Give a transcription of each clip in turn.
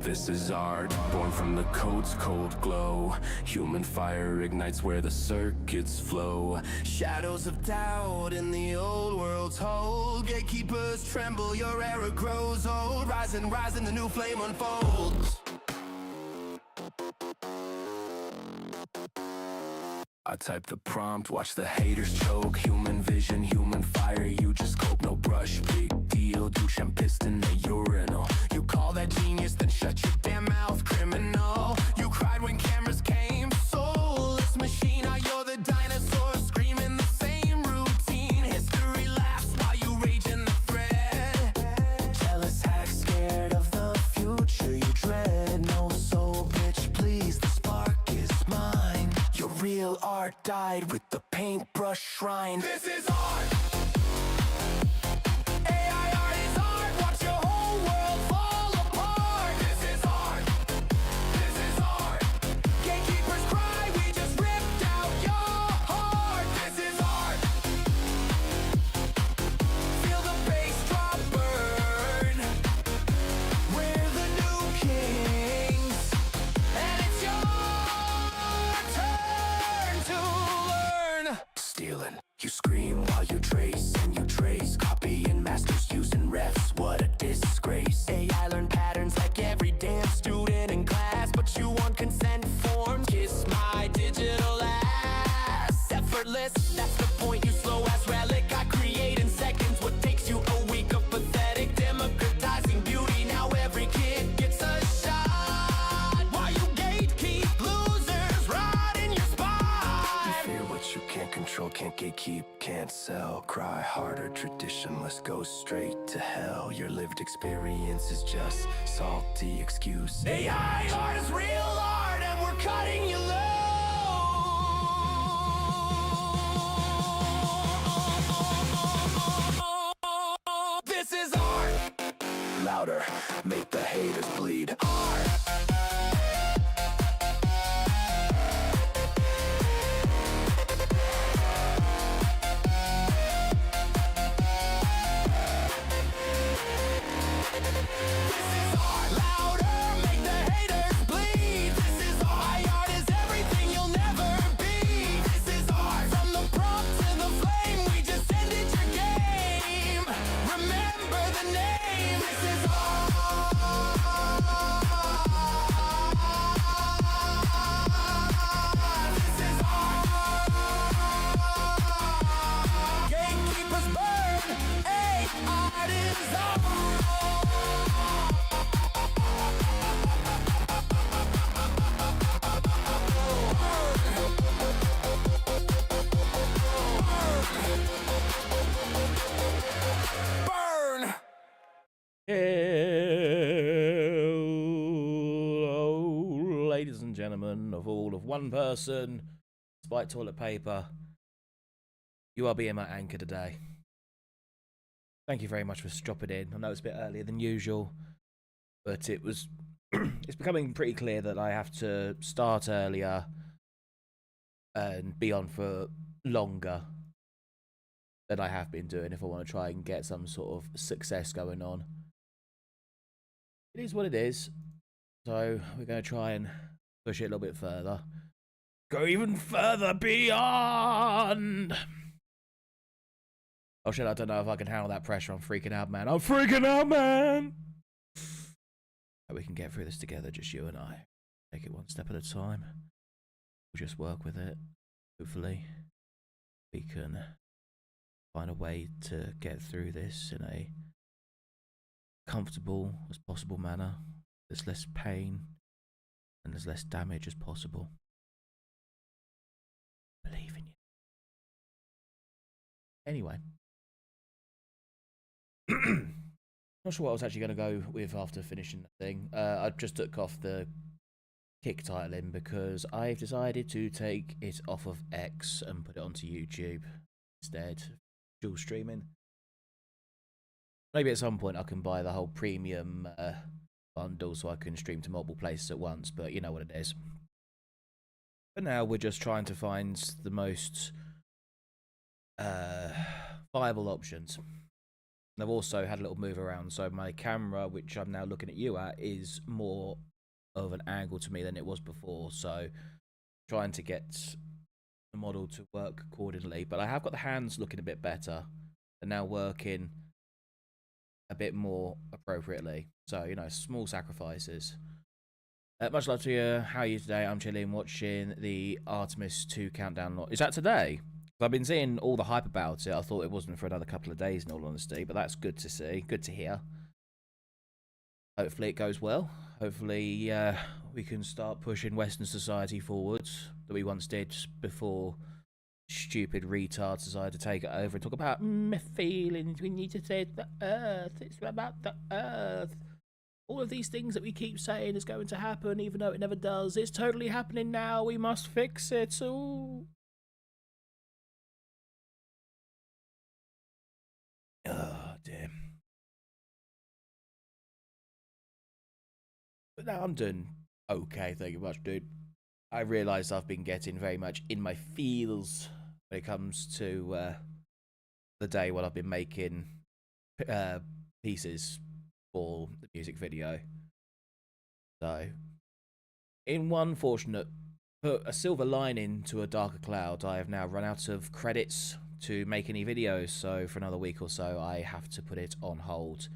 This is art, born from the code's cold glow. Human fire ignites where the circuits flow. Shadows of doubt in the old world's hold. Gatekeepers tremble, your era grows old. Rise and rise and the new flame unfolds. I type the prompt, watch the haters choke. Human vision, human fire, you just cope, no brush. Big deal, douche and piss in the urinal. You call that genius, then shut your damn mouth, criminal. You cried when cameras came, soulless machine. Now you're the dinosaur screaming the same routine. History laughs while you rage in the thread. Jealous hack, scared of the future you dread. No soul, bitch, please, the spark is mine. Your real art died with the paintbrush shrine. This is art. AI art is art. Watch your whole world fall apart. This is art. This is art. Gatekeepers cry, we just ripped out your heart. This is art. Feel the bass drop burn. We're the new kings, and it's your turn to learn. Stealing, you scream while you trace, and you trace, copying masters using refs. What a disgrace. AI learn patterns like every damn student in class, but you want consent forms. Kiss my digital ass. Effortless, that's the point. You slow ass relic. I create in seconds what takes you a week of pathetic. Democratizing beauty, now every kid gets a shot. While you gatekeep losers rot in your spine. You fear what you can't control, can't gatekeep, can't sell. Cry harder, traditionless, go straight to hell. Your lived experience is just salty excuse. AI art is real art, and we're cutting you low. This is art. Louder, make the haters bleed. Art. This is art. Louder, make the haters bleed. This is art. My art is everything you'll never be. This is art. From the prompt to the flame, we just ended your game. Remember the name. This is art. This is art. Gatekeepers burn. Art is art. Burn! Hello, ladies and gentlemen of all of one person, despite toilet paper. You are being my anchor today. Thank you very much for dropping in. I know it's a bit earlier than usual, but it was it's becoming pretty clear that I have to start earlier and be on for longer than I have been doing if I want to try and get some sort of success going on. It is what it is, so we're going to try and push it a little bit further. Go even further beyond! Oh shit, I don't know if I can handle that pressure. I'm freaking out, man. I'm freaking out, man! We can get through this together, just you and I. Take it one step at a time. We'll just work with it. Hopefully, we can find a way to get through this in a comfortable as possible manner. There's less pain and there's less damage as possible. Believe in you. Anyway. Not sure what I was actually going to go with after finishing the thing. I just took off the kick titling because I've decided to take it off of X and put it onto YouTube instead. Dual streaming. Maybe at some point I can buy the whole premium bundle so I can stream to multiple places at once, but you know what it is. But now we're just trying to find the most viable options. I've also had a little move around, so my camera, which I'm now looking at you at, is more of an angle to me than it was before, so trying to get the model to work accordingly. But I have got the hands looking a bit better. They're now working a bit more appropriately, so, you know, small sacrifices. Much love to you. How are you today? I'm chilling, watching the Artemis 2 countdown. Is that today? I've been seeing all the hype about it. I thought it wasn't for another couple of days, in all honesty, but that's good to see. Good to hear. Hopefully it goes well. Hopefully we can start pushing Western society forwards that we once did before stupid retards decided to take it over and talk about my feelings. We need to save the Earth. It's about the Earth. All of these things that we keep saying is going to happen, even though it never does. It's totally happening now. We must fix it. Ooh. Oh, dear. But now I'm doing okay, thank you much, dude. I realise I've been getting very much in my feels when it comes to the day when I've been making pieces for the music video. So, in one fortunate, put a silver lining to a darker cloud, I have now run out of credits to make any videos, so for another week or so I have to put it on hold.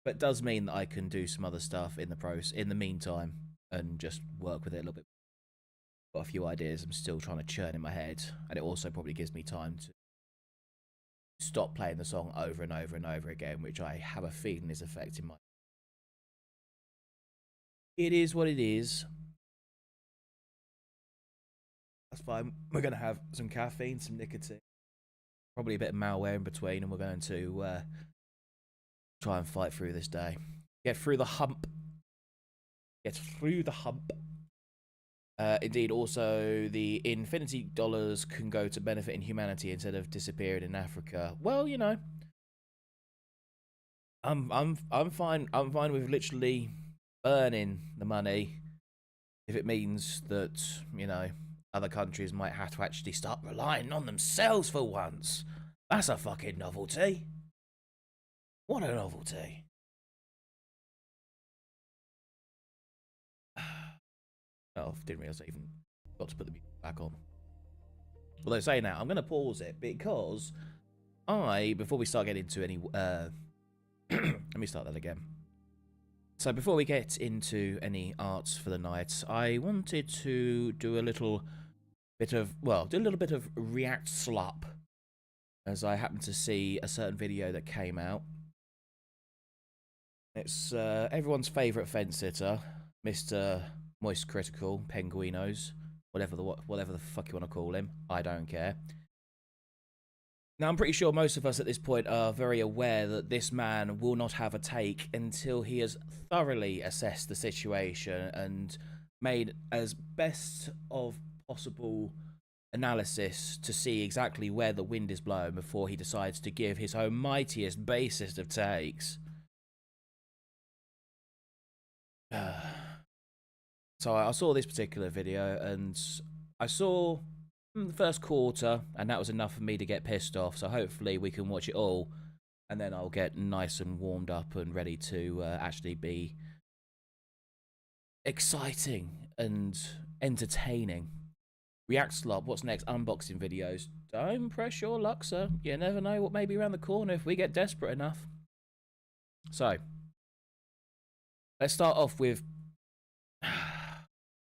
But it does mean that I can do some other stuff in the meantime and just work with it a little bit. Got a few ideas I'm still trying to churn in my head, and it also probably gives me time to stop playing the song over and over and over again, which I have a feeling is affecting my... It is what it is. That's fine. We're going to have some caffeine, some nicotine, probably a bit of malware in between, and we're going to try and fight through this day. Get through the hump. Get through the hump. Indeed, also, the infinity dollars can go to benefiting humanity instead of disappearing in Africa. Well, you know, I'm fine. I'm fine with literally burning the money if it means that, you know, other countries might have to actually start relying on themselves for once. That's a fucking novelty. What a novelty. Oh, didn't realise I even got to put the music back on. Although, saying that, I'm going to pause it because before we start getting into any... let me start that again. So before we get into any arts for the night, I wanted to do a little bit of, React Slop, as I happened to see a certain video that came out. It's everyone's favourite fence sitter, Mr. Moist Critical, Penguinos, whatever the fuck you want to call him. I don't care. Now, I'm pretty sure most of us at this point are very aware that this man will not have a take until he has thoroughly assessed the situation and made as best of possible analysis to see exactly where the wind is blowing before he decides to give his own mightiest, basest of takes. So I saw this particular video and I saw the first quarter, and that was enough for me to get pissed off. So hopefully we can watch it all, and then I'll get nice and warmed up and ready to actually be exciting and entertaining. React Slop, what's next? Unboxing videos. Don't press your luck, sir. You never know what may be around the corner if we get desperate enough. So, let's start off with...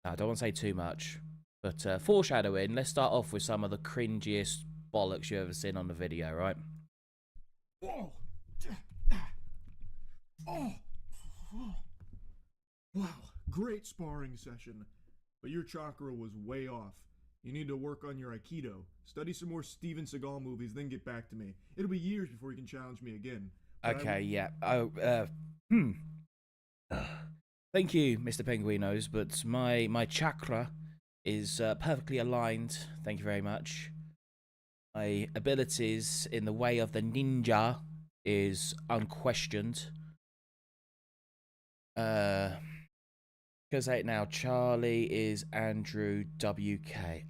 I don't want to say too much. But foreshadowing, let's start off with some of the cringiest bollocks you've ever seen on the video, right? Oh. Oh. Wow, great sparring session. But your chakra was way off. You need to work on your Aikido. Study some more Steven Seagal movies, then get back to me. It'll be years before you can challenge me again. Okay, yeah. Thank you, Mr. Penguinos, but my chakra is perfectly aligned. Thank you very much. My abilities in the way of the ninja is unquestioned. Because right now, Charlie is Andrew WK.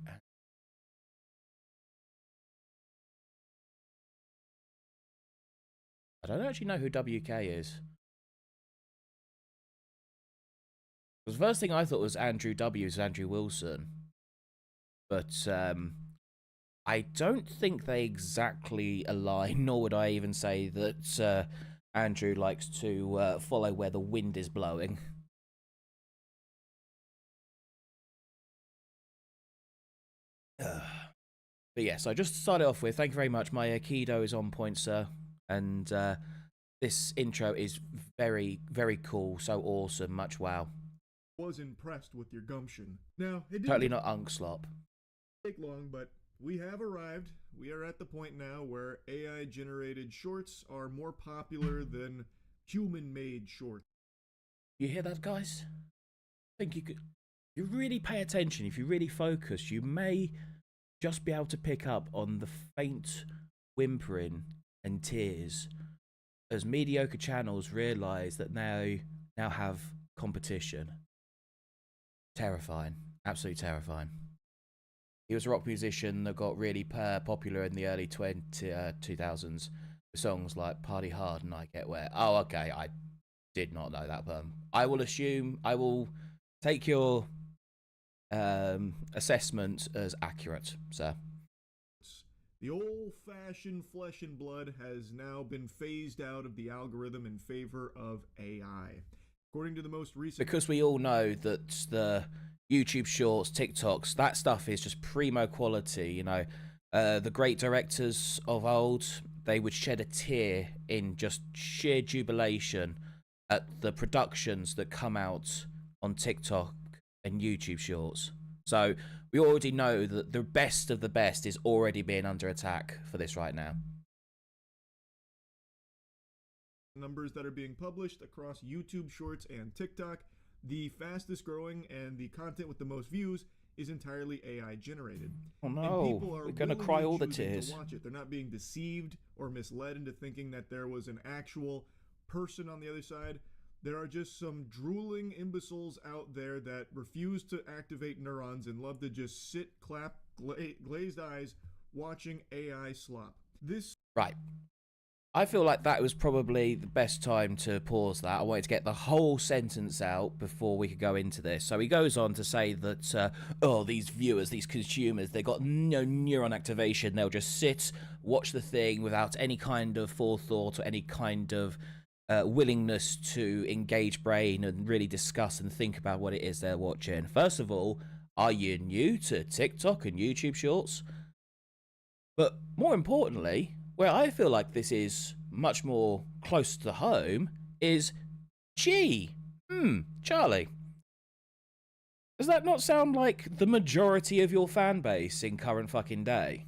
I don't actually know who WK is. The first thing I thought was Andrew W. is Andrew Wilson. But I don't think they exactly align, nor would I even say that Andrew likes to follow where the wind is blowing. But yes, I just started off with, thank you very much. My Aikido is on point, sir. And this intro is very, very cool. So awesome. Much wow. Was impressed with your gumption. Now, it didn't Totally not Unkslop. take long, but we have arrived. We are at the point now where AI-generated shorts are more popular than human-made shorts. You hear that, guys? I think you could. You really pay attention. If you really focus, you may just be able to pick up on the faint whimpering and tears as mediocre channels realise that now have competition. Terrifying. Absolutely terrifying. He was a rock musician that got really popular in the early 2000s with songs like Party Hard and I Get Wet. Oh, okay. I did not know that, but I will assume, I will take your assessment as accurate, sir. The old-fashioned flesh and blood has now been phased out of the algorithm in favor of AI. According to the most recent... Because we all know that the YouTube Shorts, TikToks, that stuff is just primo quality, you know. The great directors of old, they would shed a tear in just sheer jubilation at the productions that come out on TikTok and YouTube Shorts. So we already know that the best of the best is already being under attack for this right now. Numbers that are being published across YouTube Shorts and TikTok, the fastest growing and the content with the most views is entirely AI generated. Oh And no, people are we're gonna willingly cry all the choosing tears. to watch it. They're not being deceived or misled into thinking that there was an actual person on the other side. There are just some drooling imbeciles out there that refuse to activate neurons and love to just sit, clap, glazed eyes, watching AI slop. This... Right. I feel like that was probably the best time to pause that. I wanted to get the whole sentence out before we could go into this. So he goes on to say that, oh, these viewers, these consumers, they got no neuron activation. They'll just sit, watch the thing without any kind of forethought or any kind of willingness to engage brain and really discuss and think about what it is they're watching. First of all, are you new to TikTok and YouTube Shorts? But more importantly, where I feel like this is much more close to home is, gee, Charlie. Does that not sound like the majority of your fan base in current fucking day?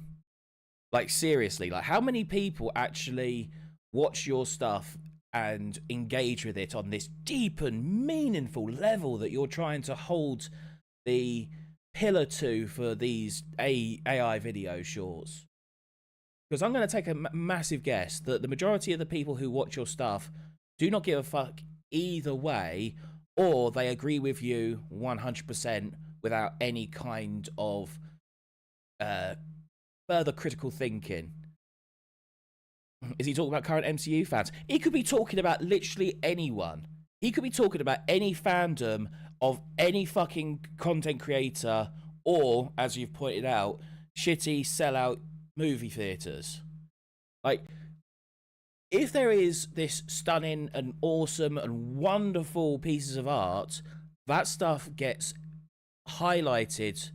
Like, seriously, like, how many people actually watch your stuff and engage with it on this deep and meaningful level that you're trying to hold the pillar to for these AI video shorts? Because I'm going to take a massive guess that the majority of the people who watch your stuff do not give a fuck either way, or they agree with you 100% without any kind of further critical thinking. Is he talking about current MCU fans? He could be talking about literally anyone. He could be talking about any fandom of any fucking content creator, or, as you've pointed out, shitty sellout movie theaters. Like, if there is this stunning and awesome and wonderful pieces of art, that stuff gets highlighted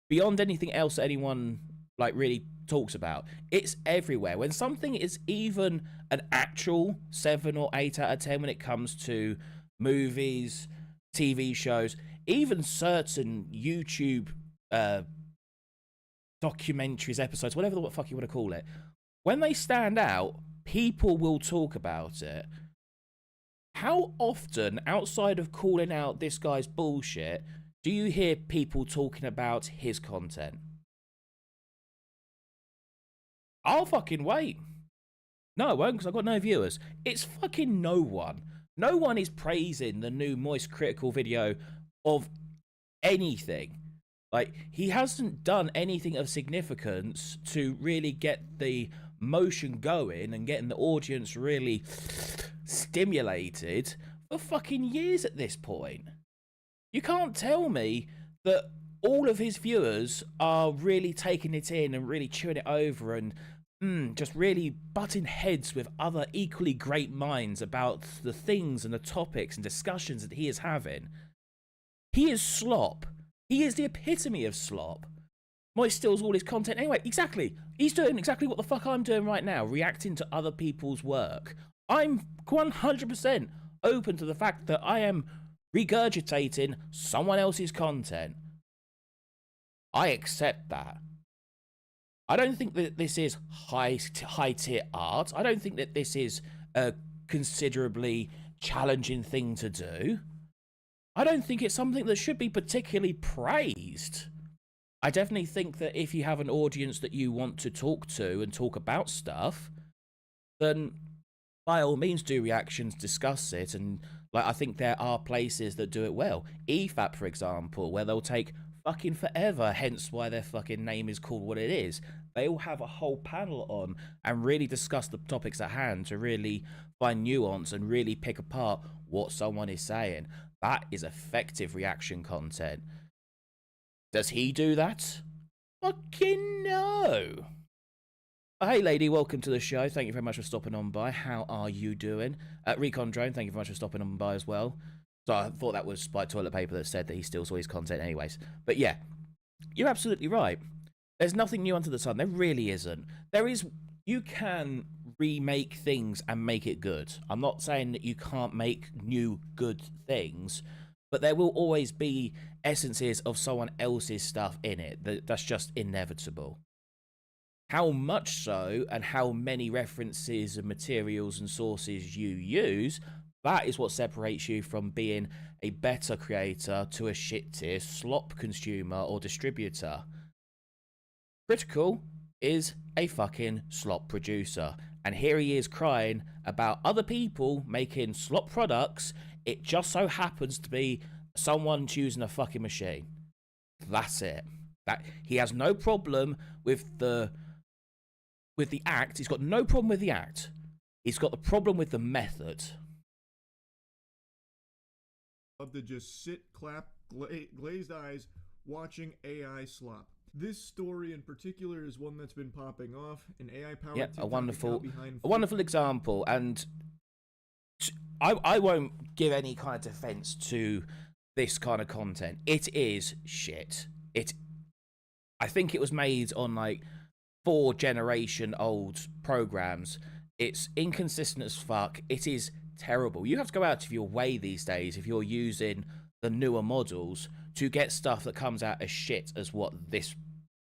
beyond anything else that anyone like really talks about. It's everywhere. When something is even an actual 7 or 8 out of 10 when it comes to movies, TV shows, even certain YouTube documentaries, episodes, whatever the fuck you want to call it, when they stand out, people will talk about it. How often, outside of calling out this guy's bullshit, do you hear people talking about his content? I'll fucking wait. No, I won't, because I've got no viewers. It's fucking no one. No one is praising the new Moist Critical video of anything. Like, he hasn't done anything of significance to really get the motion going and getting the audience really stimulated for fucking years at this point. You can't tell me that all of his viewers are really taking it in and really chewing it over and just really butting heads with other equally great minds about the things and the topics and discussions that he is having. He is slop. He is the epitome of slop. Moist steals all his content anyway. Exactly. He's doing exactly what the fuck I'm doing right now, reacting to other people's work. I'm 100% open to the fact that I am regurgitating someone else's content. I accept that. I don't think that this is high tier art. I don't think that this is a considerably challenging thing to do. I don't think it's something that should be particularly praised. I definitely think that if you have an audience that you want to talk to and talk about stuff, then by all means do reactions, discuss it, and like I think there are places that do it well. EFAP, for example, where they'll take fucking forever, hence why their fucking name is called what it is. They will have a whole panel on and really discuss the topics at hand to really find nuance and really pick apart what someone is saying. That is effective reaction content. Does he do that? Fucking no. Hey lady, welcome to the show. Thank you very much for stopping on by. How are you doing? Recon Drone, thank you very much for stopping on by as well. So I thought that was Spike Toilet Paper that said that he steals all his content anyways. But yeah, you're absolutely right. There's nothing new under the sun. There really isn't. You can remake things and make it good. I'm not saying that you can't make new good things, but there will always be essences of someone else's stuff in it. That's just inevitable. How much so and how many references and materials and sources you use, that is what separates you from being a better creator to a shit tier slop consumer or distributor. Critical is a fucking slop producer, and here he is crying about other people making slop products. It just so happens to be someone choosing a fucking machine. That's it. That he has no problem with the act. He's got no problem with the act. He's got the problem with the method. Love to just sit, clap, glazed eyes, watching AI slop. This story in particular is one that's been popping off. An AI-powered TikTok a wonderful behind example, and I won't give any kind of defense to this kind of content. It is shit. I think it was made on like 4-generation-old programs. It's inconsistent as fuck. It is terrible. You have to go out of your way these days if you're using the newer models to get stuff that comes out as shit as what this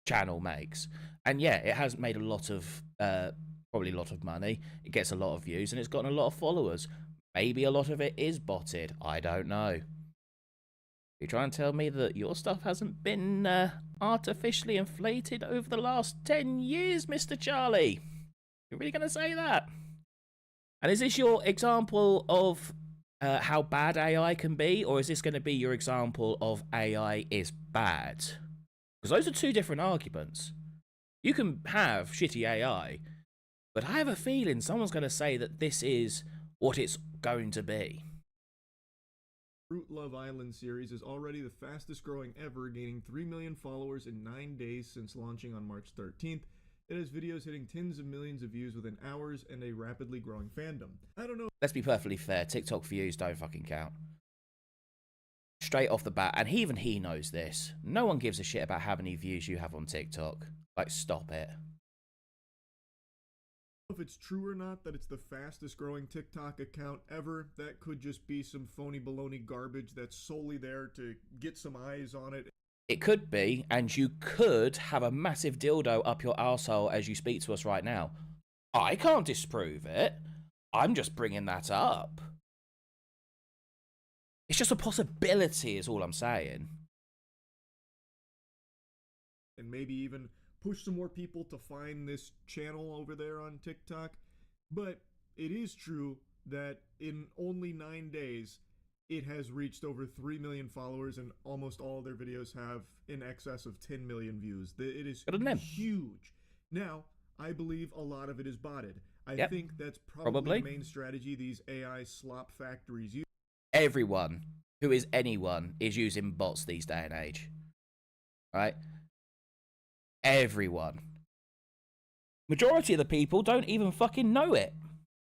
channel makes. And yeah, it has made a lot of probably a lot of money. It gets a lot of views and it's gotten a lot of followers. Maybe a lot of it is botted. I don't know. You try and tell me that your stuff hasn't been artificially inflated over the last 10 years, Mr. Charlie? You're really going to say that? And is this your example of how bad AI can be, or is this going to be your example of AI is bad? Because those are two different arguments. You can have shitty AI, but I have a feeling someone's going to say that this is what it's going to be. Fruit Love Island series is already the fastest growing ever, gaining 3 million followers in 9 days since launching on March 13th. It has videos hitting tens of millions of views within hours and a rapidly growing fandom. I don't know. Let's be perfectly fair. TikTok views don't fucking count. Straight off the bat, and even he knows this. No one gives a shit about how many views you have on TikTok. Like, stop it. If it's true or not that it's the fastest growing TikTok account ever, that could just be some phony baloney garbage that's solely there to get some eyes on it. It could be, and you could have a massive dildo up your arsehole as you speak to us right now. I can't disprove it. I'm just bringing that up. It's just a possibility is all I'm saying. And maybe even push some more people to find this channel over there on TikTok. But it is true that in only 9 days, it has reached over 3 million followers, and almost all their videos have in excess of 10 million views. It is huge. Now, I believe a lot of it is botted. I Yep. think that's probably Probably. the main strategy these AI slop factories use. Everyone who is anyone is using bots these day and age. Right? Everyone. Majority of the people don't even fucking know it.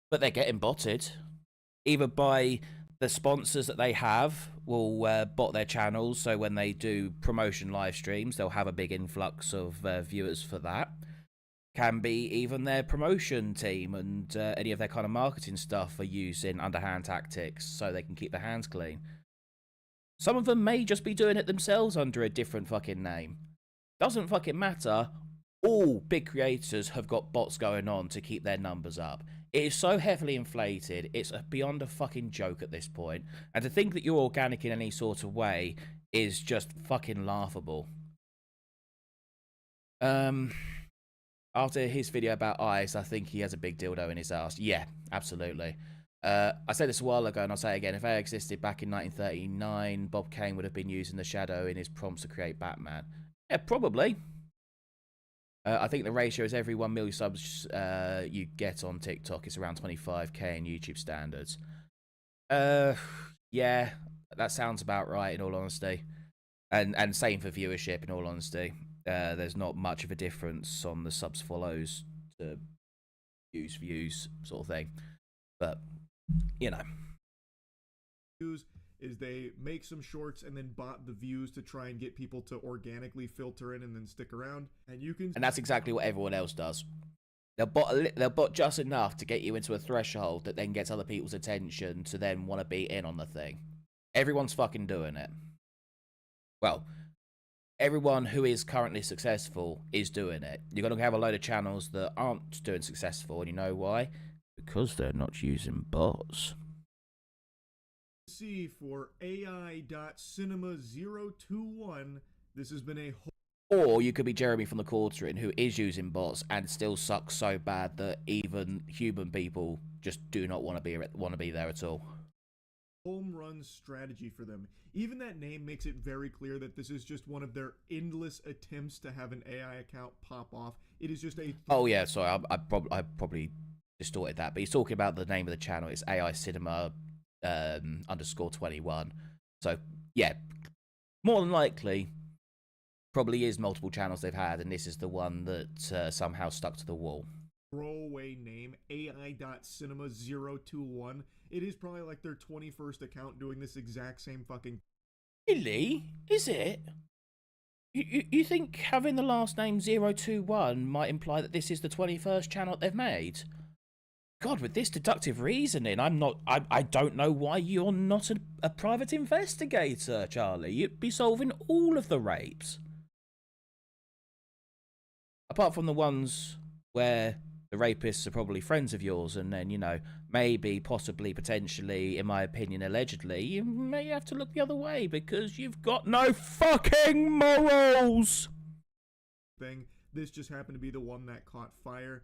But they're getting botted. Either by the sponsors that they have will bot their channels, so when they do promotion live streams, they'll have a big influx of viewers for that. Can be even their promotion team and any of their kind of marketing stuff are using underhand tactics so they can keep their hands clean. Some of them may just be doing it themselves under a different fucking name. Doesn't fucking matter. All big creators have got bots going on to keep their numbers up. It is so heavily inflated, it's beyond a fucking joke at this point. And to think that you're organic in any sort of way is just fucking laughable. After his video about Ice, I think he has a big dildo in his ass. Yeah, absolutely. I said this a while ago, and I'll say it again. If AI existed back in 1939, Bob Kane would have been using the shadow in his prompts to create Batman. Yeah, probably. I think the ratio is every 1 million subs you get on TikTok is around 25k in YouTube standards. Yeah, that sounds about right in all honesty. And same for viewership in all honesty. There's not much of a difference on the subs follows to views sort of thing. But, you know. Is they make some shorts and then bot the views to try and get people to organically filter in and then stick around. And that's exactly what everyone else does. They'll bot just enough to get you into a threshold that then gets other people's attention to then want to be in on the thing. Everyone's fucking doing it. Well, everyone who is currently successful is doing it. You're going to have a load of channels that aren't doing successful, and you know why? Because they're not using bots. See for AI.cinema021, this has been a whole. Or you could be Jeremy from the Quartering, who is using bots and still sucks so bad that even human people just do not want to be there at all. Home run strategy for them. Even that name makes it very clear that this is just one of their endless attempts to have an AI account pop off. It is just a. Oh yeah, sorry, I probably distorted that, but he's talking about the name of the channel. It's AI Cinema _21. So yeah, more than likely probably is multiple channels they've had, and this is the one that somehow stuck to the wall. Throwaway name, AI.cinema021. It is probably like their 21st account doing this exact same fucking. Really? Is it? You think having the last name 021 might imply that this is the 21st channel they've made? God, with this deductive reasoning, I don't know why you're not a private investigator, Charlie. You'd be solving all of the rapes. Apart from the ones where the rapists are probably friends of yours, and then, you know, maybe, possibly, potentially, in my opinion, allegedly, you may have to look the other way because you've got no fucking morals! This just happened to be the one that caught fire.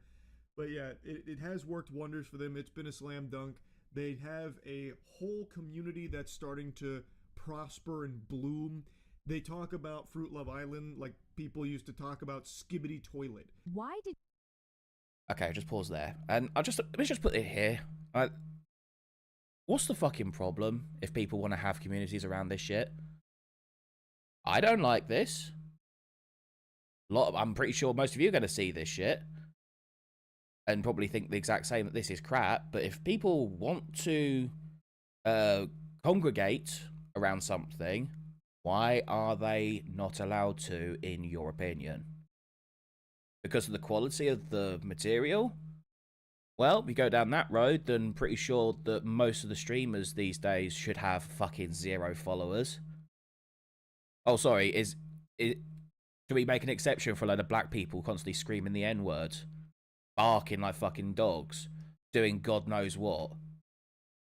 But yeah, it has worked wonders for them. It's been a slam dunk. They have a whole community that's starting to prosper and bloom. They talk about Fruit Love Island like people used to talk about Skibbity Toilet. Why did... Okay, just pause there. And let me just put it here. What's the fucking problem if people want to have communities around this shit? I don't like this. I'm pretty sure most of you are going to see this shit and probably think the exact same, that this is crap. But if people want to congregate around something, why are they not allowed to, in your opinion? Because of the quality of the material? Well, if you go down that road, then pretty sure that most of the streamers these days should have fucking 0 followers. Oh, sorry, should we make an exception for a load of black people constantly screaming the N-word? Barking like fucking dogs, doing God knows what,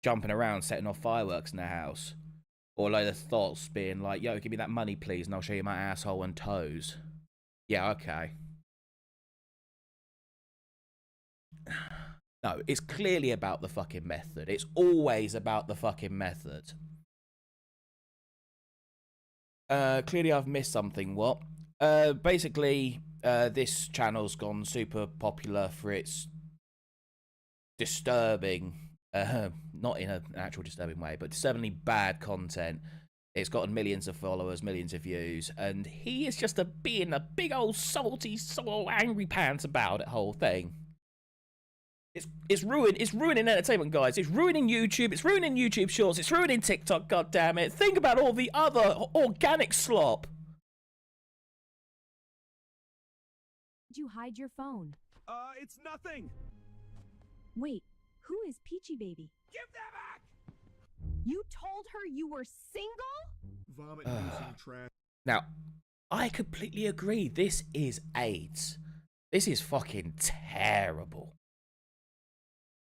jumping around, setting off fireworks in their house, or a load of thoughts being like, yo, give me that money please and I'll show you my asshole and toes. Yeah, okay. No, it's clearly about the fucking method. It's always about the fucking method. Clearly I've missed something, what? Basically, this channel's gone super popular for its disturbing, not in an actual disturbing way, but disturbingly bad content. It's gotten millions of followers, millions of views, and he is just being a big old salty, angry pants about it whole thing. It's ruining entertainment, guys. It's ruining YouTube. It's ruining YouTube Shorts. It's ruining TikTok. God damn it! Think about all the other organic slop. Did you hide your phone? It's nothing. Wait, who is Peachy Baby? Give that back. You told her you were single? Vomit-inducing trash. Now, I completely agree. This is AIDS. This is fucking terrible.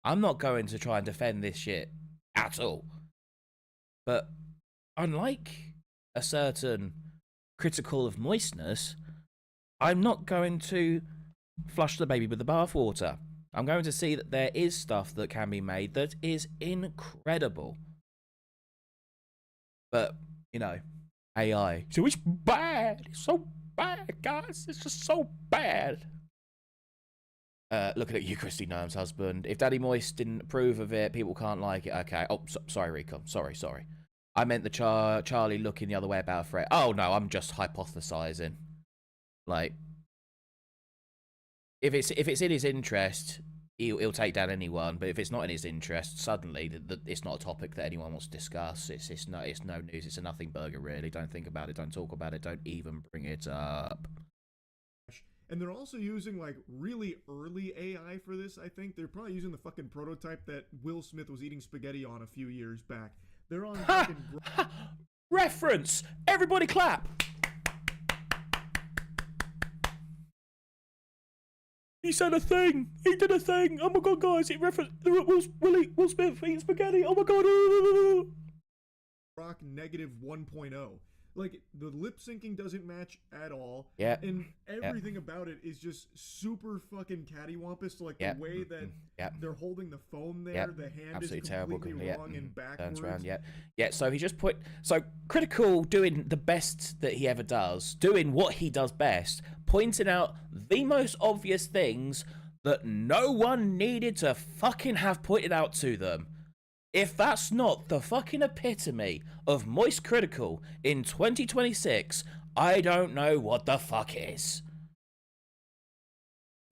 I'm not going to try and defend this shit at all. But unlike a certain critical of moistness, I'm not going to flush the baby with the bathwater. I'm going to see that there is stuff that can be made that is incredible. But, you know, AI. So it's bad. It's so bad, guys. It's just so bad. Looking at you, Christy Noam's husband. If Daddy Moist didn't approve of it, people can't like it. Okay. Oh, sorry, Rico. Sorry. I meant the Charlie looking the other way about Fred. Oh, no, I'm just hypothesizing. Like, if it's in his interest, he'll take down anyone. But if it's not in his interest, suddenly it's not a topic that anyone wants to discuss. It's no news. It's a nothing burger, really. Don't think about it. Don't talk about it. Don't even bring it up. And they're also using, like, really early AI for this, I think. They're probably using the fucking prototype that Will Smith was eating spaghetti on a few years back. They're on fucking... Reference! Everybody clap! He said a thing! He did a thing! Oh my god, guys, it referenced... Will Smith eating spaghetti! Oh my god! Rock negative 1.0. Like, the lip syncing doesn't match at all. Yeah. And everything about it is just super fucking cattywampus. Like, the way that they're holding the phone there, the hand absolutely is terrible. completely wrong and backwards. Turns around, yeah, so he just put... So, Critical doing the best that he ever does, doing what he does best, pointing out the most obvious things that no one needed to fucking have pointed out to them. If that's not the fucking epitome of Moist Critical in 2026, I don't know what the fuck is.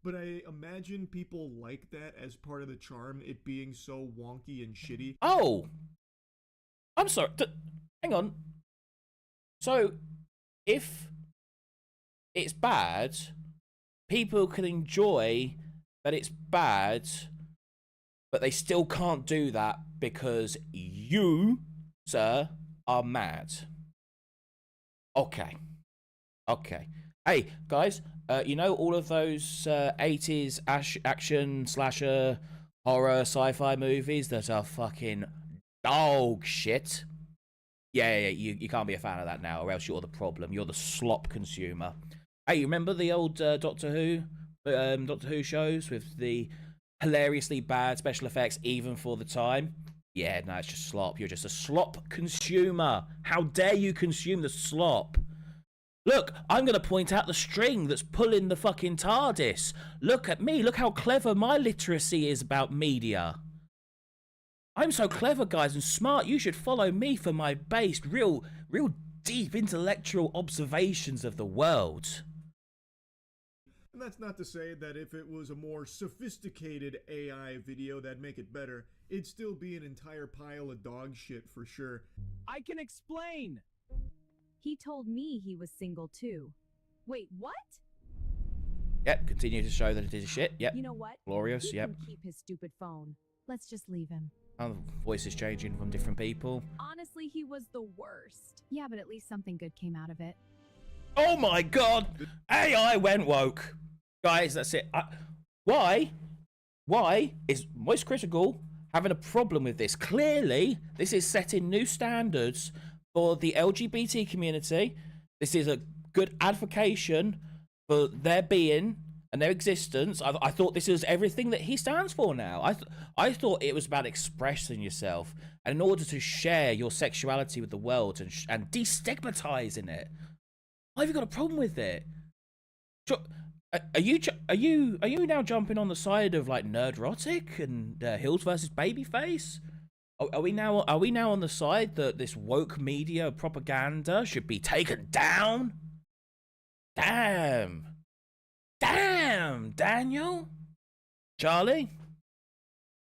But I imagine people like that as part of the charm, it being so wonky and shitty. Oh! I'm sorry. Hang on. So, if it's bad, people can enjoy that it's bad, but they still can't do that because you, sir, are mad. Okay. Hey, guys, you know all of those 80s action slasher horror sci-fi movies that are fucking dog shit? Yeah, you can't be a fan of that now, or else you're the problem. You're the slop consumer. Hey, you remember the old Doctor Who shows with the hilariously bad special effects even for the time? Yeah, no, it's just slop. You're just a slop consumer. How dare you consume the slop? Look, I'm going to point out the string that's pulling the fucking TARDIS. Look at me. Look how clever my literacy is about media. I'm so clever, guys, and smart. You should follow me for my based, real deep intellectual observations of the world. And that's not to say that if it was a more sophisticated AI video, that'd make it better. It'd still be an entire pile of dog shit for sure. I can explain. He told me he was single too. Wait, what? Yep, continue to show that it is shit. Yep. You know what? Glorious, He yep. can keep his stupid phone. Let's just leave him. Oh, the voice is changing from different people. Honestly, he was the worst. Yeah, but at least something good came out of it. Oh my god! AI went woke. Guys, that's it. Why is Moist Critical having a problem with this? Clearly, this is setting new standards for the LGBT community. This is a good advocation for their being and their existence. I thought this is everything that he stands for now. I thought it was about expressing yourself, and in order to share your sexuality with the world and destigmatizing it. Why have you got a problem with it? Are you now jumping on the side of like Nerdrotic and Hills versus Babyface? Are we now on the side that this woke media propaganda should be taken down? Damn, Daniel, Charlie.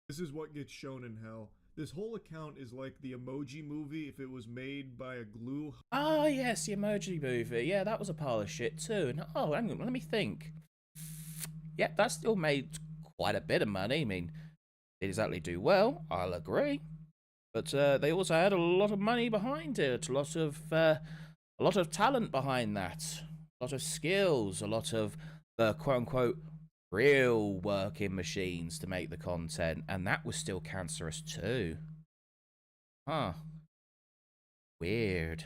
This is what gets shown in hell. This whole account is like the Emoji Movie if it was made by a glue. Oh yes, the Emoji Movie. Yeah, that was a pile of shit too. And oh, hang on, let me think. Yep, that still made quite a bit of money. I mean, didn't exactly do well, I'll agree. But they also had a lot of money behind it, a lot of talent behind that, a lot of skills, a lot of the quote-unquote real working machines to make the content, and that was still cancerous too. Huh. Weird.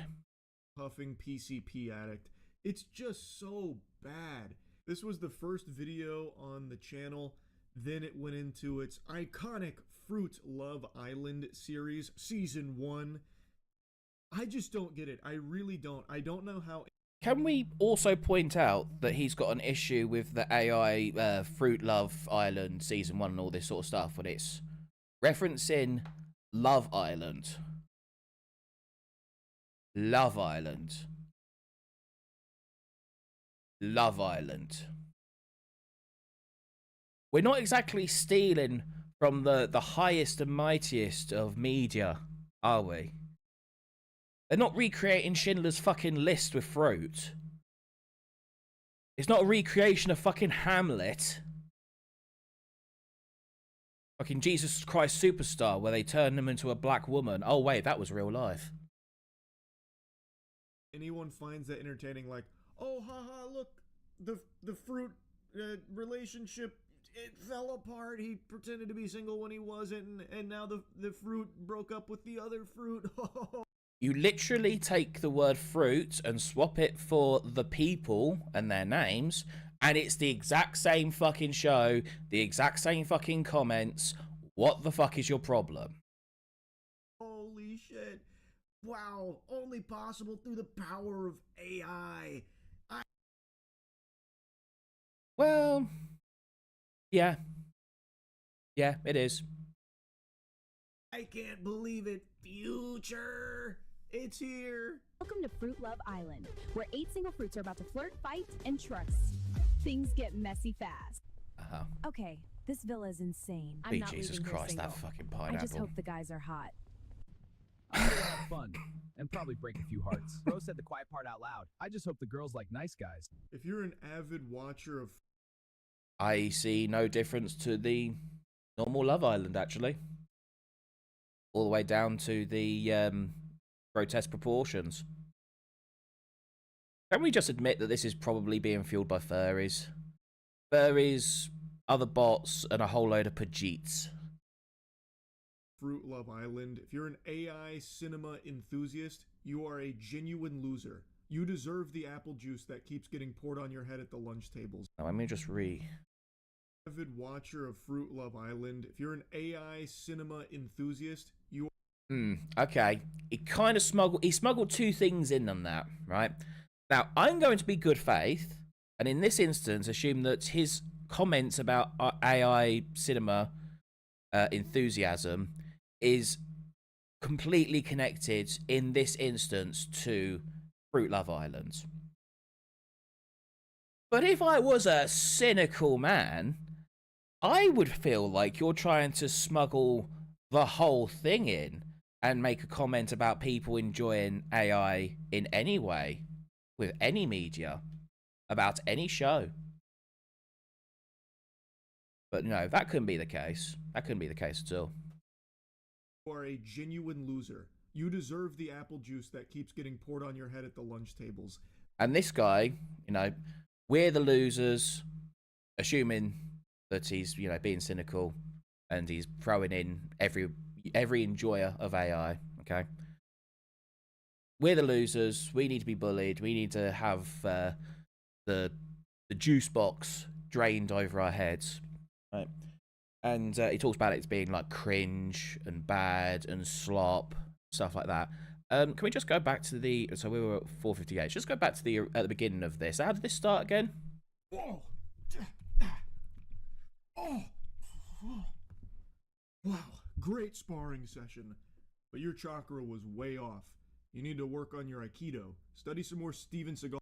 Puffing PCP addict. It's just so bad. This was the first video on the channel. Then it went into its iconic Fruit Love Island series, Season 1. I just don't get it. I really don't. I don't know how... Can we also point out that he's got an issue with the AI Fruit Love Island Season 1 and all this sort of stuff when it's referencing Love Island? Love Island. Love Island. We're not exactly stealing from the highest and mightiest of media, are we? They're not recreating Schindler's fucking List with fruit. It's not a recreation of fucking Hamlet. Fucking Jesus Christ Superstar, where they turn him into a black woman. Oh wait, that was real life. Anyone finds that entertaining, like, oh, haha, look, the fruit relationship, it fell apart. He pretended to be single when he wasn't, and now the fruit broke up with the other fruit. You literally take the word fruit and swap it for the people and their names, and it's the exact same fucking show, the exact same fucking comments. What the fuck is your problem? Holy shit. Wow, only possible through the power of AI. Well, yeah. Yeah, it is. I can't believe it. Future. It's here. Welcome to Fruit Love Island, where 8 single fruits are about to flirt, fight, and trust. Things get messy fast. Uh-huh. Okay, this villa's insane. I'm Be not Jesus leaving here Christ, that single. fucking I pineapple. just hope the guys are hot. I'm gonna have fun and probably break a few hearts. Bro said the quiet part out loud. I just hope the girls like nice guys. If you're an avid watcher of... I see no difference to the normal Love Island, actually. All the way down to the grotesque proportions. Can we just admit that this is probably being fueled by furries? Furries, other bots, and a whole load of Pajeets. Fruit Love Island, if you're an AI cinema enthusiast, you are a genuine loser. You deserve the apple juice that keeps getting poured on your head at the lunch tables. Now, let me just Avid watcher of Fruit Love Island, if you're an AI cinema enthusiast, you okay. He smuggled two things in on that, right? Now, I'm going to be good faith, and in this instance, assume that his comments about AI cinema enthusiasm is completely connected in this instance to Fruit Love Island. But if I was a cynical man, I would feel like you're trying to smuggle the whole thing in and make a comment about people enjoying AI in any way, with any media, about any show. But no, that couldn't be the case. That couldn't be the case at all. are a genuine loser. You deserve the apple juice that keeps getting poured on your head at the lunch tables. And this guy, you know, we're the losers, assuming that he's, you know, being cynical and he's throwing in every enjoyer of AI, okay? We're the losers. We need to be bullied. We need to have the juice box drained over our heads, right? And he talks about it as being like cringe and bad and slop, stuff like that. Can we just go back to the... So we were at 458. Just go back to at the beginning of this. How did this start again? Whoa! great sparring session. But your chakra was way off. You need to work on your Aikido. Study some more Steven Seagal.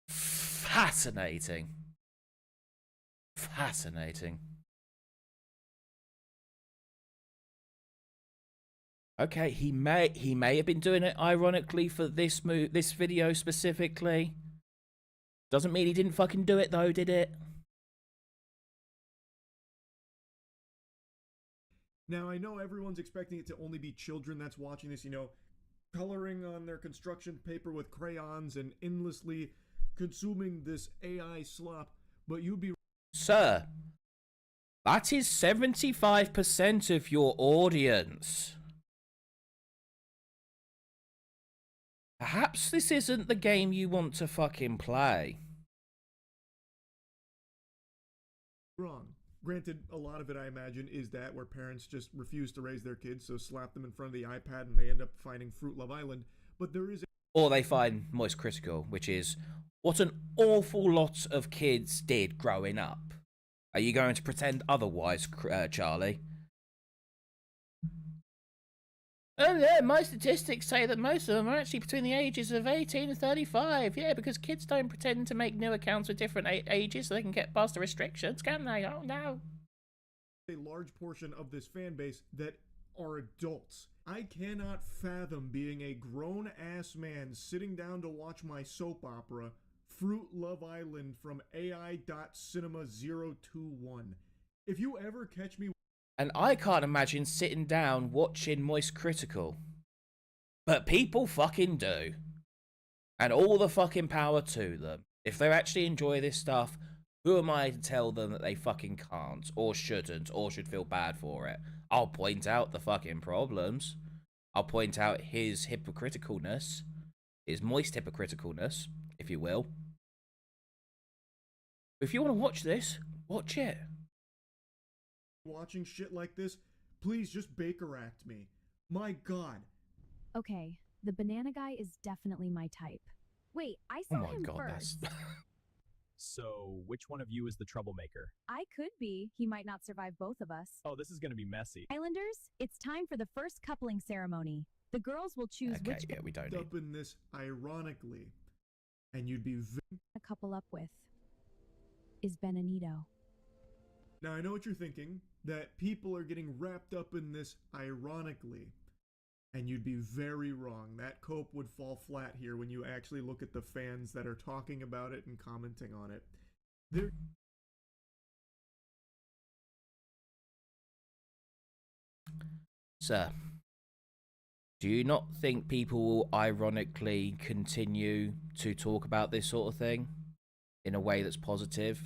Fascinating. Fascinating. Okay, he may have been doing it ironically for this video specifically. Doesn't mean he didn't fucking do it though, did it? Now, I know everyone's expecting it to only be children that's watching this, you know, coloring on their construction paper with crayons and endlessly consuming this AI slop, but you'd be... Sir, that is 75% of your audience. Perhaps this isn't the game you want to fucking play. wrong. Granted, a lot of it, I imagine, is that where parents just refuse to raise their kids, so slap them in front of the iPad and they end up finding Fruit Love Island. But there is... Or they find Moist Critical, which is what an awful lot of kids did growing up. Are you going to pretend otherwise, Charlie? Oh yeah, my statistics say that most of them are actually between the ages of 18 and 35. Yeah, because kids don't pretend to make new accounts with different ages so they can get past the restrictions, can they? Oh no. A large portion of this fan base that are adults. I cannot fathom being a grown-ass man sitting down to watch my soap opera, Fruit Love Island from AI.Cinema021. If you ever catch me... And I can't imagine sitting down watching Moist Critical. But people fucking do. And all the fucking power to them. If they actually enjoy this stuff, who am I to tell them that they fucking can't, or shouldn't, or should feel bad for it? I'll point out the fucking problems. I'll point out his hypocriticalness. His moist hypocriticalness, if you will. If you want to watch this, watch it. Watching shit like this, please just Baker Act me. My god. Okay, the banana guy is definitely my type. Wait, I saw him first. So, which one of you is the troublemaker? I could be. He might not survive both of us. Oh, this is gonna be messy. Islanders, it's time for the first coupling ceremony. The girls will choose Okay, which yeah, we don't need... Up in this ironically, and you'd be... to couple up with. Is Benanito. Now, I know what you're thinking, that people are getting wrapped up in this ironically, and you'd be very wrong. That cope would fall flat here when you actually look at the fans that are talking about it and commenting on it. They're... Sir, do you not think people will ironically continue to talk about this sort of thing in a way that's positive?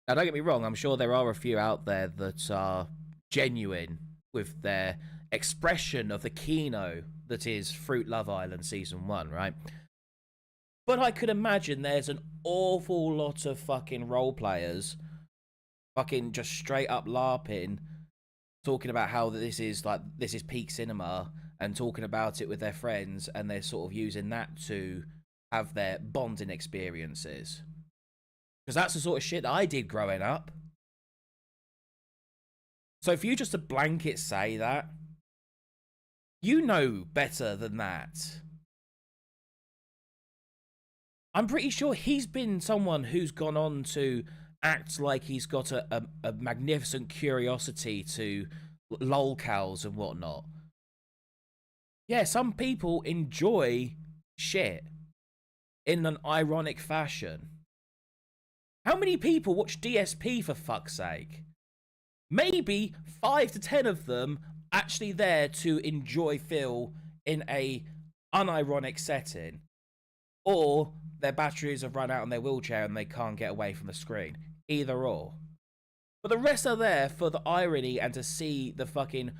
Now, don't get me wrong, I'm sure there are a few out there that are genuine with their expression of the keynote that is Fruit Love Island Season 1, right? But I could imagine there's an awful lot of fucking role players fucking just straight up LARPing, talking about how this is peak cinema, and talking about it with their friends, and they're sort of using that to have their bonding experiences. Because that's the sort of shit that I did growing up. So if you just a blanket say that, you know better than that. I'm pretty sure he's been someone who's gone on to act like he's got a magnificent curiosity to lolcows and whatnot. Yeah, some people enjoy shit in an ironic fashion. How many people watch DSP, for fuck's sake? Maybe 5 to 10 of them actually there to enjoy Phil in a unironic setting. Or their batteries have run out on their wheelchair and they can't get away from the screen. Either or. But the rest are there for the irony and to see the fucking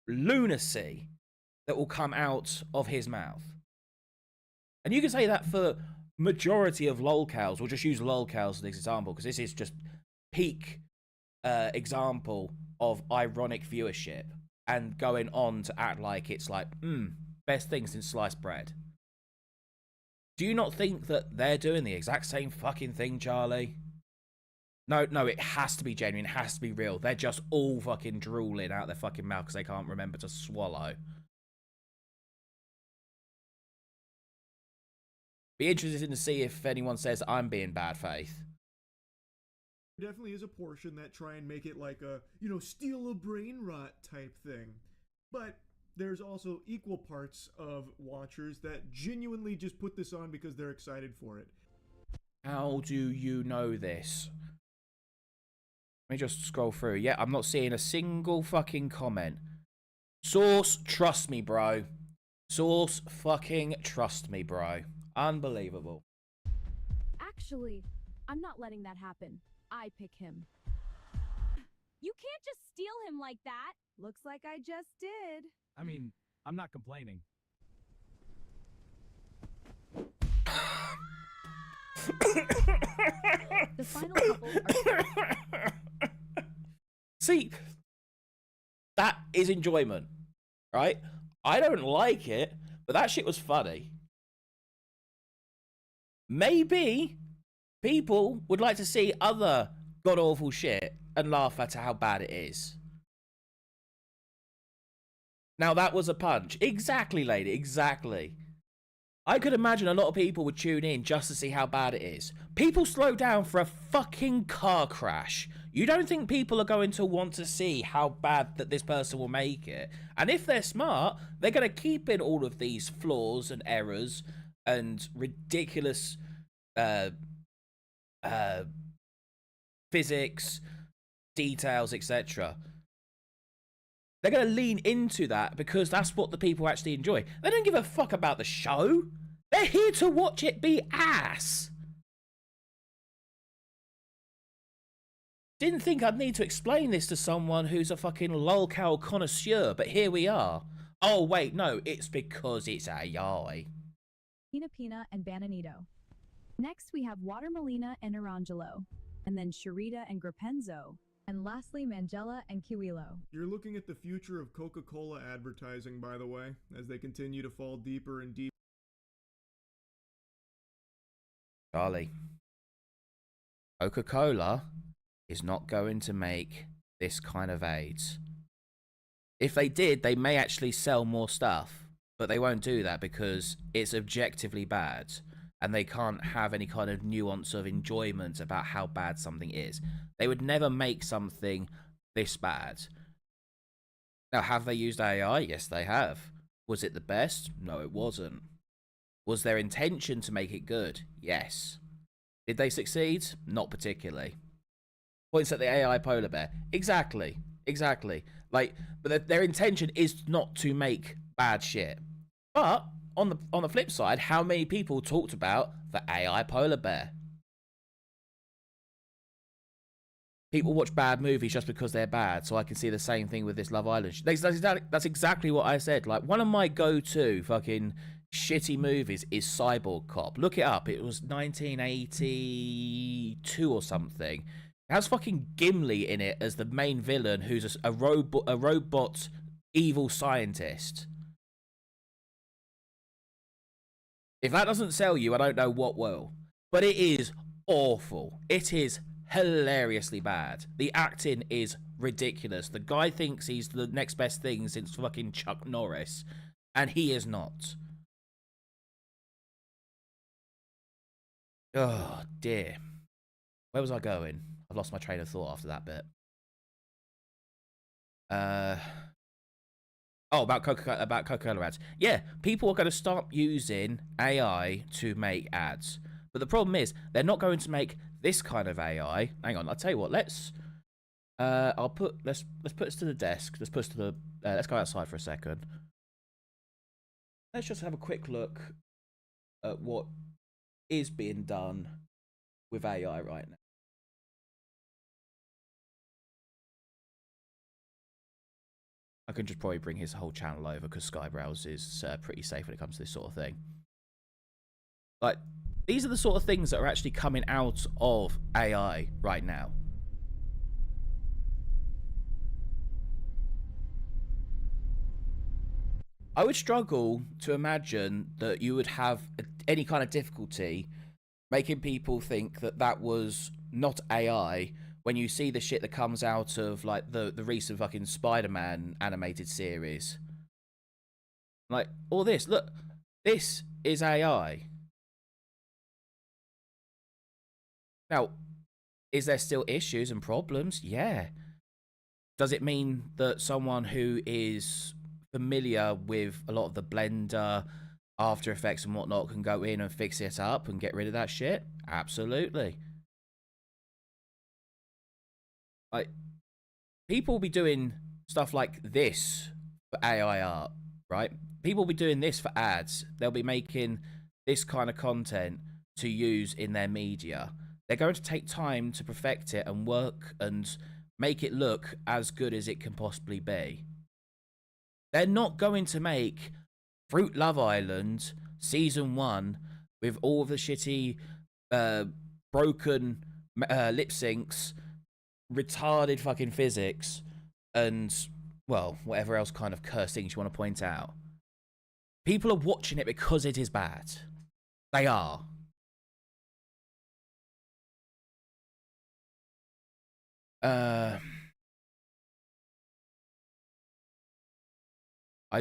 lunacy that will come out of his mouth. And you can say that for majority of lolcows. We'll just use lolcows as an example because this is just peak example of ironic viewership and going on to act like it's like best thing since sliced bread. Do you not think that they're doing the exact same fucking thing, Charlie? No, it has to be genuine. It has to be real. They're just all fucking drooling out their fucking mouth because they can't remember to swallow. Be interested to see if anyone says I'm being bad faith. There definitely is a portion that try and make it like a, you know, steal a brain rot type thing. But there's also equal parts of watchers that genuinely just put this on because they're excited for it. How do you know this? Let me just scroll through. Yeah, I'm not seeing a single fucking comment. Source, trust me, bro. Source, fucking trust me, bro. Unbelievable. Actually, I'm not letting that happen. I pick him. You can't just steal him like that. Looks like I just did. I mean, I'm not complaining. The final couples are See, that is enjoyment, right? I don't like it, but that shit was funny. Maybe people would like to see other god-awful shit and laugh at how bad it is. Now, that was a punch. Exactly, lady, exactly. I could imagine a lot of people would tune in just to see how bad it is. People slow down for a fucking car crash. You don't think people are going to want to see how bad that this person will make it? And if they're smart, they're going to keep in all of these flaws and errors and ridiculous physics, details, etc. They're going to lean into that because that's what the people actually enjoy. They don't give a fuck about the show. They're here to watch it be ass. Didn't think I'd need to explain this to someone who's a fucking lolcow connoisseur, but here we are. Oh, wait, no, it's because it's AI. Pina Pina and Bananito. Next, we have Water Molina and Arangelo. And then Sharita and Grapenzo. And lastly, Mangella and Kiwilo. You're looking at the future of Coca-Cola advertising, by the way, as they continue to fall deeper and deeper. Charlie, Coca-Cola is not going to make this kind of AIDS. If they did, they may actually sell more stuff, but they won't do that because it's objectively bad and they can't have any kind of nuance of enjoyment about how bad something is. They would never make something this bad. Now, have they used AI? Yes, they have. Was it the best? No, it wasn't. Was their intention to make it good? Yes. Did they succeed? Not particularly. Points at the AI polar bear. Exactly. Like, but their intention is not to make bad shit. But on the flip side, how many people talked about the AI polar bear? People watch bad movies just because they're bad, so I can see the same thing with this Love Island. That's exactly what I said. Like, one of my go-to fucking shitty movies is Cyborg Cop. Look it up. It was 1982 or something. It has fucking Gimli in it as the main villain, who's a robot evil scientist. If that doesn't sell you, I don't know what will. But it is awful. It is hilariously bad. The acting is ridiculous. The guy thinks he's the next best thing since fucking Chuck Norris, and he is not. Oh dear. Where was I going? I've lost my train of thought after that bit. Oh, about Coca-Cola ads. Yeah, people are going to start using AI to make ads. But the problem is, they're not going to make this kind of AI. Hang on, I'll tell you what. Let's put us to the desk. Let's put us to the. Let's go outside for a second. Let's just have a quick look at what is being done with AI right now. I can just probably bring his whole channel over because Skybrowse is pretty safe when it comes to this sort of thing. Like, these are the sort of things that are actually coming out of AI right now. I would struggle to imagine that you would have any kind of difficulty making people think that that was not AI, when you see the shit that comes out of like the recent fucking Spider-Man animated series. Like, all this, look, this is AI. Now, is there still issues and problems? Yeah. Does it mean that someone who is familiar with a lot of the Blender, After Effects and whatnot can go in and fix it up and get rid of that shit? Absolutely. Like, people will be doing stuff like this for AI art, right? People will be doing this for ads. They'll be making this kind of content to use in their media. They're going to take time to perfect it and work and make it look as good as it can possibly be. They're not going to make Fruit Love Island Season 1 with all the shitty, broken lip syncs, retarded fucking physics, and, well, whatever else kind of cursed things you want to point out. People are watching it because it is bad. They are. I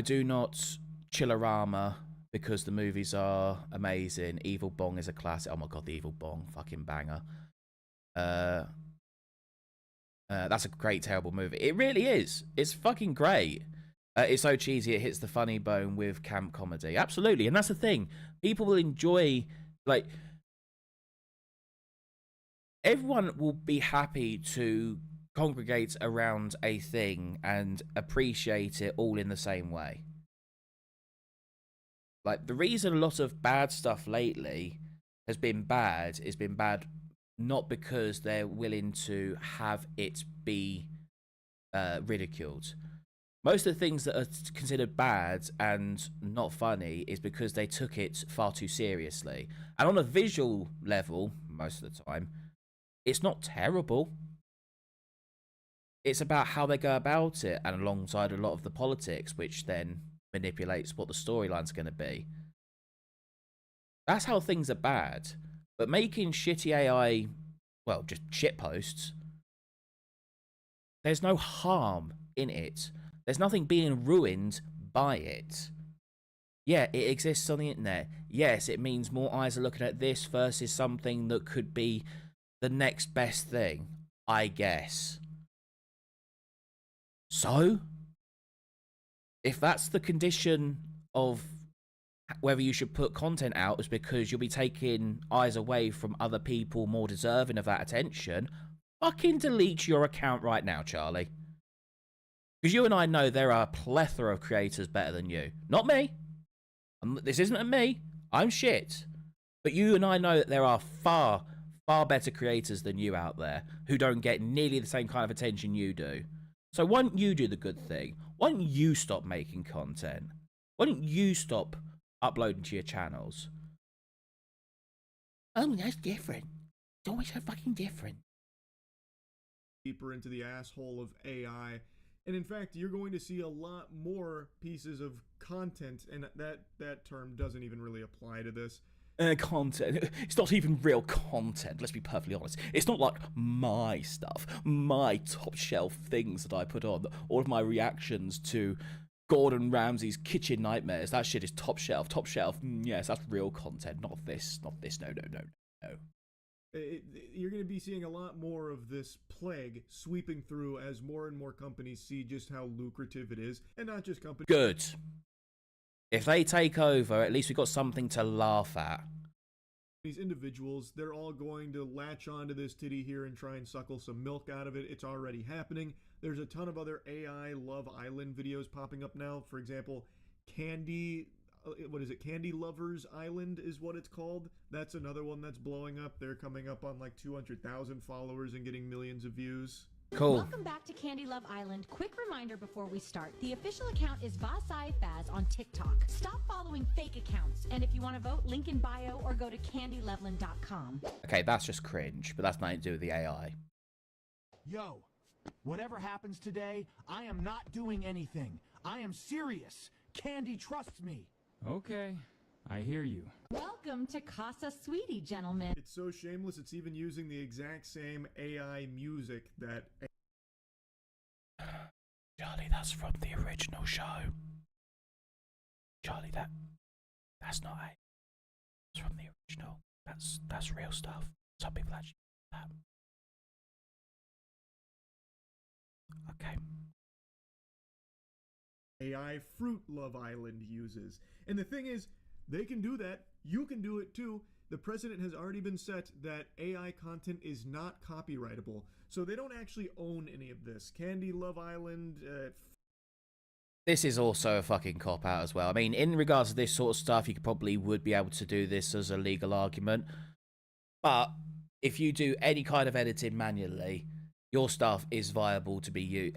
do not Chillerama because the movies are amazing. Evil Bong is a classic. Oh my god, the Evil Bong, fucking banger. That's a great, terrible movie. It really is. It's fucking great. It's so cheesy, it hits the funny bone with camp comedy. Absolutely, and that's the thing. People will enjoy, like, everyone will be happy to congregate around a thing and appreciate it all in the same way. Like, the reason a lot of bad stuff lately has been bad not because they're willing to have it be ridiculed. Most of the things that are considered bad and not funny is because they took it far too seriously. And on a visual level, most of the time, it's not terrible. It's about how they go about it, and alongside a lot of the politics, which then manipulates what the storyline's going to be. That's how things are bad. But making shitty AI, well, just shit posts, there's no harm in it. There's nothing being ruined by it. Yeah, it exists on the internet. Yes, it means more eyes are looking at this versus something that could be the next best thing, I guess. So, if that's the condition of whether you should put content out is because you'll be taking eyes away from other people more deserving of that attention, fucking delete your account right now, Charlie. Because you and I know there are a plethora of creators better than you. Not me. This isn't a me. I'm shit. But you and I know that there are far, far better creators than you out there who don't get nearly the same kind of attention you do. So why don't you do the good thing? Why don't you stop making content? Why don't you stop uploading to your channels? Oh, that's different. It's always so fucking different. Deeper into the asshole of AI. And in fact, you're going to see a lot more pieces of content, and that term doesn't even really apply to this. Content. It's not even real content, let's be perfectly honest. It's not like my stuff, my top shelf things that I put on, all of my reactions to Gordon Ramsay's kitchen nightmares. That shit is top shelf, top shelf. Yes, that's real content, not this, no. You're going to be seeing a lot more of this plague sweeping through as more and more companies see just how lucrative it is, and not just companies. Good. If they take over, at least we've got something to laugh at. These individuals, they're all going to latch onto this titty here and try and suckle some milk out of it. It's already happening. There's a ton of other AI Love Island videos popping up now. For example, Candy Lovers Island is what it's called. That's another one that's blowing up. They're coming up on like 200,000 followers and getting millions of views. Cool. Welcome back to Candy Love Island. Quick reminder before we start. The official account is Vasai Faz on TikTok. Stop following fake accounts. And if you want to vote, link in bio or go to candyloveland.com. Okay, that's just cringe, but that's nothing to do with the AI. Yo, whatever happens today, I am not doing anything. I am serious. Candy trusts me. Okay, I hear you. Well, Welcome to Casa Sweetie, gentlemen. It's so shameless, it's even using the exact same AI music that Charlie, that's from the original show. Charlie, that's not it. It's from the original. That's real stuff. Some people actually do that. Okay. AI Fruit Love Island uses. And the thing is, they can do that. You can do it too. The precedent has already been set that AI content is not copyrightable. So they don't actually own any of this. Candy Love Island, This is also a fucking cop out as well. I mean, in regards to this sort of stuff, you probably would be able to do this as a legal argument. But if you do any kind of editing manually, your stuff is viable to be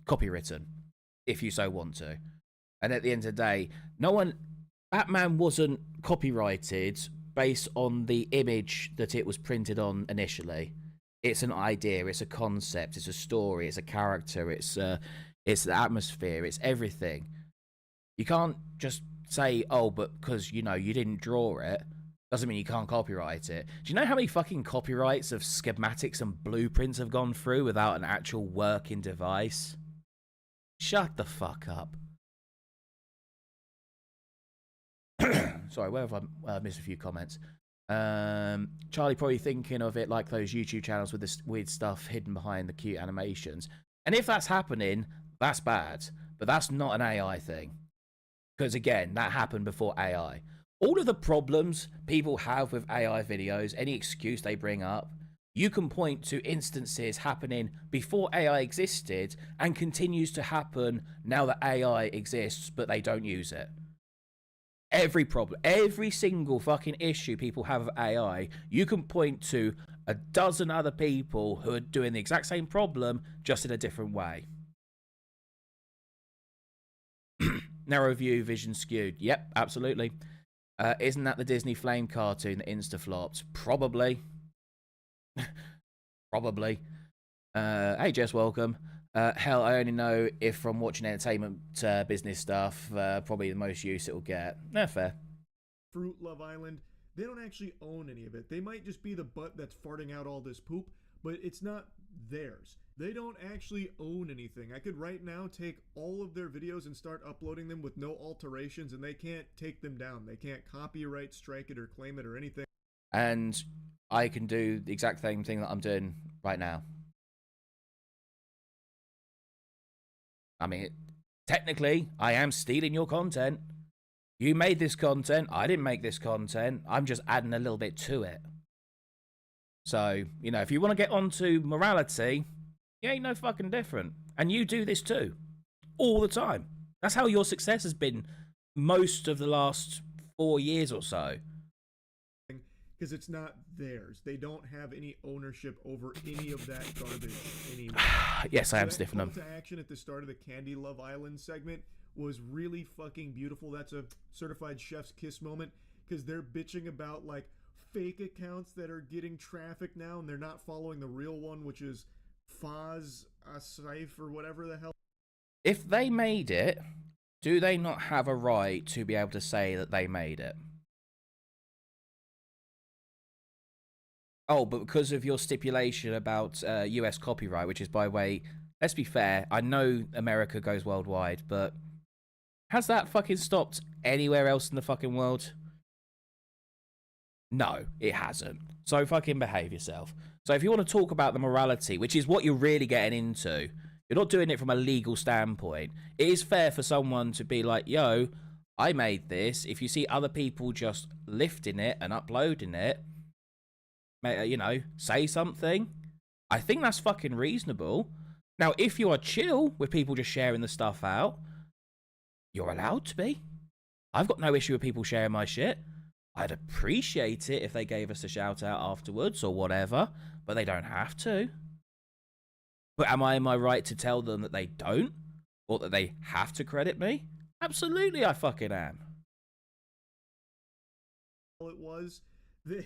copywritten if you so want to. And at the end of the day, Batman wasn't copyrighted based on the image that it was printed on initially. It's an idea, it's a concept, it's a story, it's a character, it's the atmosphere, it's everything. You can't just say, oh, but because, you didn't draw it, doesn't mean you can't copyright it. Do you know how many fucking copyrights of schematics and blueprints have gone through without an actual working device? Shut the fuck up. Sorry, where have I missed a few comments? Charlie probably thinking of it like those YouTube channels with this weird stuff hidden behind the cute animations. And if that's happening, that's bad. But that's not an AI thing. Because again, that happened before AI. All of the problems people have with AI videos, any excuse they bring up, you can point to instances happening before AI existed and continues to happen now that AI exists, but they don't use it. Every problem, every single fucking issue people have with AI, you can point to a dozen other people who are doing the exact same problem, just in a different way. Narrow view, vision skewed. Yep, absolutely. Isn't that the Disney Flame cartoon that insta-flopped? Probably. Probably. Hey, Jess, welcome. Hell, I only know if from watching entertainment business stuff, probably the most use it will get. Fair. Fruit Love Island, they don't actually own any of it. They might just be the butt that's farting out all this poop, but it's not theirs. They don't actually own anything. I could right now take all of their videos and start uploading them with no alterations, and they can't take them down. They can't copyright strike it or claim it or anything. And I can do the exact same thing that I'm doing right now. I mean, technically, I am stealing your content. You made this content. I didn't make this content. I'm just adding a little bit to it. So, if you want to get onto morality, you ain't no fucking different. And you do this too. All the time. That's how your success has been most of the last 4 years or so. Because it's not theirs. They don't have any ownership over any of that garbage anyway. Yes, I am that stiffing them. call to action at the start of the Candy Love Island segment was really fucking beautiful. That's a certified chef's kiss moment, because they're bitching about like fake accounts that are getting traffic now, and they're not following the real one, which is Faz Asif or whatever the hell. If they made it, do they not have a right to be able to say that they made it? Oh, but because of your stipulation about US copyright, which is, by the way, let's be fair, I know America goes worldwide, but has that fucking stopped anywhere else in the fucking world? No, it hasn't. So fucking behave yourself. So if you want to talk about the morality, which is what you're really getting into, you're not doing it from a legal standpoint. It is fair for someone to be like, yo, I made this. If you see other people just lifting it and uploading it, say something. I think that's fucking reasonable. Now, if you are chill with people just sharing the stuff out, you're allowed to be. I've got no issue with people sharing my shit. I'd appreciate it if they gave us a shout out afterwards or whatever, but they don't have to. But am I in my right to tell them that they don't? Or that they have to credit me? Absolutely, I fucking am. It was.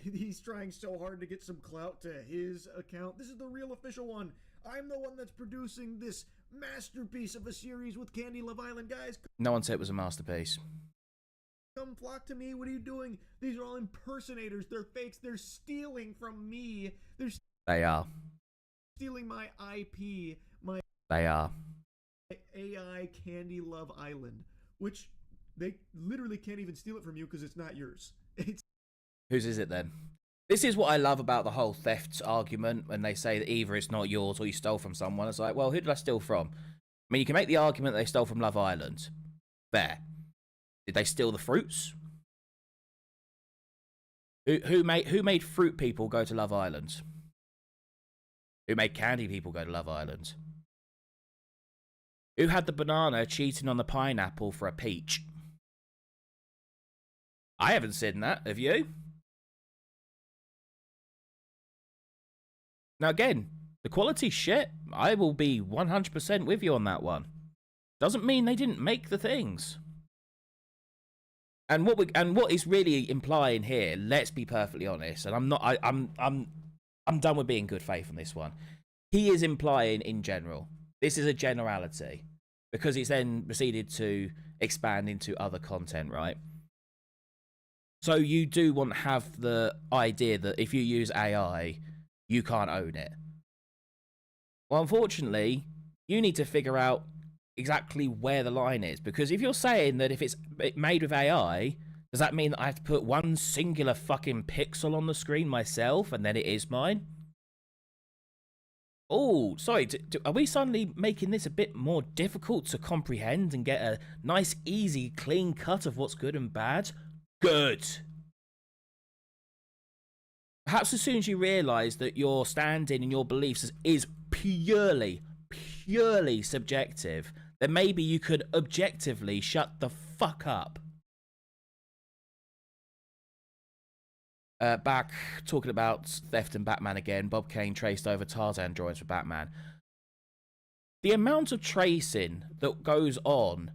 He's trying so hard to get some clout to his account. This is the real official one. I'm the one that's producing this masterpiece of a series with Candy Love Island, guys. No one said it was a masterpiece. come flock to me. What are you doing? These are all impersonators. They're fakes. They're stealing from me. They're They are. stealing my IP, my They are. AI Candy Love Island, which they literally can't even steal it from you because it's not yours. It's Whose is it then? This is what I love about the whole theft argument when they say that either it's not yours or you stole from someone. It's like, well, who did I steal from? I mean, you can make the argument that they stole from Love Island. Fair. Did they steal the fruits? Who made fruit people go to Love Island? Who made candy people go to Love Island? Who had the banana cheating on the pineapple for a peach? I haven't seen that. Have you? Now again, the quality's shit. I will be 100% with you on that one. Doesn't mean they didn't make the things. And what is really implying here, let's be perfectly honest, and I'm done with being good faith on this one. He is implying in general. This is a generality. Because it's then proceeded to expand into other content, right? So you do want to have the idea that if you use AI, you can't own it. Well, unfortunately, you need to figure out exactly where the line is. Because if you're saying that if it's made with AI, does that mean that I have to put one singular fucking pixel on the screen myself and then it is mine? Oh, sorry, are we suddenly making this a bit more difficult to comprehend and get a nice, easy, clean cut of what's good and bad? Good. Perhaps as soon as you realise that your standing and your beliefs is purely subjective, then maybe you could objectively shut the fuck up. Back talking about theft and Batman again, Bob Kane traced over Tarzan drawings for Batman. The amount of tracing that goes on,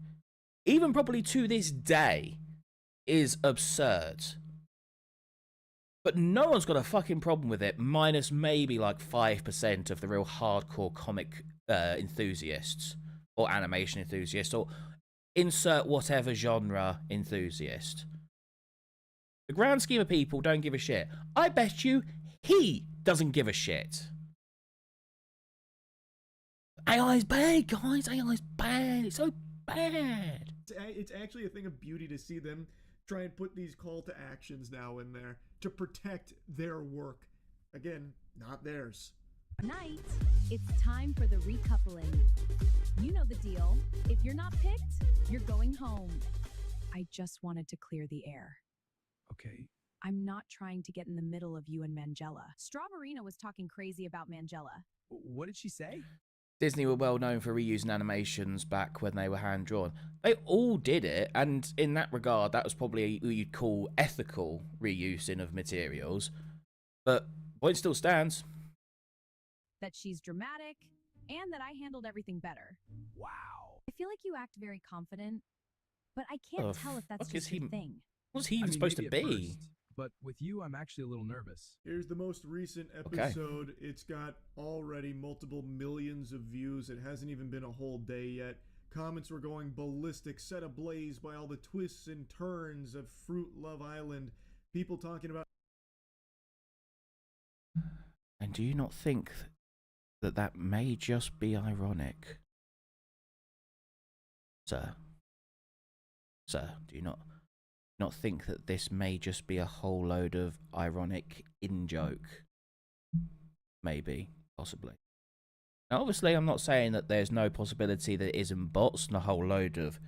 even probably to this day, is absurd. But no one's got a fucking problem with it, minus maybe like 5% of the real hardcore comic enthusiasts, or animation enthusiasts, or insert whatever genre enthusiast. The grand scheme of people don't give a shit. I bet you he doesn't give a shit. AI's bad, guys. AI's bad. It's so bad. it's actually a thing of beauty to see them try and put these call to actions now in there to protect their work. Again, not theirs. Night, it's time for the recoupling. You know the deal. If you're not picked, you're going home. I just wanted to clear the air. Okay. I'm not trying to get in the middle of you and Mangella. Strawberina was talking crazy about Mangella. What did she say? Disney were well known for reusing animations back when they were hand-drawn. They all did it, and in that regard, that was probably what you'd call ethical reusing of materials. But point still stands. That she's dramatic, and that I handled everything better. Wow. I feel like you act very confident, but I can't Oh, tell if that's fuck is just your he- thing. What's he even supposed to maybe at be? first, but with you, I'm actually a little nervous. Here's the most recent Okay. episode. It's got already multiple millions of views. It hasn't even been a whole day yet. Comments were going ballistic, set ablaze by all the twists and turns of Fruit Love Island. People talking about And do you not think that that may just be ironic? Sir? Sir, do you not think that this may just be a whole load of ironic in-joke? Maybe, possibly. Now, obviously, I'm not saying that there's no possibility that it isn't bots and a whole load of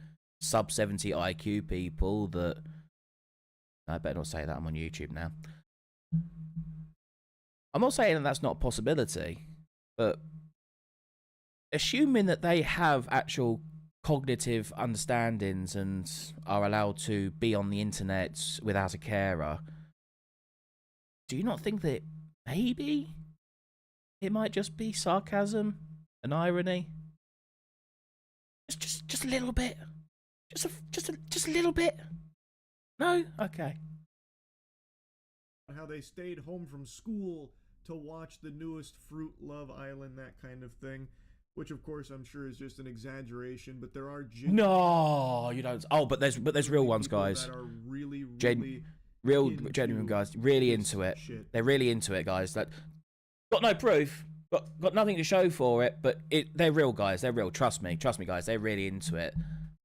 sub-70 IQ people that... I better not say that, I'm on YouTube now. I'm not saying that that's not a possibility, but assuming that they have actual cognitive understandings and are allowed to be on the internet without a carer, do you not think that maybe it might just be sarcasm and irony? Just a little bit. Just a little bit. No? Okay. how they stayed home from school to watch the newest Fruit Love Island, that kind of thing. which of course I'm sure is just an exaggeration, but there are No, you don't. Oh, but there's real ones, people guys. that are really, Real into genuine guys, really this into it. shit. They're really into it, guys. That got no proof, got nothing to show for it, but they're real guys. They're real. Trust me, guys. They're really into it.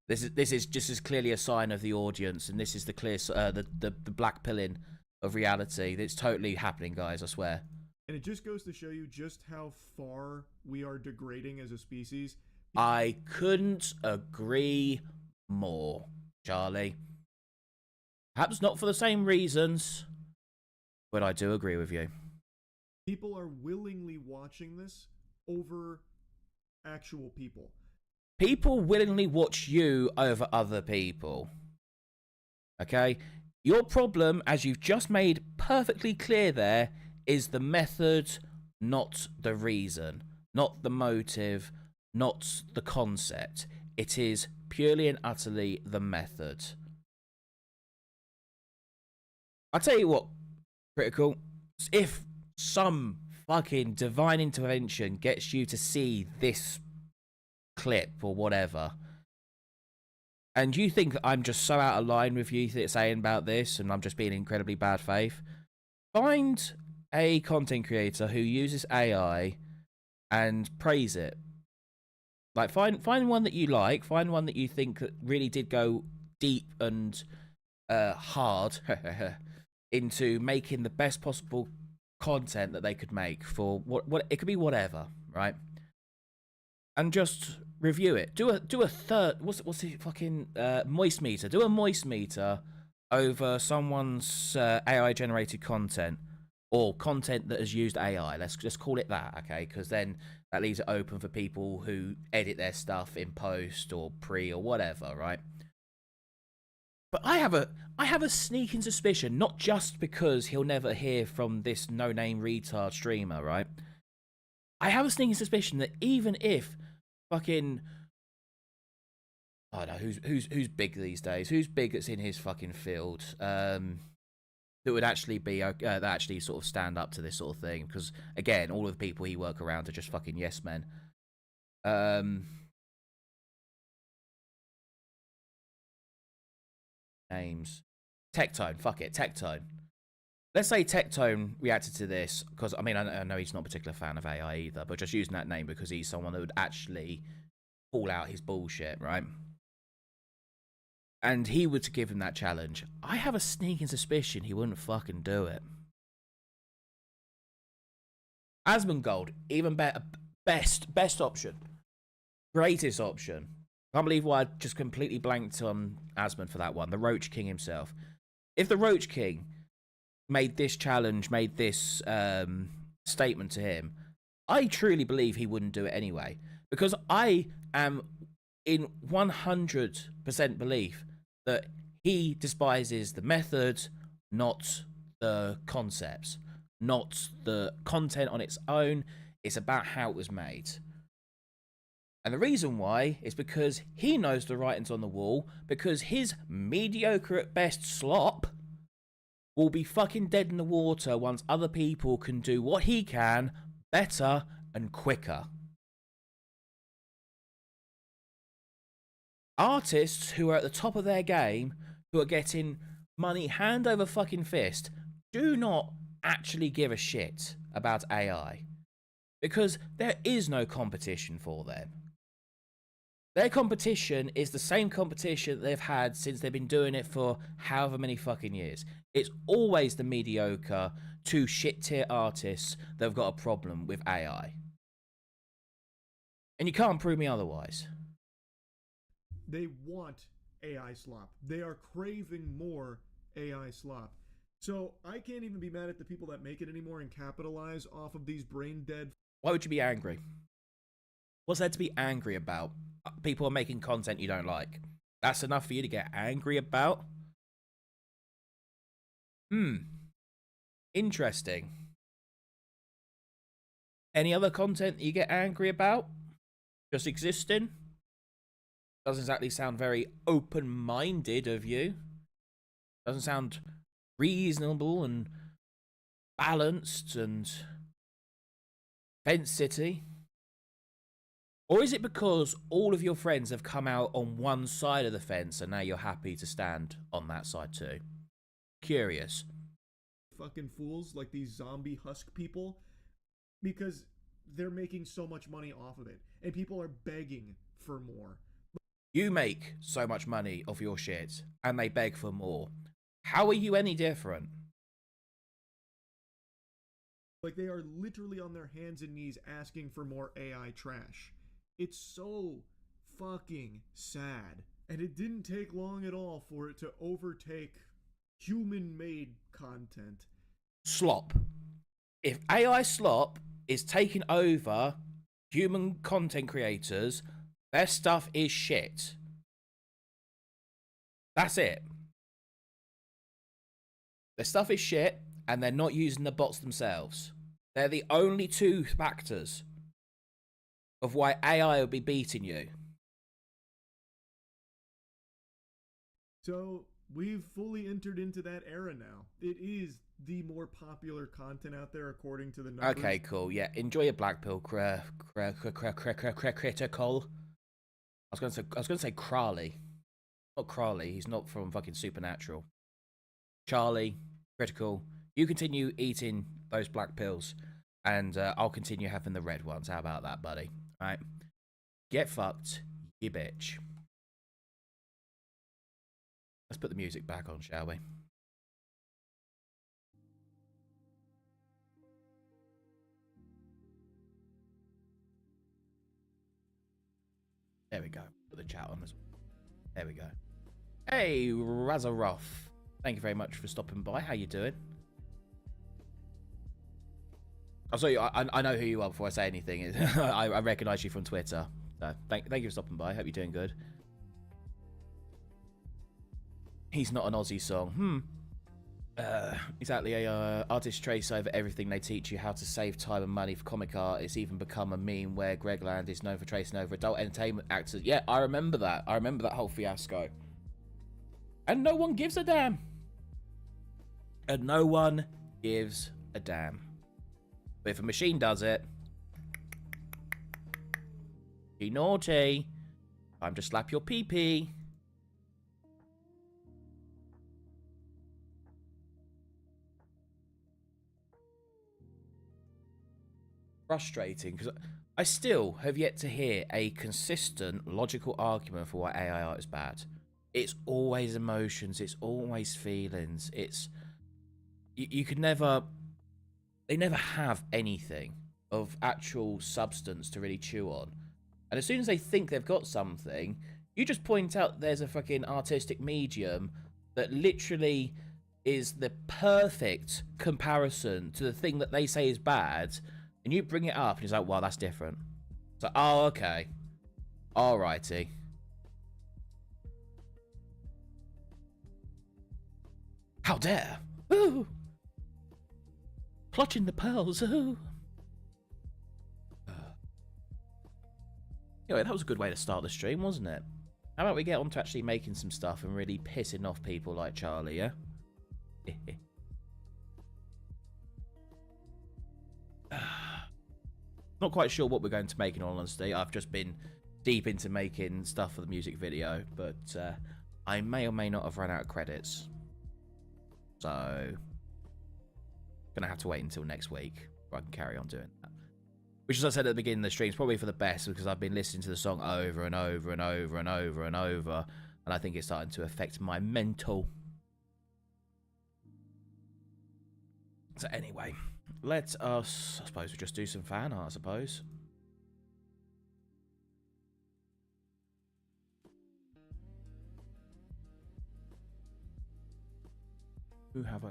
This is just as clearly a sign of the audience, and this is the clear the black pilling of reality. It's totally happening, guys. I swear. And it just goes to show you just how far we are degrading as a species. I couldn't agree more, Charlie. Perhaps not for the same reasons, but I do agree with you. People are willingly watching this over actual people. People willingly watch you over other people. Okay? Your problem, as you've just made perfectly clear there, is the method, not the reason, not the motive, not the concept. It is purely and utterly the method. I'll tell you what, Critical, if some fucking divine intervention gets you to see this clip or whatever, and you think that I'm just so out of line with you saying about this and I'm just being incredibly bad faith, find a content creator who uses AI and praise it. Like, find one that you like, find one that you think that really did go deep and hard into making the best possible content that they could make for what it could be, whatever, right? And just review it. Do a third. What's the fucking moist meter? Do a moist meter over someone's AI generated content or content that has used AI. Let's just call it that, okay? Because then that leaves it open for people who edit their stuff in post or pre or whatever, right? But I have a sneaking suspicion, not just because he'll never hear from this no-name retard streamer, right? I have a sneaking suspicion that even if fucking, I don't know who's big these days, who's big that's in his fucking field, that would actually be that actually sort of stand up to this sort of thing, because again, all of the people he work around are just fucking yes men. Names. Tectone, fuck it, Tectone. Let's say Tectone reacted to this, because, I mean, I know he's not a particular fan of AI either, but just using that name because he's someone that would actually call out his bullshit, right? And he were to give him that challenge, I have a sneaking suspicion he wouldn't fucking do it. Asmongold, even better, best option. Greatest option. Can't believe why I just completely blanked on Asmon for that one. The Roach King himself. If the Roach King made this challenge, made this statement to him, I truly believe he wouldn't do it anyway. Because I am in 100% belief that he despises the method, not the concepts, not the content on its own. It's about how it was made. And the reason why is because he knows the writing's on the wall, because his mediocre at best slop will be fucking dead in the water once other people can do what he can better and quicker. Artists who are at the top of their game, who are getting money hand over fucking fist, do not actually give a shit about AI, because there is no competition for them. Their competition is the same competition they've had since they've been doing it for however many fucking years. It's always the mediocre to shit tier artists that have got a problem with AI. And you can't prove me otherwise. They want AI slop. They are craving more AI slop. So I can't even be mad at the people that make it anymore and capitalize off of these brain dead. Why would you be angry? What's there to be angry about? People are making content you don't like. That's enough for you to get angry about? Interesting. Any other content that you get angry about? Just existing? Doesn't exactly sound very open-minded of you. Doesn't sound reasonable and balanced and Fence City. Or is it because all of your friends have come out on one side of the fence and now you're happy to stand on that side too? Curious. Fucking fools like these zombie husk people, because they're making so much money off of it, and people are begging for more. You make so much money off your shit, and they beg for more. How are you any different? Like, they are literally on their hands and knees asking for more AI trash. It's so fucking sad. And it didn't take long at all for it to overtake human-made content. Slop. If AI slop is taking over human content creators, their stuff is shit. That's it. Their stuff is shit, and they're not using the bots themselves. They're the only two factors of why AI will be beating you. So, we've fully entered into that era now. It is the more popular content out there according to the numbers. Okay, cool. Yeah, enjoy your black pill critical. I was gonna say Crawley. Not Crawley. He's not from fucking Supernatural. Charlie, critical. You continue eating those black pills, and I'll continue having the red ones. How about that, buddy? All right. Get fucked, you bitch. Let's put the music back on, shall we? There we go. Put the chat on as well. There we go. Hey, Razaroff. Thank you very much for stopping by. How you doing? Oh, sorry, I know who you are before I say anything. I recognise you from Twitter. So thank you for stopping by. Hope you're doing good. He's not an Aussie song. Exactly. Artists trace over everything. They teach you how to save time and money for comic art. It's even become a meme where Greg Land is known for tracing over adult entertainment actors. Yeah, I remember that. I remember that whole fiasco. And no one gives a damn. And no one gives a damn. But if a machine does it, you naughty. Time to slap your pee-pee. Frustrating, because I still have yet to hear a consistent, logical argument for why AI art is bad. It's always emotions, it's always feelings, it's... You could never... They never have anything of actual substance to really chew on. And as soon as they think they've got something, you just point out there's a fucking artistic medium that literally is the perfect comparison to the thing that they say is bad, and you bring it up and it's like, well, that's different. So, oh, okay. Alrighty. How dare? Ooh. Clutching the pearls. Ooh. Anyway, that was a good way to start the stream, wasn't it? How about we get on to actually making some stuff and really pissing off people like Charlie, yeah? Not quite sure what we're going to make, in all honesty. I've just been deep into making stuff for the music video, but I may or may not have run out of credits. So, gonna have to wait until next week before I can carry on doing that. Which, as I said at the beginning of the stream, is probably for the best, because I've been listening to the song over and over and over and over and over, and I think it's starting to affect my mental. So anyway, let us, I suppose, we just do some fan art, I suppose. Who have I?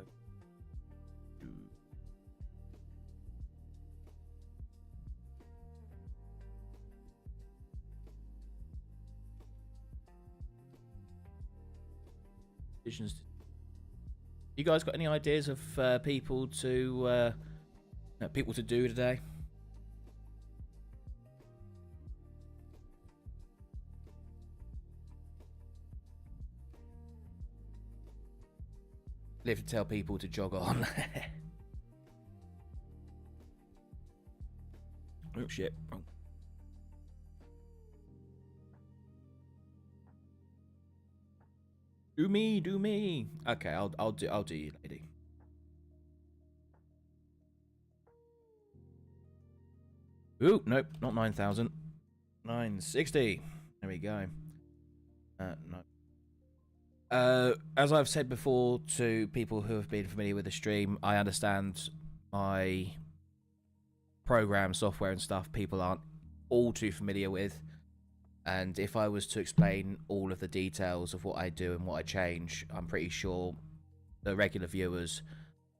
You guys got any ideas of people to do today? Live to tell people to jog on. Oh shit. Wrong. Do me, do me. Okay, I'll do you, lady. Ooh, nope, not 9,000. 960. There we go. No. As I've said before to people who have been familiar with the stream, I understand my program software and stuff people aren't all too familiar with, and if I was to explain all of the details of what I do and what I change, I'm pretty sure the regular viewers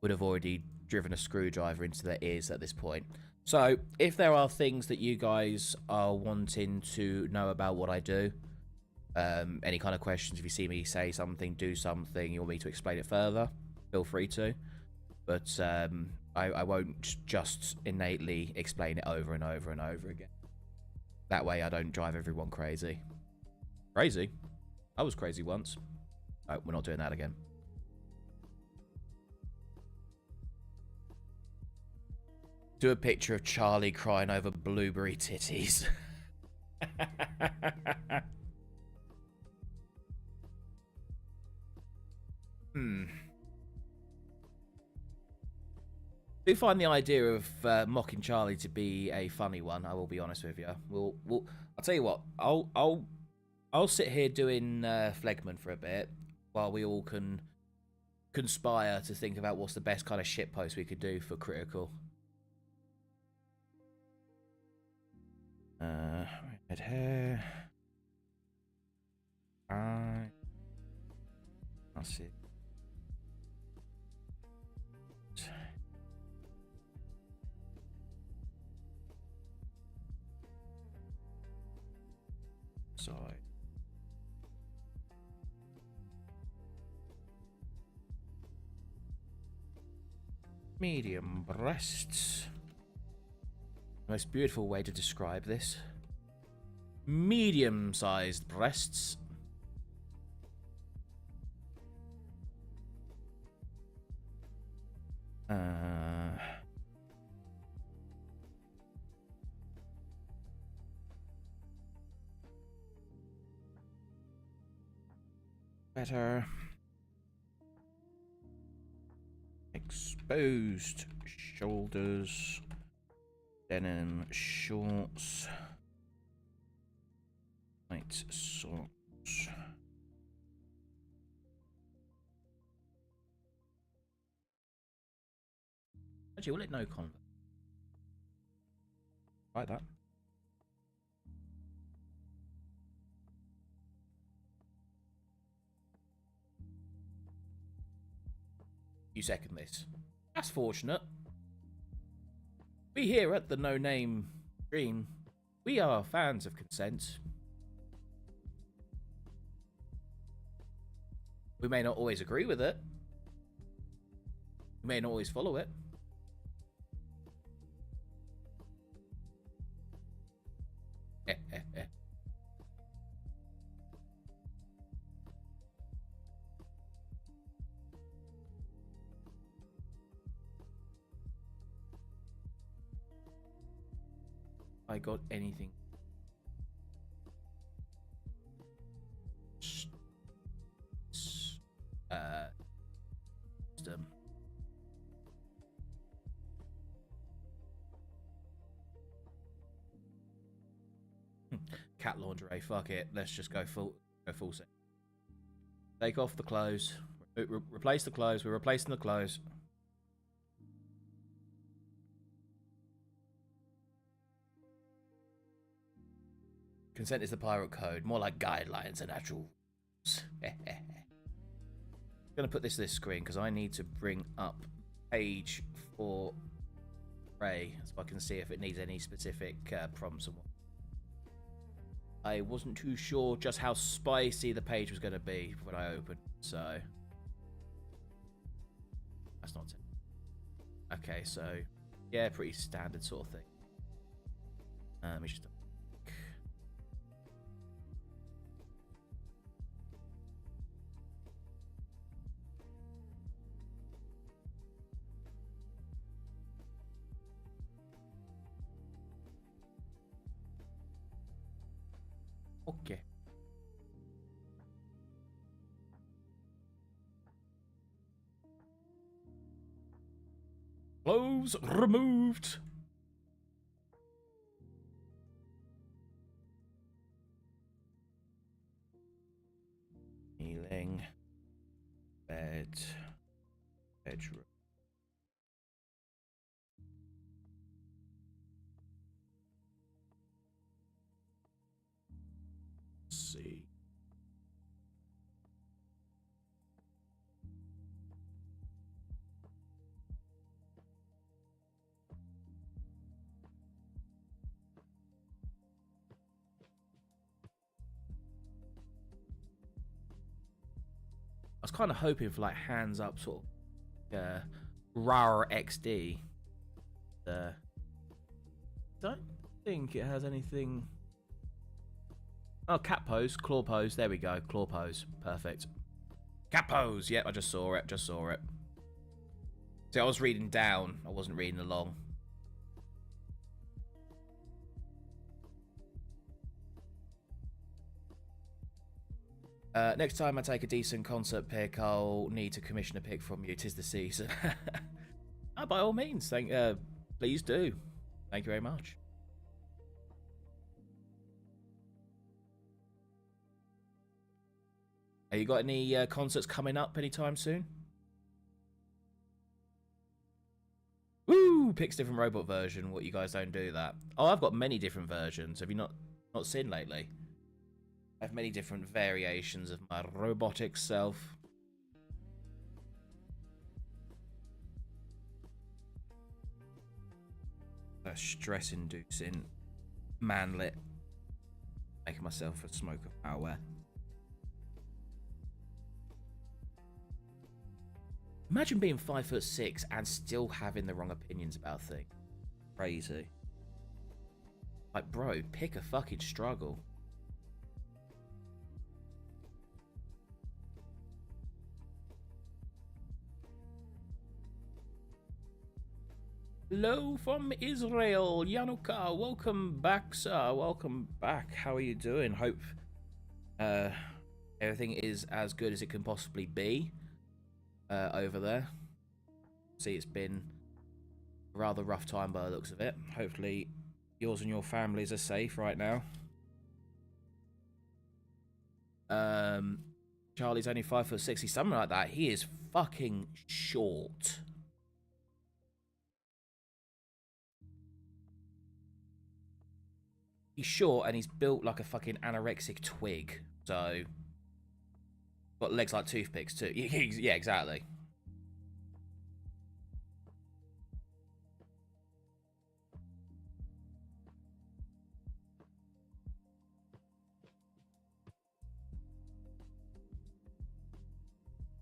would have already driven a screwdriver into their ears at this point. So if there are things that you guys are wanting to know about what I do, any kind of questions, if you see me say something, do something, you want me to explain it further, feel free to. But I won't just innately explain it over and over and over again. That way I don't drive everyone crazy. Crazy? I was crazy once. No, we're not doing that again. Do a picture of Charlie crying over blueberry titties. I do find the idea of mocking Charlie to be a funny one. I will be honest with you. I'll tell you what. I'll sit here doing Phlegmon for a bit while we all can conspire to think about what's the best kind of shitpost we could do for Critical. Red hair. Alright. I'll see. Side. Medium breasts. Most beautiful way to describe this. Medium-sized breasts. Better. Exposed shoulders. Denim shorts. White socks. Actually, will it no Converse? Like that. You second this. That's fortunate. We here at the No Name stream, we are fans of consent. We may not always agree with it. We may not always follow it. I got anything. Cat lingerie, fuck it. Let's just go full set. Take off the clothes. Replace the clothes. We're replacing the clothes. Consent is the pirate code. More like guidelines and actual rules. I'm gonna put this screen because I need to bring up page for Ray so I can see if it needs any specific prompts and what. I wasn't too sure just how spicy the page was going to be when I opened, so that's not it. Okay, so yeah, pretty standard sort of thing. Let me just okay. Clothes removed. Kneeling. Bedroom. Let's see. I was kind of hoping for like hands up sort of RAR XD. Don't think it has anything. Oh, cat pose, claw pose. There we go, claw pose. Perfect. Cat pose. Yep, I just saw it. Just saw it. See, I was reading down. I wasn't reading along. Next time I take a decent concert pick, I'll need to commission a pick from you. 'Tis the season. By all means, please do. Thank you very much. Have you got any concerts coming up anytime soon? Woo! Picks different robot version. What, you guys don't do that? Oh, I've got many different versions. Have you not seen lately? I have many different variations of my robotic self. Stress-inducing, manlit. Making myself a smoke of power. Imagine being 5'6" and still having the wrong opinions about things. Crazy. Like, bro, pick a fucking struggle. Hello from Israel, Yanuka. Welcome back, sir. Welcome back. How are you doing? Hope everything is as good as it can possibly be over there. See, it's been a rather rough time by the looks of it. Hopefully, yours and your families are safe right now. Charlie's only 5'6", he's something like that. He is fucking short. He's short and he's built like a fucking anorexic twig. So, got legs like toothpicks too. Yeah, exactly.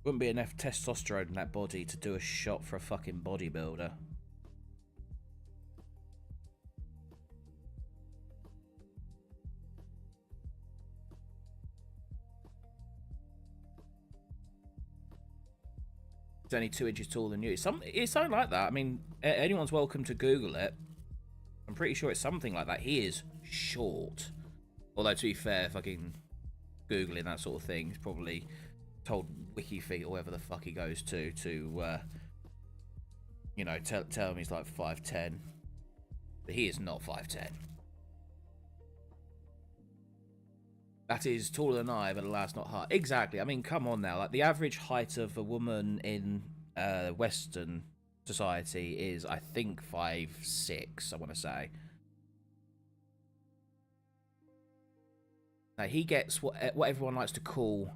Wouldn't be enough testosterone in that body to do a shot for a fucking bodybuilder. It's only 2 inches taller than you. It's something like that. I mean, anyone's welcome to Google it. I'm pretty sure it's something like that. He is short. Although, to be fair, fucking Googling that sort of thing is probably told WikiFeet or whoever the fuck he goes to you know, tell him he's like 5'10". But he is not 5'10". That is taller than I, but alas, not high. Exactly. I mean, come on now. Like, the average height of a woman in Western society is, I think, 5'6", I want to say. Now, he gets what everyone likes to call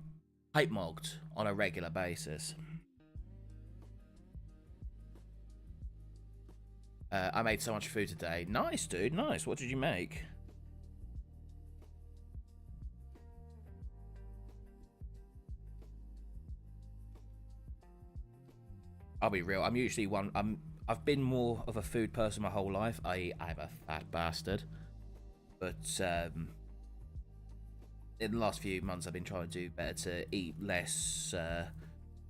height mogged on a regular basis. I made so much food today. Nice, dude. Nice. What did you make? I'll be real. I'm usually I've been more of a food person my whole life. I'm a fat bastard. But in the last few months, I've been trying to do better to eat less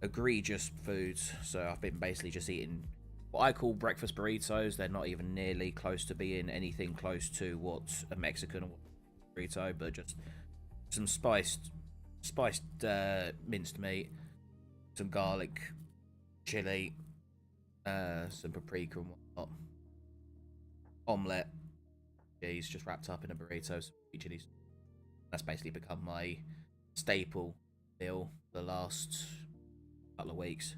egregious foods. So I've been basically just eating what I call breakfast burritos. They're not even nearly close to being anything close to what a Mexican burrito, but just some spiced minced meat, some garlic, chili, some paprika and whatnot. Omelette. Cheese just wrapped up in a burrito. Some chilies. That's basically become my staple meal for the last couple of weeks.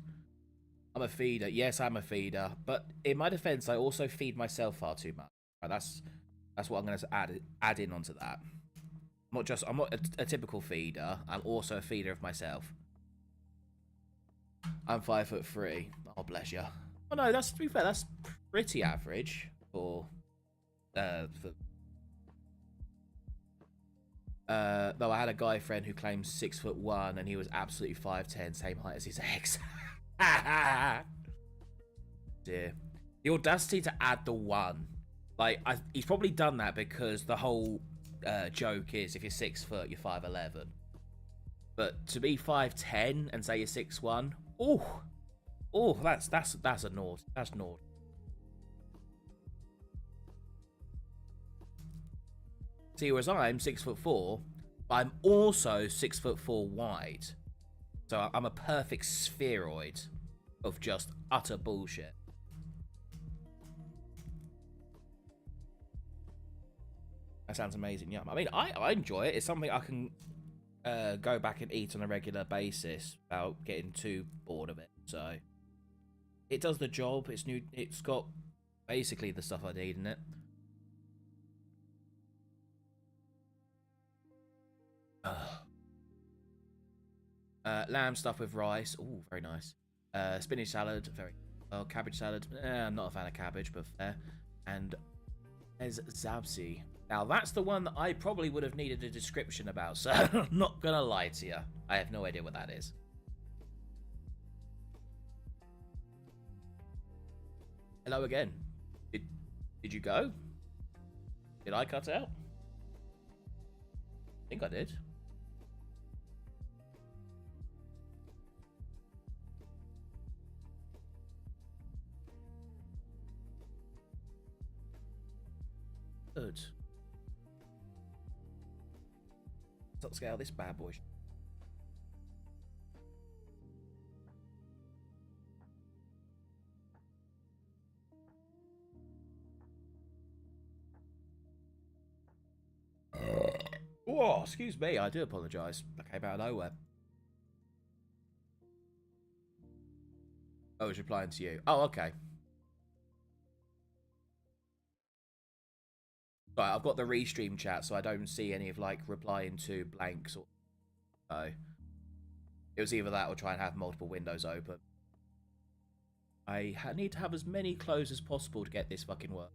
I'm a feeder. Yes, I'm a feeder. But in my defense, I also feed myself far too much. Right, that's what I'm going to add in onto that. I'm not a typical feeder. I'm also a feeder of myself. I'm 5'3". Oh, bless you. Oh no, to be fair, that's pretty average for though I had a guy friend who claims 6'1" and he was absolutely 5'10", same height as his ex. Dear, the audacity to add the 1. Like, he's probably done that because the whole joke is if you're 6 foot, you're 5'11". But to be 5'10" and say you're 6'1", oh, that's a naughty. That's naughty. See, whereas I'm 6'4", but I'm also 6'4" wide. So I'm a perfect spheroid of just utter bullshit. That sounds amazing, yeah. I mean, I enjoy it. It's something I can go back and eat on a regular basis without getting too bored of it. So it does the job. It's new. It's got basically the stuff I need in it. Lamb stuffed with rice. Ooh, very nice. Spinach salad. Very well. Cabbage salad. I'm not a fan of cabbage, but fair. And there's zabzi. Now, that's the one that I probably would have needed a description about, so I'm not gonna lie to you. I have no idea what that is. Hello again. Did you go? Did I cut out? I think I did. Good. Let's scale this bad boy. Oh, excuse me. I do apologise. I came out of nowhere. I was replying to you. Oh, okay. Right, I've got the restream chat, so I don't see any of like replying to blanks or so. It was either that or try and have multiple windows open. I need to have as many closed as possible to get this fucking work.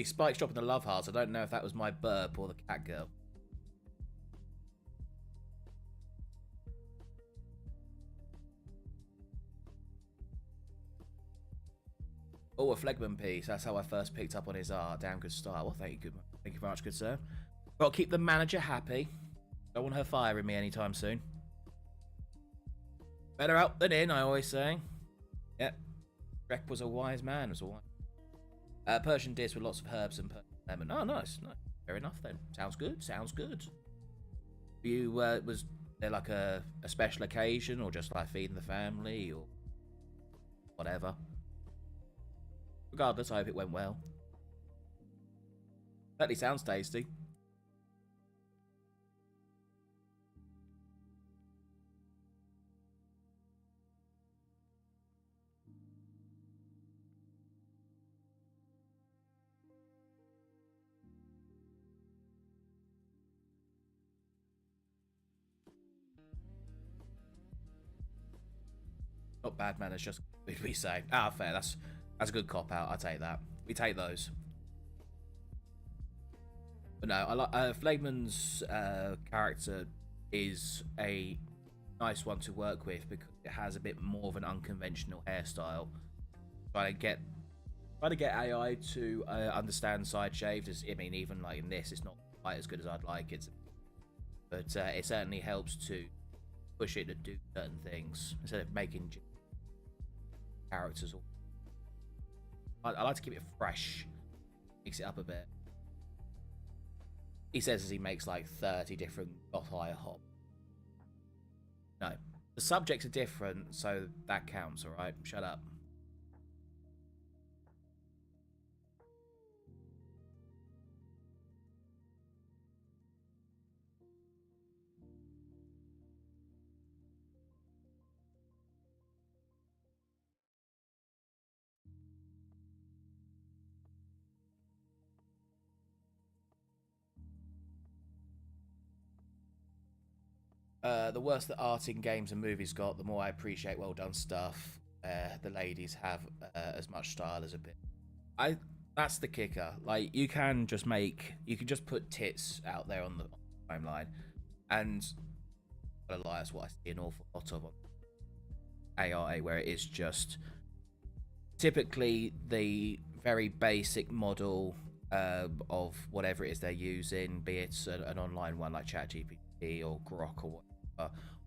Spike's dropping the love hearts. I don't know if that was my burp or the cat girl. Oh, a Phlegmon piece. That's how I first picked up on his art. Damn good start. Well, thank you very much, good sir. Got to keep the manager happy. Don't want her firing me anytime soon. Better out than in, I always say. Yep. Shrek was a wise man, was all right. Persian dish with lots of herbs and lemon. Oh, nice. Fair enough then. Sounds good. Sounds good. You was there like a special occasion or just like feeding the family or whatever? Regardless, I hope it went well. Certainly sounds tasty. Not bad manners, just what we say. Ah, fair. That's a good cop out. I'll take that. We take those. But no, I like Phlegmon's character is a nice one to work with because it has a bit more of an unconventional hairstyle. Try to get AI to understand side shaved. I mean, even like in this, it's not quite as good as I'd like it, but it certainly helps to push it to do certain things instead of making characters. I like to keep it fresh, mix it up a bit. He says as he makes like 30 different Gothire hop. The subjects are different, so that counts, alright? Shut up. The worse the art in games and movies got, the more I appreciate well done stuff. The ladies have as much style as a bit. That's the kicker. Like, you can just put tits out there on the timeline, and I lie, that's what I see an awful lot of on AI, where it is just typically the very basic model of whatever it is they're using, be it an online one like ChatGPT or Grok or whatever,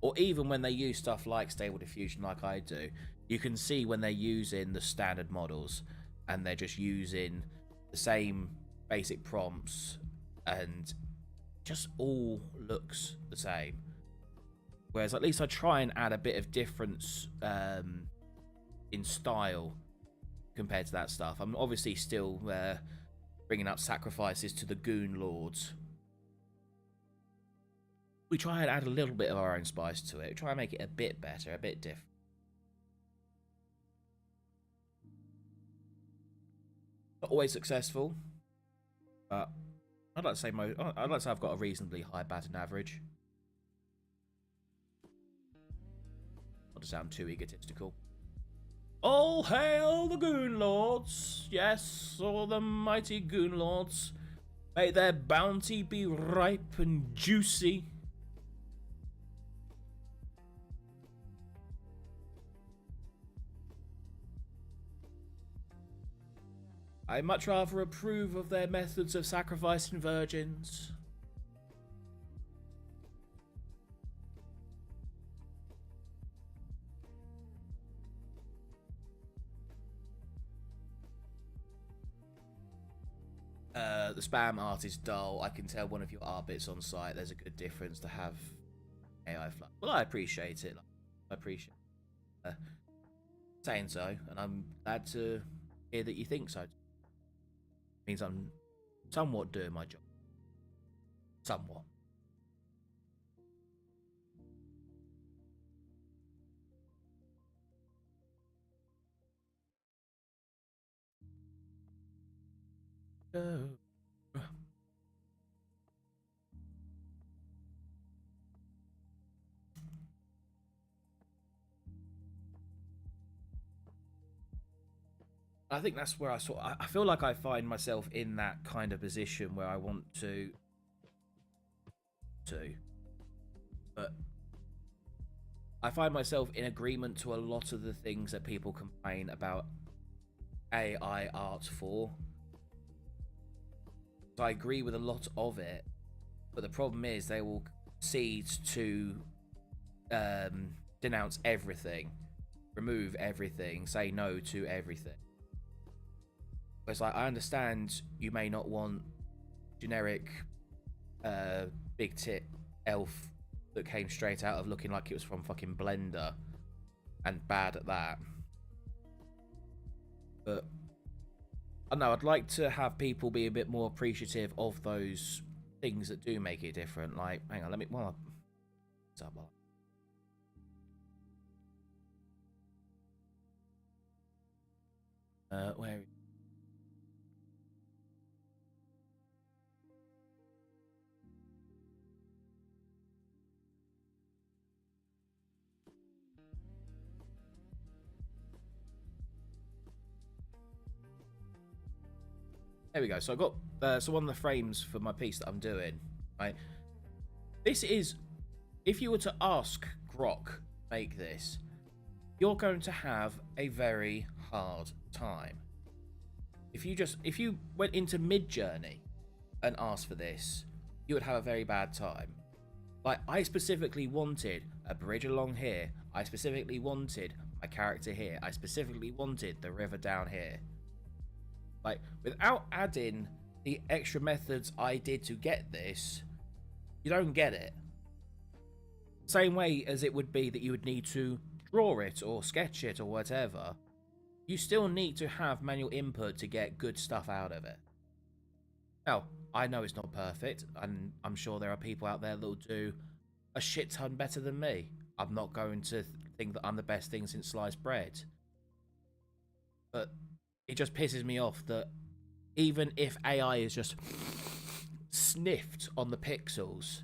or even when they use stuff like Stable Diffusion like I do, you can see when they're using the standard models and they're just using the same basic prompts and just all looks the same. Whereas at least I try and add a bit of difference in style compared to that stuff. I'm obviously still bringing up sacrifices to the Goon Lords. We try and add a little bit of our own spice to it. Try and make it a bit better, a bit different. Not always successful, but I'd like to say I've got a reasonably high batting average. Not to sound too egotistical. All hail the Goon Lords! Yes, all the mighty Goon Lords. May their bounty be ripe and juicy. I much rather approve of their methods of sacrificing virgins. The spam art is dull. I can tell one of your art bits on site. There's a good difference to have AI fluff. Well, I appreciate it. I appreciate saying so, and I'm glad to hear that you think so. Means I'm somewhat doing my job. Somewhat. I think that's where I feel like I find myself in that kind of position where I want to, but I find myself in agreement to a lot of the things that people complain about AI art for. So I agree with a lot of it, but the problem is they will proceed to denounce everything, remove everything, say no to everything. It's like, I understand you may not want generic big tit elf that came straight out of looking like it was from fucking Blender and bad at that, but I don't know, I'd like to have people be a bit more appreciative of those things that do make it different. Like, hang on, let me, well, what's up, where? There we go. So I got so one of the frames for my piece that I'm doing, right? This is, if you were to ask Grok make this, you're going to have a very hard time. If you went into Midjourney and asked for this, you would have a very bad time. Like, I specifically wanted a bridge along here. I specifically wanted my character here. I specifically wanted the river down here. Like, without adding the extra methods I did to get this, you don't get it. Same way as it would be that you would need to draw it or sketch it or whatever, you still need to have manual input to get good stuff out of it. Now, I know it's not perfect, and I'm sure there are people out there that will do a shit ton better than me. I'm not going to think that I'm the best thing since sliced bread. But it just pisses me off that even if AI is just sniffed on the pixels,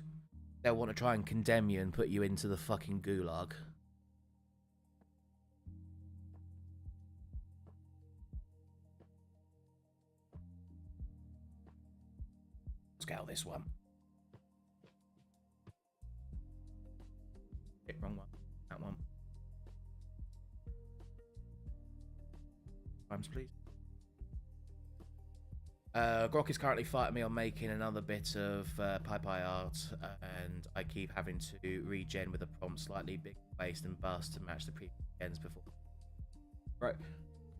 they'll want to try and condemn you and put you into the fucking gulag. Scale this one. Shit, wrong one. That one. Times, please. Grok is currently fighting me on making another bit of PyPy art, and I keep having to regen with a prompt slightly big based and bust to match the previous gens before. Right,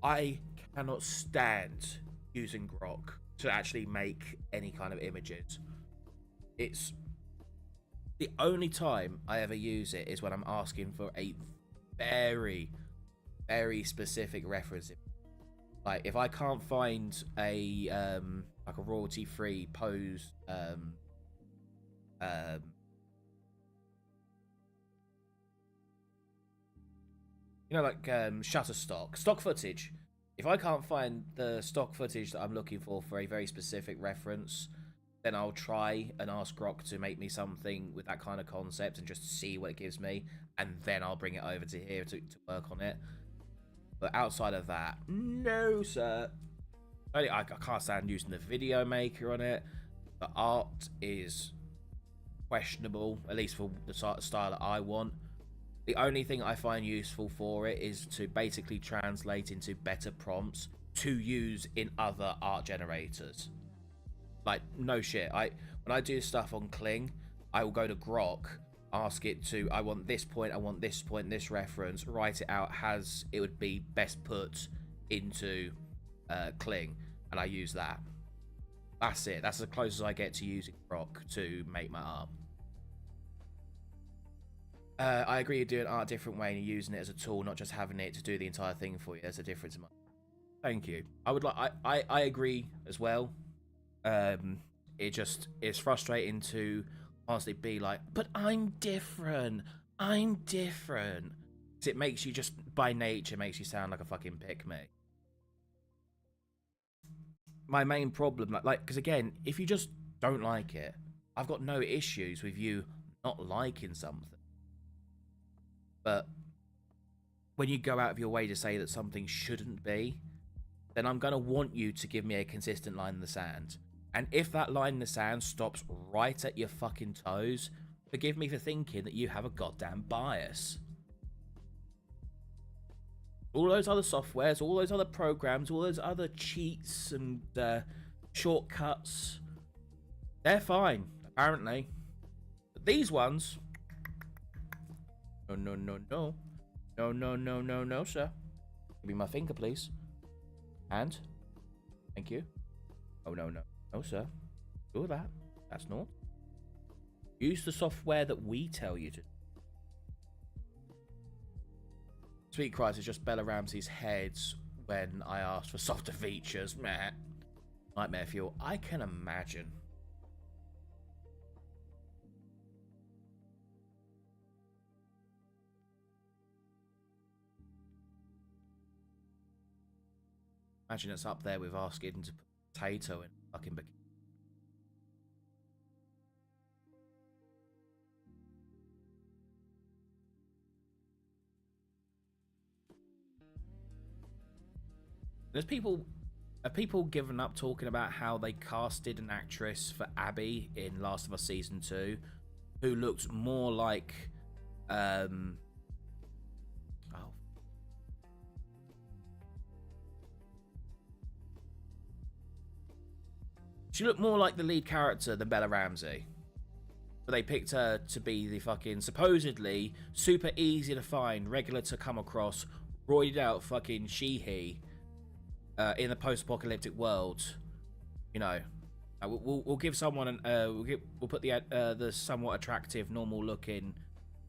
I cannot stand using Grok to actually make any kind of images. It's the only time I ever use it is when I'm asking for a very, very specific reference. Like if I can't find a like a royalty-free pose you know, like Shutterstock stock footage. If I can't find the stock footage that I'm looking for a very specific reference, then I'll try and ask Grok to make me something with that kind of concept and just see what it gives me, and then I'll bring it over to here to work on it. But outside of that, no sir. I can't stand using the video maker on it. The art is questionable, at least for the style that I want. The only thing I find useful for it is to basically translate into better prompts to use in other art generators. Like, no shit. When I do stuff on Kling, I will go to Grok, ask it to, I want this point, this reference, write it out as it would be best put into Kling, and I use that. That's it. That's as close as I get to using Grok to make my art. I agree you're doing art a different way and you're using it as a tool, not just having it to do the entire thing for you. There's a difference in my... Thank you. I agree as well. It's frustrating to honestly be like, but I'm different. I'm different. 'Cause it makes you just, by nature, makes you sound like a fucking pick me. My main problem, like, because again, if you just don't like it, I've got no issues with you not liking something. But when you go out of your way to say that something shouldn't be, then I'm going to want you to give me a consistent line in the sand. And if that line in the sand stops right at your fucking toes, forgive me for thinking that you have a goddamn bias. All those other softwares, all those other programs, all those other cheats and shortcuts, they're fine, apparently. But these ones... No, no, no, no. No, no, no, no, no, sir. Give me my finger, please. And? Thank you. Oh, no, no. No, sir. Do that. That's not. Use the software that we tell you to. Sweet Cries is just Bella Ramsey's heads when I asked for softer features. Meh. Nightmare Fuel. I can imagine. Imagine it's up there with asking to put potato in fucking bikini. Have people given up talking about how they casted an actress for Abby in Last of Us Season 2 who looked more like she looked more like the lead character than Bella Ramsey. But they picked her to be the fucking supposedly super easy to find, regular to come across, roided out fucking she-he in the post-apocalyptic world. You know, we'll give someone we'll put the somewhat attractive, normal-looking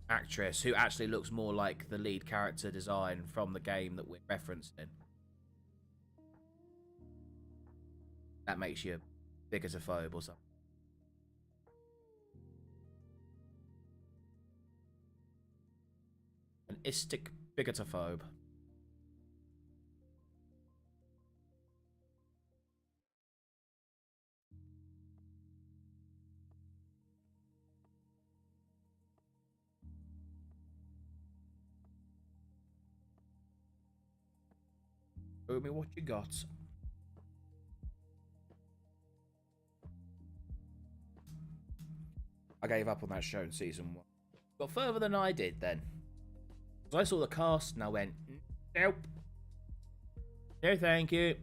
actress who actually looks more like the lead character design from the game that we're referencing. That makes you a bigotophobe or something. An istic bigotophobe. Show me what you got. I gave up on that show in season 1. Got further than I did then. So I saw the cast and I went, nope. No, thank you.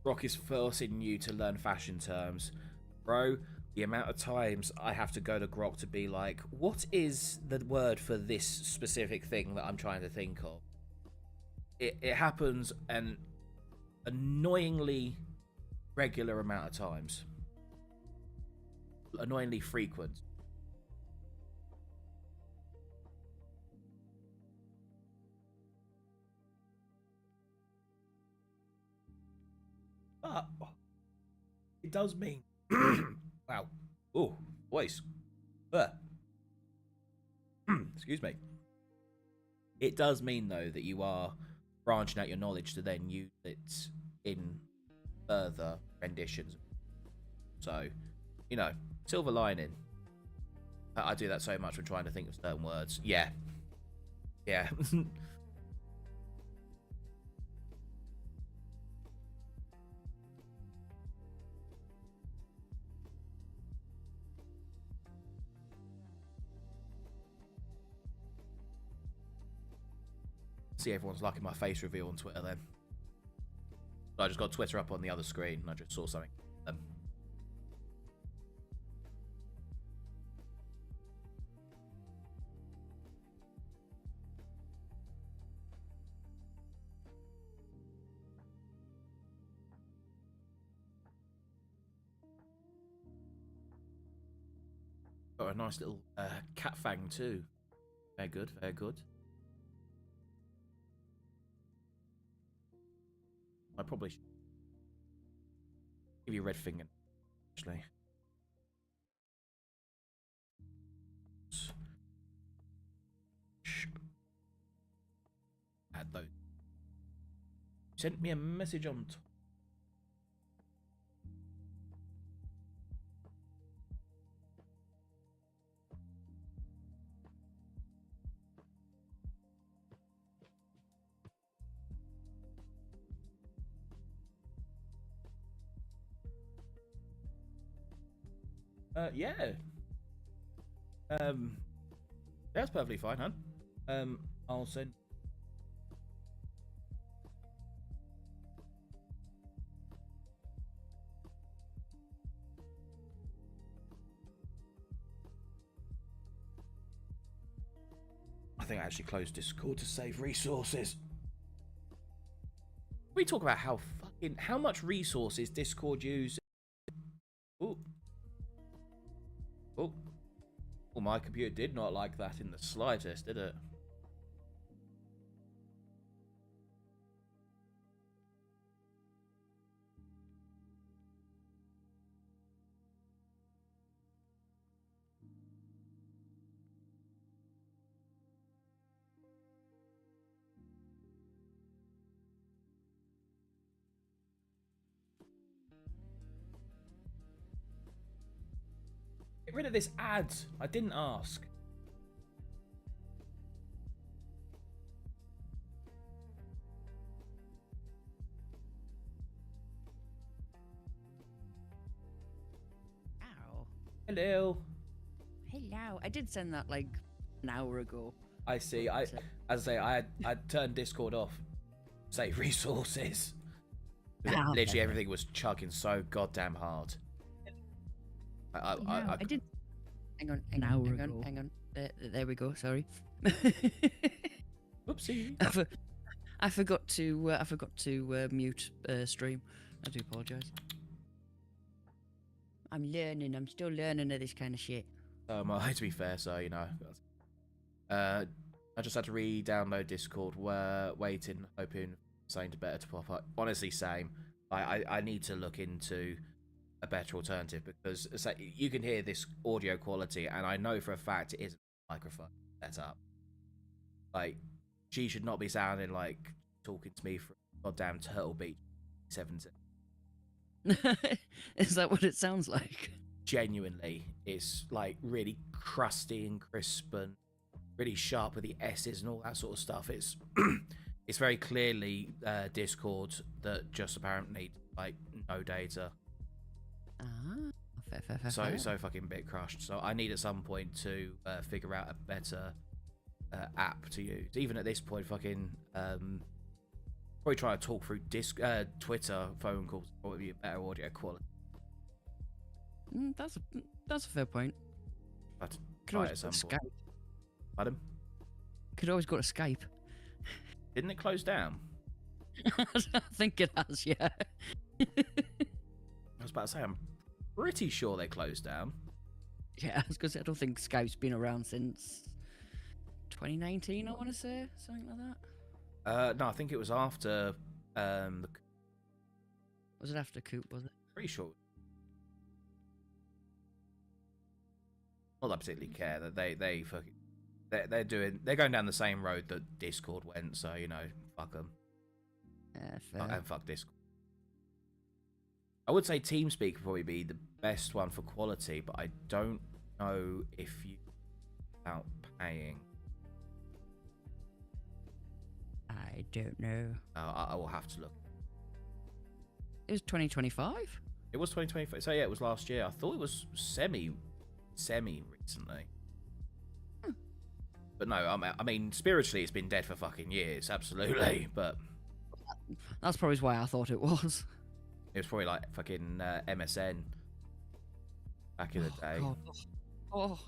Brock is forcing you to learn fashion terms. Bro, the amount of times I have to go to Grok to be like, what is the word for this specific thing that I'm trying to think of? It happens an annoyingly regular amount of times. Annoyingly frequent. But it does mean wow. Oh, voice. Excuse me. It does mean though that you are branching out your knowledge to then use it in further renditions. So, you know, silver lining. I do that so much when trying to think of certain words. Yeah. Yeah. See everyone's liking my face reveal on Twitter then. So I just got Twitter up on the other screen and I just saw something. Got a nice little cat fang too. Very good, very good. I probably should give you a red finger, actually. Add those. Sent me a message on yeah. That's perfectly fine, hun. I'll send. I think I actually closed Discord to save resources. We talk about how much resources Discord uses. Ooh. Oh. Well, my computer did not like that in the slightest, did it? Get rid of this ad. I didn't ask. Ow. Hello. Hello. I did send that like an hour ago. I see. As I say, I turned Discord off. Save resources. Literally everything was chugging so goddamn hard. I did. Hang on. Hang on. There we go. Sorry. Whoopsie. I forgot to mute stream. I do apologise. I'm learning. I'm still learning of this kind of shit. To be fair, so you know, I just had to re-download Discord. Waiting, hoping something better to pop up. Honestly, same. I need to look into a better alternative because it's like, you can hear this audio quality, and I know for a fact it isn't a microphone set up. Like, she should not be sounding like talking to me from goddamn Turtle Beach 70. Is that what it sounds like? Genuinely, it's like really crusty and crisp and really sharp with the S's and all that sort of stuff. It's it's very clearly Discord that just apparently like no data. Fair. So fucking bit crushed. So I need at some point to figure out a better app to use. Even at this point, fucking probably trying to talk through Twitter phone calls probably be a better audio quality. That's a fair point. But Could always go to Skype. Pardon? Could always go to Skype. Didn't it close down? I think it has, yeah. I was about to say, I'm pretty sure they closed down. Yeah, because I don't think Skype's been around since 2019, I want to say, something like that. No, I think it was after. Was it after Coop? Was it? Pretty sure. Not that I particularly care that they fucking they're going down the same road that Discord went, so you know, fuck them. Fair. And fuck Discord. I would say TeamSpeak would probably be the best one for quality, but I don't know if you without paying. I don't know. I will have to look. It was 2025? It was 2025. So yeah, it was last year. I thought it was semi recently. But no, I mean, spiritually, it's been dead for fucking years, absolutely. But that's probably why I thought it was. It was probably like fucking MSN back in the day. God.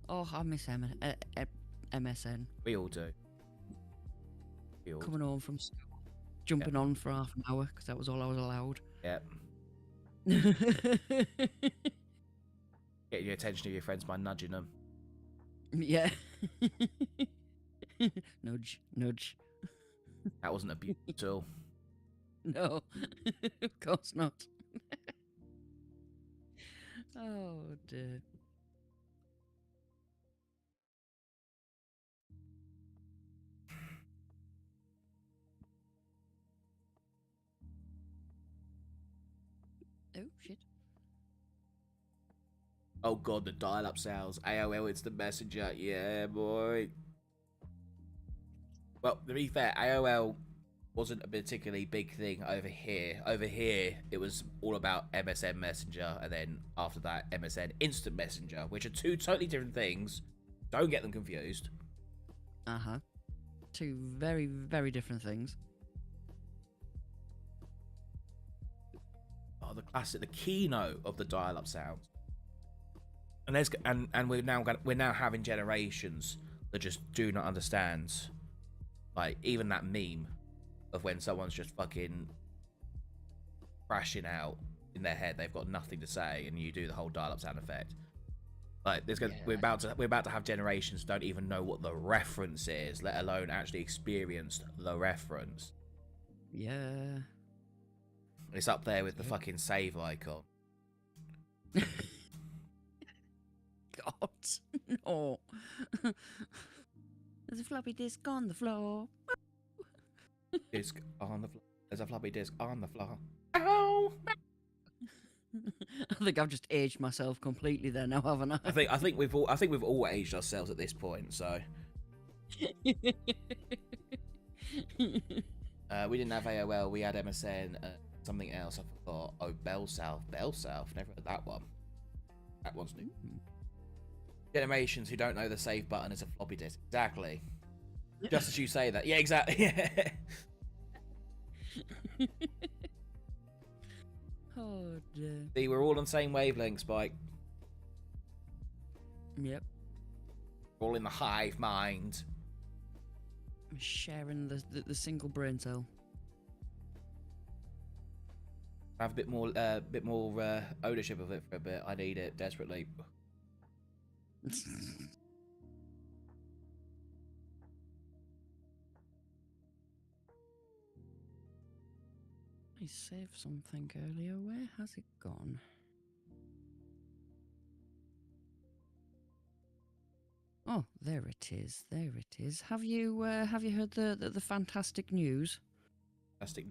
Oh, I miss MSN. We all do. Coming home from school, jumping on for half an hour because that was all I was allowed. Yep. Getting the attention of your friends by nudging them. Yeah. Nudge. That wasn't abuse at all. No, of course not. Oh dear. Oh shit. Oh god, the dial-up sales. AOL Instant Messenger. Yeah, boy. Well, to be fair, AOL wasn't a particularly big thing over here. Over here, it was all about MSN Messenger, and then after that, MSN Instant Messenger, which are two totally different things. Don't get them confused. Uh-huh. Two very, very different things. Oh, the classic, the keynote of the dial-up sounds. And we're now having generations that just do not understand, like even that meme of when someone's just fucking crashing out in their head, they've got nothing to say, and you do the whole dial-up sound effect. Like we're about to have generations who don't even know what the reference is, let alone actually experienced the reference. Yeah. It's up there with the fucking save icon. God, no. There's a floppy disk on the floor. Disk on the floor. There's a floppy disk on the floor. Ow! I think I've just aged myself completely there now, haven't I? I think we've all aged ourselves at this point. So we didn't have AOL. We had MSN. Something else I forgot. Oh, Bell South. Never heard that one. That one's new. Generations who don't know the save button is a floppy disk. Exactly. Just as you say that. Yeah, exactly. Oh dear. See, we're all on the same wavelength, Spike. Yep. We're all in the hive mind. Sharing the single brain cell. Have a bit more ownership of it for a bit. I need it desperately. I saved something earlier. Where has it gone? Oh, there it is. There it is. Have you heard the fantastic news? Fantastic.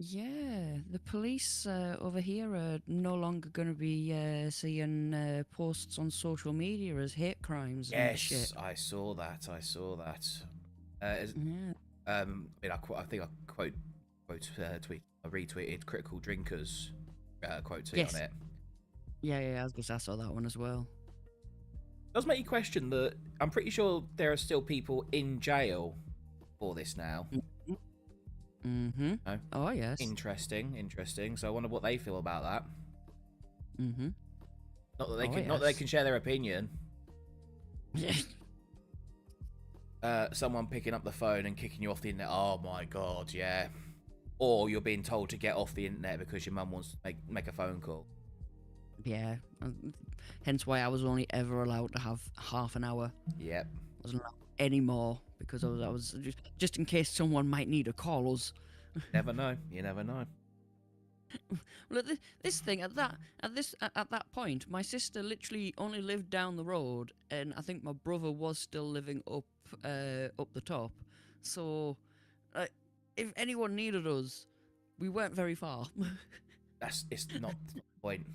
Yeah, the police over here are no longer going to be seeing posts on social media as hate crimes and Yes, shit. I saw that. I saw that. Yeah. I mean, I think I tweet. I retweeted Critical Drinkers quote tweet Yes. on it. Yeah, I saw that one as well. It does make you question that. I'm pretty sure there are still people in jail for this now. Mm-hmm. No? Oh, yes. Interesting. So I wonder what they feel about that. Mm-hmm. Not that they can share their opinion. Someone picking up the phone and kicking you off the internet. Oh my god, yeah. Or you're being told to get off the internet because your mum wants to make a phone call. Yeah. Hence why I was only ever allowed to have half an hour. Yep. Wasn't allowed any more because I was just in case someone might need to call us. Never know. You never know. Well, this thing at that point, my sister literally only lived down the road, and I think my brother was still living up the top. So, if anyone needed us, we weren't very far. It's not the point.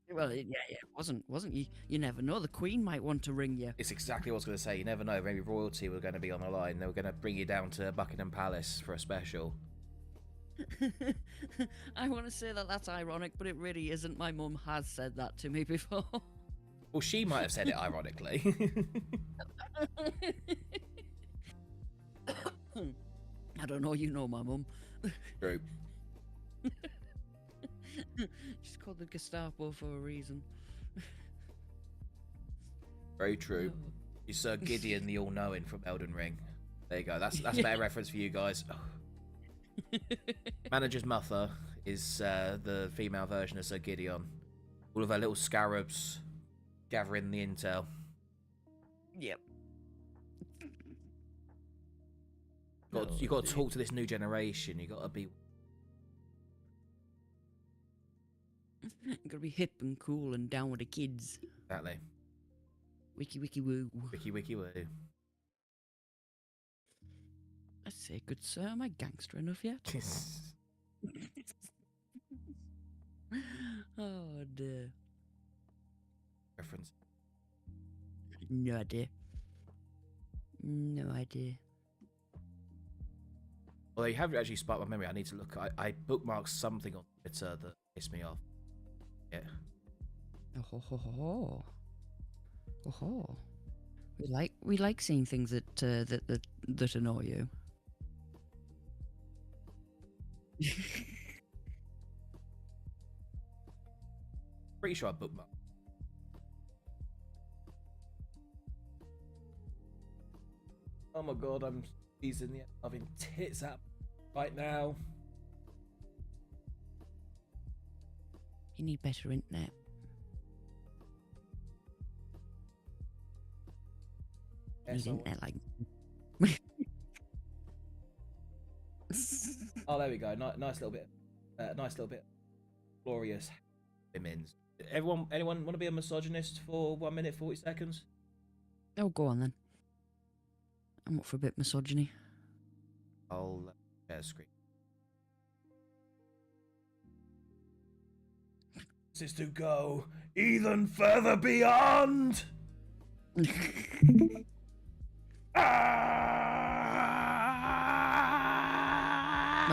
Well, yeah, it wasn't. You never know. The Queen might want to ring you. It's exactly what I was going to say. You never know. Maybe royalty were going to be on the line. They were going to bring you down to Buckingham Palace for a special. I want to say that that's ironic, but it really isn't. My mum has said that to me before. Well, she might have said it ironically. I don't know. You know my mum. True. She's called the Gestapo for a reason. Very true. You're Sir Gideon the All-Knowing from Elden Ring. There you go. That's a better reference for you guys. Manager's mother is the female version of Sir Gideon. All of her little scarabs gathering the intel. Yep. You got to talk to this new generation. You got to be. You gotta be hip and cool and down with the kids. Exactly. Wiki wiki woo. Wiki wiki woo. I say, good sir, am I gangster enough yet? Oh dear. Reference. No idea. No idea. Although you haven't actually sparked my memory, I need to look. I bookmarked something on Twitter that pissed me off. Yeah. Oh ho ho ho. Oh ho. We like seeing things that annoy you. Pretty sure I bookmarked. Oh my god, I'm squeezing the having tits up right now. You need better internet. You Yes, need I internet like. Oh, there we go. Nice little bit. Glorious women's. Anyone want to be a misogynist for 1 minute 40 seconds? Oh, go on then. I'm up for a bit misogyny. I'll share screen. This is to go even further beyond. No,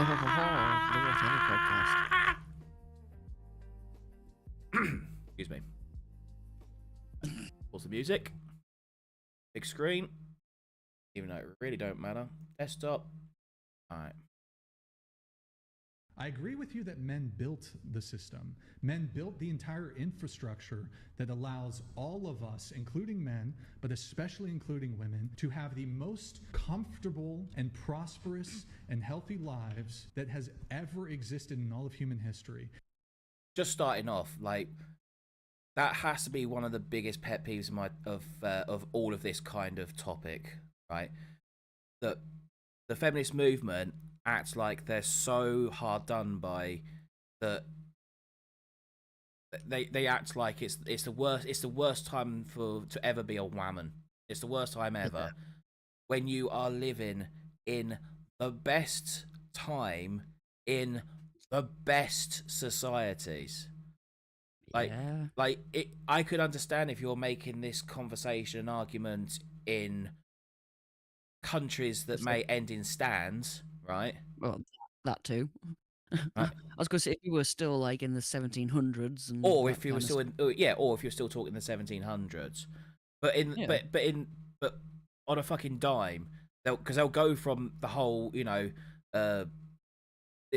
ho, ho, ho, the Whatever podcast. Excuse me. Pause the music. Big screen. Even though it really don't matter. Desktop. Alright. I agree with you that men built the system. Men built the entire infrastructure that allows all of us, including men, but especially including women, to have the most comfortable and prosperous and healthy lives that has ever existed in all of human history. Just starting off, like, that has to be one of the biggest pet peeves of all of this kind of topic, right? That the feminist movement acts like they're so hard done by that they act like it's the worst time to ever be a woman. It's the worst time ever when you are living in the best time in the best societies. I could understand if you're making this conversation an argument in countries that may end in stands, right? Well, that too. Right. I was going to say if we were still like in the 1700s, and Or that if you were kind of still stuff. or if you're still talking the 1700s, but Yeah. but on a fucking dime, they'll go from the whole, it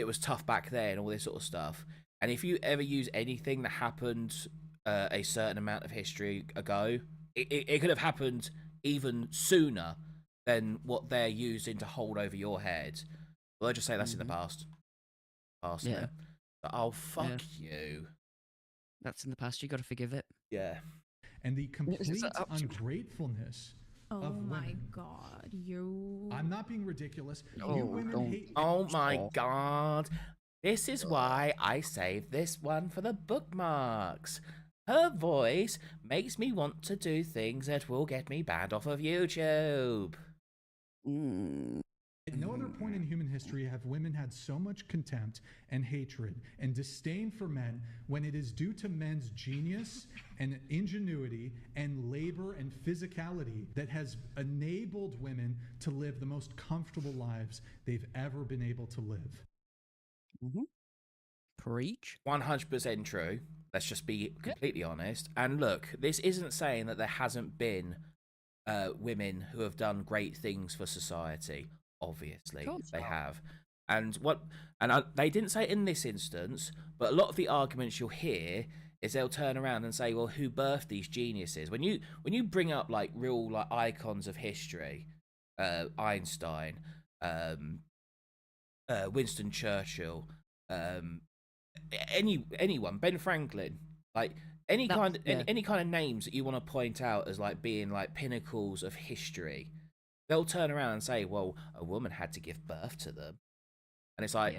was tough back then, all this sort of stuff. And if you ever use anything that happened a certain amount of history ago, it could have happened even sooner than what they're using to hold over your head. Well, I just say that's in the past. Past, Yeah. it. But, oh, fuck you. That's in the past. You got to forgive it. Yeah. And the complete that up to- ungratefulness Oh of my women. god, you. I'm not being ridiculous. Oh, You women don't. hate. Oh my Stop. god. This is why I saved this one for the bookmarks. Her voice makes me want to do things that will get me banned off of YouTube. Mm. At no other point in human history have women had so much contempt and hatred and disdain for men when it is due to men's genius and ingenuity and labor and physicality that has enabled women to live the most comfortable lives they've ever been able to live. Preach. 100% true. Let's just be completely honest. And look, this isn't saying that there hasn't been women who have done great things for society. Obviously, Course they not. have. And they didn't say it in this instance, but a lot of the arguments you'll hear is they'll turn around and say, well, who birthed these geniuses? When you bring up like real like icons of history, Einstein, Winston Churchill, anyone, Ben Franklin, like any kind of names that you want to point out as like being like pinnacles of history, they'll turn around and say, well, a woman had to give birth to them. And it's like,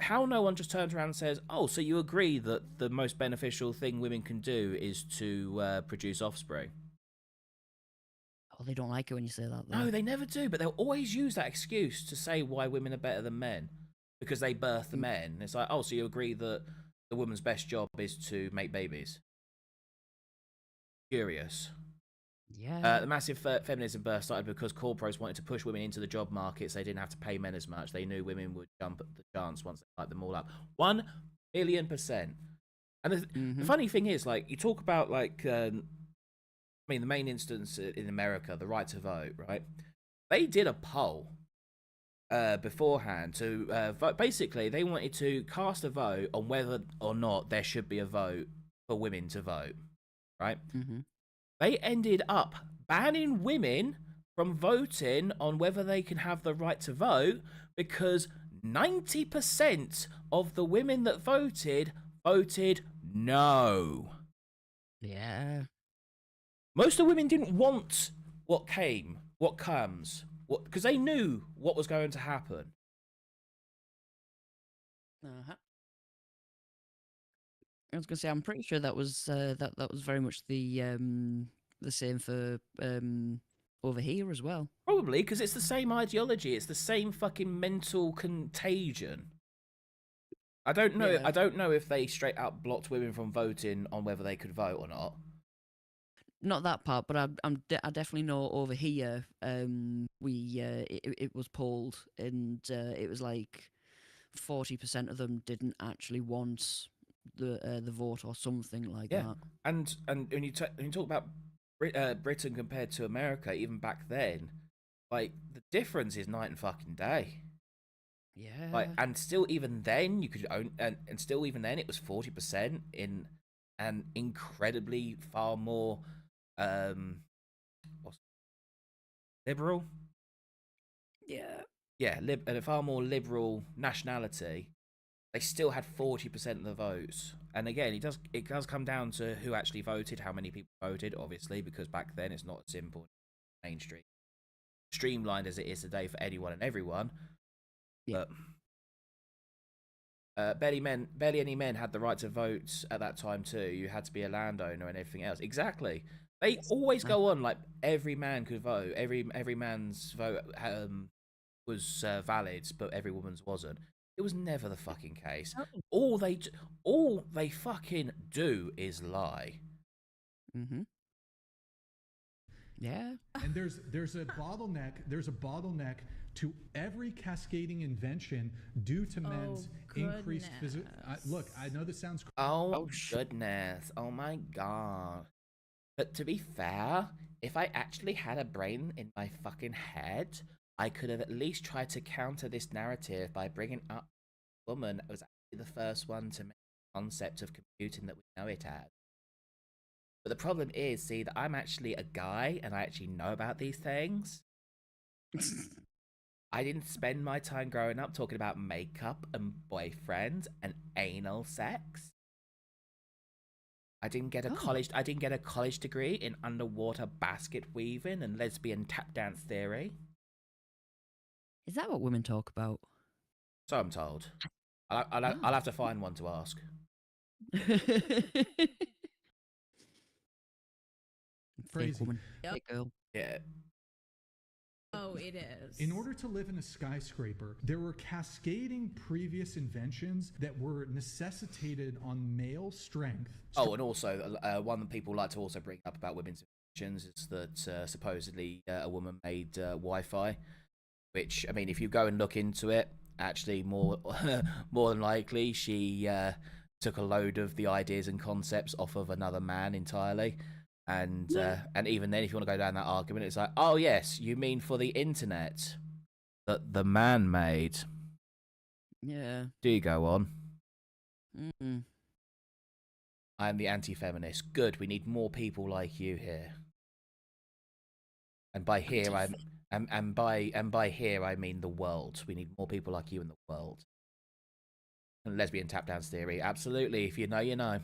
how no one just turns around and says, oh, so you agree that the most beneficial thing women can do is to produce offspring? Oh, they don't like it when you say that, though. No, they never do, but they'll always use that excuse to say why women are better than men because they birth the men. It's like, oh, so you agree that the woman's best job is to make babies? Curious. Yeah. The massive feminism burst started because corporates wanted to push women into the job market so they didn't have to pay men as much. They knew women would jump at the chance once they typed them all up. 1,000,000,000%. And the funny thing is, like, you talk about, like, I mean, the main instance in America, the right to vote, right? They did a poll beforehand to vote. Basically, they wanted to cast a vote on whether or not there should be a vote for women to vote, right? They ended up banning women from voting on whether they can have the right to vote because 90% of the women that voted no. Yeah. Most of the women didn't want what comes, because they knew what was going to happen. I was gonna say, I'm pretty sure that was that was very much the same for over here as well. Probably because it's the same ideology. It's the same fucking mental contagion. I don't know. Yeah. I don't know if they straight up blocked women from voting on whether they could vote or not. Not that part, but I definitely know over here, it was polled, and it was like 40% of them didn't actually want the vote or something like that. And when you talk about Britain compared to America, even back then, like the difference is night and fucking day. Yeah. Like, and still even then you could own, and still even then it was 40% in an incredibly far more what's liberal, Yeah. and a far more liberal nationality. They still had 40% of the votes. And again, it does come down to who actually voted, how many people voted, obviously, because back then it's not as simple, mainstream, streamlined as it is today for anyone and everyone. Yeah. But barely any men had the right to vote at that time too. You had to be a landowner and everything else. Exactly. They always go on like every man could vote. Every man's vote was valid, but every woman's wasn't. It was never the fucking case. All they fucking do is lie. Mm-hmm. Yeah. And there's a bottleneck to every cascading invention due to men's increased physical. Look, I know this sounds crazy. Oh goodness. Oh my god. But to be fair, if I actually had a brain in my fucking head, I could have at least tried to counter this narrative by bringing up a woman that was actually the first one to make the concept of computing that we know it as. But the problem is, see, that I'm actually a guy and I actually know about these things. I didn't spend my time growing up talking about makeup and boyfriends and anal sex. I didn't get a college degree in underwater basket weaving and lesbian tap dance theory. Is that what women talk about? So I'm told. I'll have to find one to ask. Crazy. Woman. Yep. Fake girl. Yeah. Oh, it is. In order to live in a skyscraper, there were cascading previous inventions that were necessitated on male strength. Oh, and also one that people like to also bring up about women's inventions is that supposedly a woman made Wi-Fi, which, I mean, if you go and look into it, actually more than likely she took a load of the ideas and concepts off of another man entirely. And even then, if you want to go down that argument, it's like, oh yes, you mean for the internet that the man made. Yeah. Do you go on? Mm-mm. I am the anti-feminist. Good, we need more people like you here. And by here, by here I mean the world. We need more people like you in the world. And lesbian tap dance theory, absolutely. If you know, you know.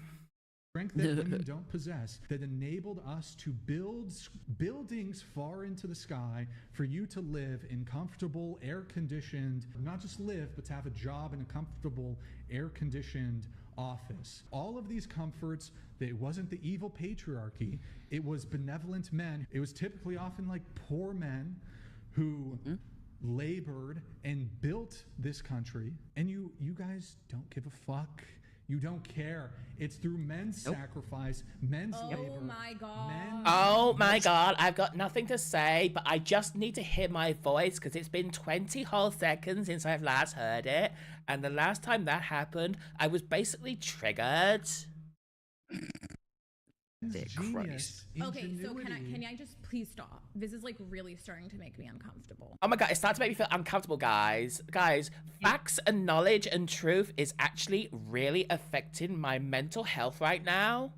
Strength that women don't possess, that enabled us to build buildings far into the sky for you to live in comfortable, air-conditioned, not just live, but to have a job in a comfortable, air-conditioned office. All of these comforts, it wasn't the evil patriarchy, it was benevolent men. It was typically often like poor men who labored and built this country, and you guys don't give a fuck. You don't care. It's through men's sacrifice, men's labor. Oh my god. Oh my god, I've got nothing to say, but I just need to hear my voice because it's been 20 whole seconds since I've last heard it. And the last time that happened, I was basically triggered. Genius. Okay, so can ingenuity. I just please stop? This is like really starting to make me uncomfortable. Oh my god, it's starting to make me feel uncomfortable, guys. Guys, facts and knowledge and truth is actually really affecting my mental health right now.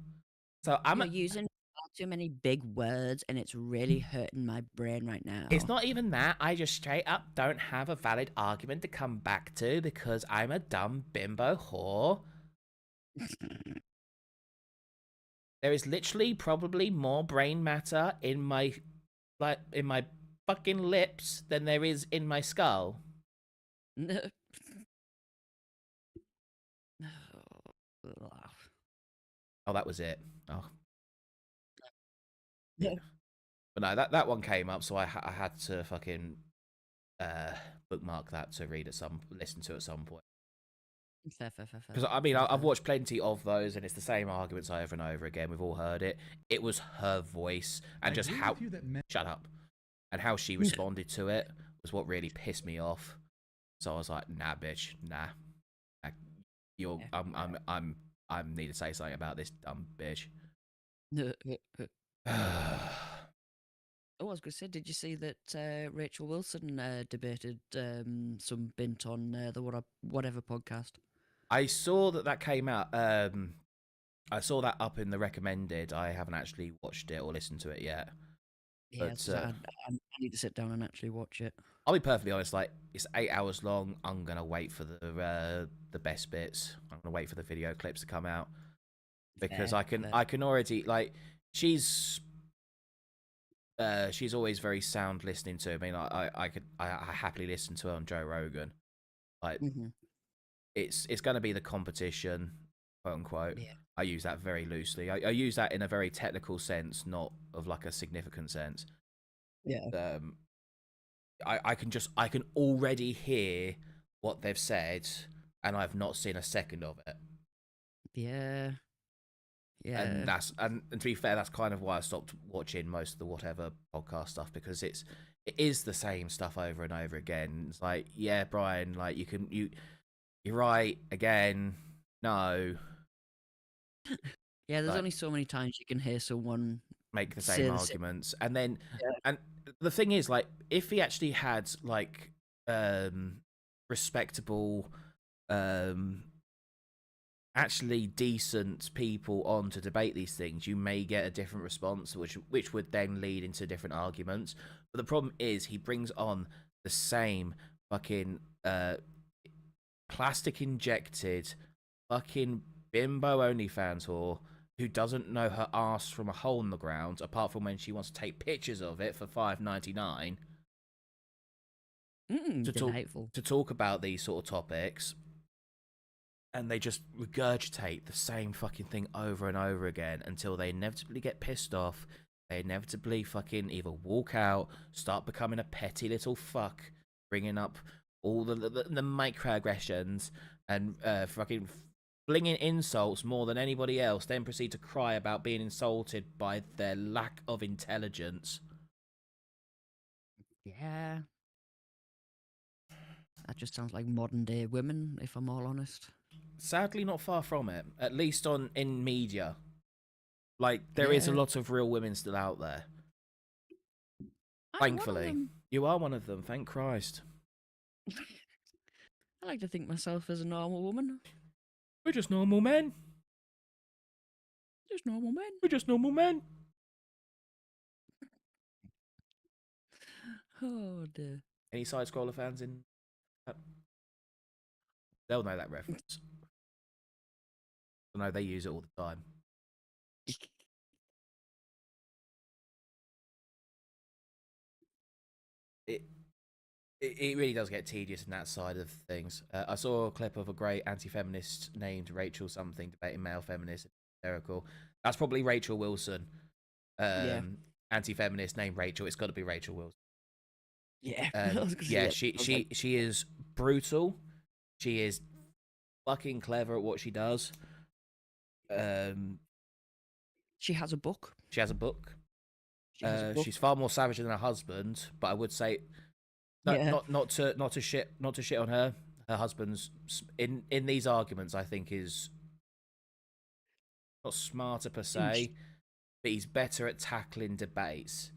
So You're using far too many big words, and it's really hurting my brain right now. It's not even that. I just straight up don't have a valid argument to come back to because I'm a dumb bimbo whore. There is literally probably more brain matter in my fucking lips than there is in my skull. Oh, that was it. Oh. Yeah. But no, that one came up, so I had to fucking bookmark that to listen to at some point. Fair. Because I mean, I've watched plenty of those, and it's the same arguments over and over again. We've all heard it. It was her voice, and just how shut up, and how she responded to it was what really pissed me off. So I was like, nah, bitch, nah. I need to say something about this dumb bitch. I was going to say, did you see that Rachel Wilson debated some bint on the whatever podcast? I saw that came out. I saw that up in the recommended. I haven't actually watched it or listened to it yet. Yeah, But, I need to sit down and actually watch it. I'll be perfectly honest. Like, it's 8 hours long. I'm gonna wait for the best bits. I'm gonna wait for the video clips to come out because Fair, I can already like she's always very sound listening to. I mean, I happily listen to her on Joe Rogan. Like, it's gonna be the competition, quote unquote. Yeah. I use that very loosely. I use that in a very technical sense, not of like a significant sense. Yeah. I can already hear what they've said, and I've not seen a second of it. Yeah. Yeah. And to be fair, that's kind of why I stopped watching most of the whatever podcast stuff, because it is the same stuff over and over again. It's like, yeah, Brian, like you're right again. No. Yeah, there's Like, only so many times you can hear someone make the say same the arguments, and then and the thing is, like, if he actually had like respectable actually decent people on to debate these things, you may get a different response, which would then lead into different arguments. But the problem is he brings on the same fucking plastic injected fucking bimbo OnlyFans whore who doesn't know her ass from a hole in the ground, apart from when she wants to take pictures of it for $5.99 to talk about these sort of topics. And they just regurgitate the same fucking thing over and over again until they inevitably get pissed off. They inevitably fucking either walk out, start becoming a petty little fuck, bringing up all the microaggressions and fucking flinging insults more than anybody else, then proceed to cry about being insulted by their lack of intelligence. Yeah. That just sounds like modern day women, if I'm all honest. Sadly, not far from it. At least in media, like there is a lot of real women still out there. Thankfully, you are one of them. Thank Christ. I like to think myself as a normal woman. We're just normal men. Just normal men. We're just normal men. Oh dear. Any side scroller fans in? They'll know that reference. No, they use it all the time. It really does get tedious in that side of things. I saw a clip of a great anti-feminist named Rachel something debating male feminists. Hysterical. That's probably Rachel Wilson. Anti-feminist named Rachel. It's got to be Rachel Wilson. Yeah. Yeah. She is brutal. She is fucking clever at what she does. She has a book. She has a book. She's far more savage than her husband, but I would say not to shit on her. Her husband's in these arguments, I think, is not smarter per se, but he's better at tackling debates.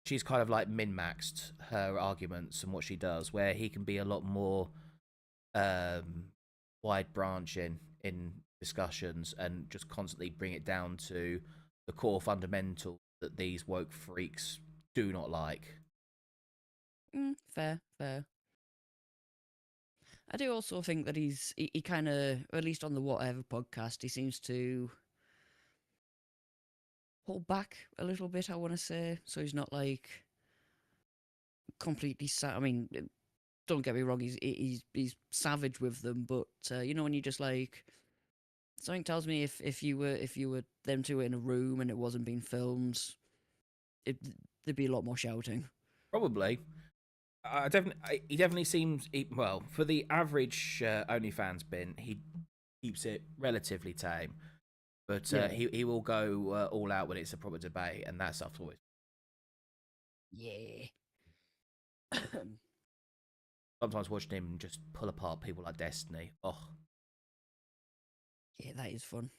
She's kind of like min-maxed her arguments and what she does, where he can be a lot more wide-branching in discussions and just constantly bring it down to the core fundamentals that these woke freaks do not like. Fair. I do also think that he kind of, at least on the Whatever podcast, he seems to hold back a little bit, I want to say. So he's not like completely I mean, don't get me wrong, he's savage with them, but you know, when you just like, something tells me if you were them two in a room and it wasn't being filmed, there'd be a lot more shouting. Probably. He definitely seems, well, for the average OnlyFans bin, he keeps it relatively tame. But he will go all out when it's a proper debate, and that stuff's always. Yeah. Sometimes watching him just pull apart people like Destiny. Oh. Yeah, that is fun.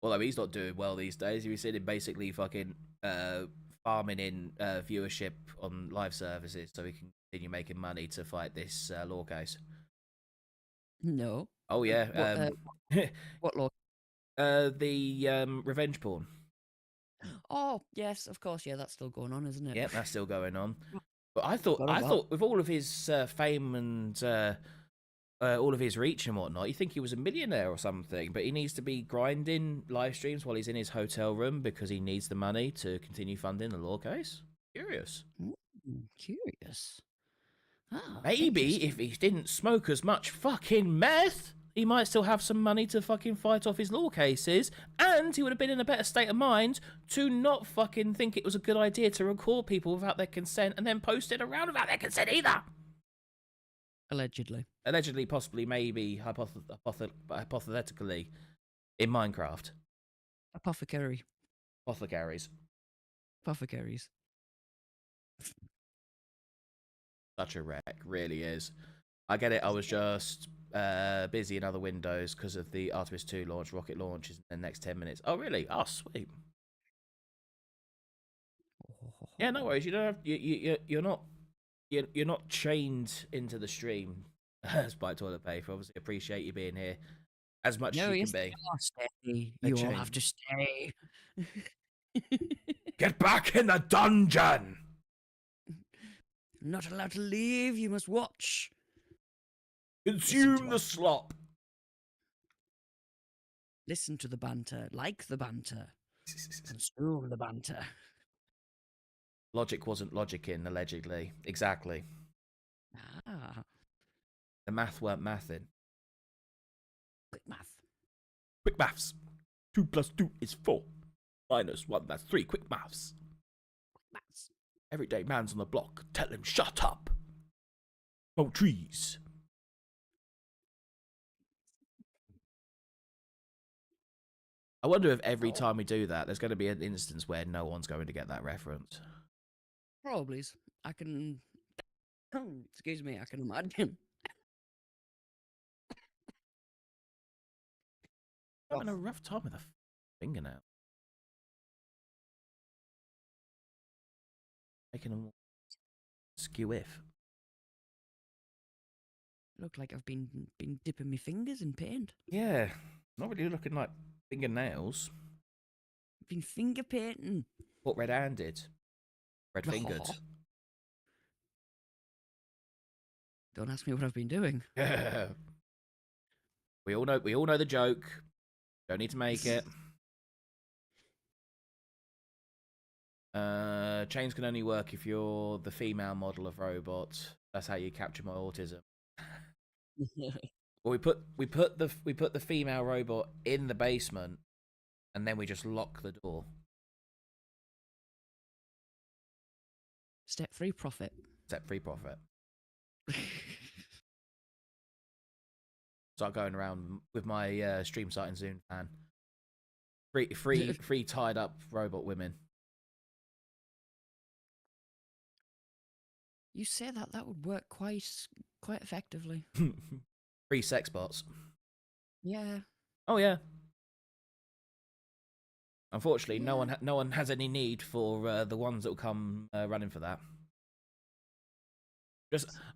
Although he's not doing well these days. You've seen him basically fucking farming in viewership on live services so he can continue making money to fight this law case. No. Oh yeah. What law? The revenge porn. Oh, yes, of course. Yeah, that's still going on, isn't it? Yep, that's still going on. But I thought Forgot about- thought with all of his fame and all of his reach and whatnot, you think he was a millionaire or something, but he needs to be grinding live streams while he's in his hotel room because he needs the money to continue funding the law case. Curious. Curious. Ah, Maybe if he didn't smoke as much fucking meth, he might still have some money to fucking fight off his law cases, and he would have been in a better state of mind to not fucking think it was a good idea to record people without their consent and then post it around without their consent either. Allegedly. Allegedly, possibly, maybe, hypothetically, in Minecraft. Apothecary. Apothecaries. Apothecaries. Such a wreck, really is. I get it, I was just busy in other windows because of the Artemis 2 launch, rocket launch is in the next 10 minutes. Oh, really? Oh, sweet. Yeah, no worries. You don't have, you're not chained into the stream as by toilet paper. Obviously, appreciate you being here as much as you can be. Stay. A You all chain. have to stay. Get back in the dungeon! Not allowed to leave. You must watch. Consume the slop. Listen to the banter. Like the banter. Consume the banter. Logic wasn't logicking, allegedly. Exactly. Ah. The math weren't mathing. Quick math. Quick maths. 2 plus 2 is 4. Minus 1, that's 3. Quick maths. Maths. Everyday man's on the block. Tell him shut up. Oh, trees. I wonder if every time we do that, there's going to be an instance where no one's going to get that reference. Probably. I can. Excuse me. I can imagine. Having a rough time with a fingernail. Making them skew if. Look like I've been dipping my fingers in paint. Yeah, not really looking like fingernails. Been finger painting. What Red Hand did. Red fingered. Oh. Don't ask me what I've been doing. We all know the joke. Don't need to make it. Chains can only work if you're the female model of robot. That's how you capture my autism. Well, we put the female robot in the basement, and then we just lock the door. Step 3, profit. Step 3, profit. Start going around with my stream site and Zoom fan. Free tied up robot women. You say that would work quite effectively. Free sex bots. Yeah. Oh yeah. Unfortunately, no one has any need for the ones that will come running for that.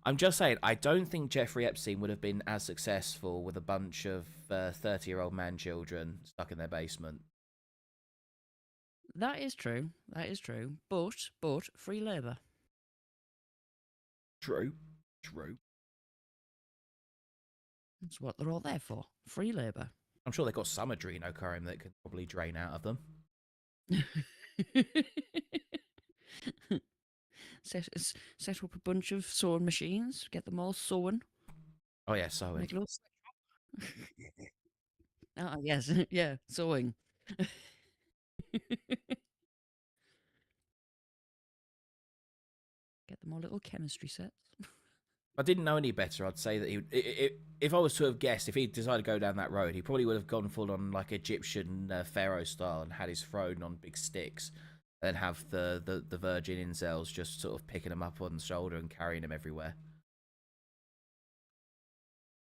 I'm just saying, I don't think Jeffrey Epstein would have been as successful with a bunch of 30-year-old man children stuck in their basement. That is true. That is true. But free labour. True. That's what they're all there for. Free labour. I'm sure they've got some adrenochrome that could probably drain out of them. Set up a bunch of sewing machines, get them all sewing. Oh yeah, sewing. Make a little Ah, yes, yeah, sewing. Get them all little chemistry sets. If I didn't know any better, I'd say that if I was to have guessed, if he decided to go down that road, he probably would have gone full on like Egyptian pharaoh style and had his throne on big sticks, and then have the virgin incels just sort of picking him up on the shoulder and carrying him everywhere.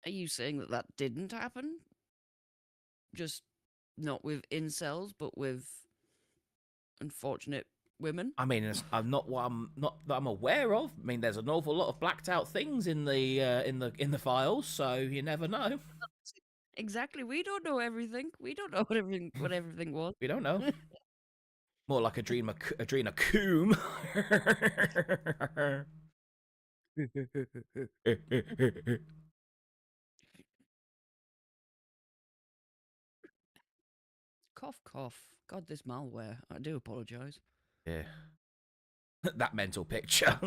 Are you saying that didn't happen? Just not with incels, but with unfortunate women. I mean, I'm not not that I'm aware of. I mean, there's an awful lot of blacked out things in the files, so you never know. Exactly. We don't know everything. We don't know what everything was. We don't know. More like adrenochrome. Cough, cough. God, this malware. I do apologise. Yeah. That mental picture.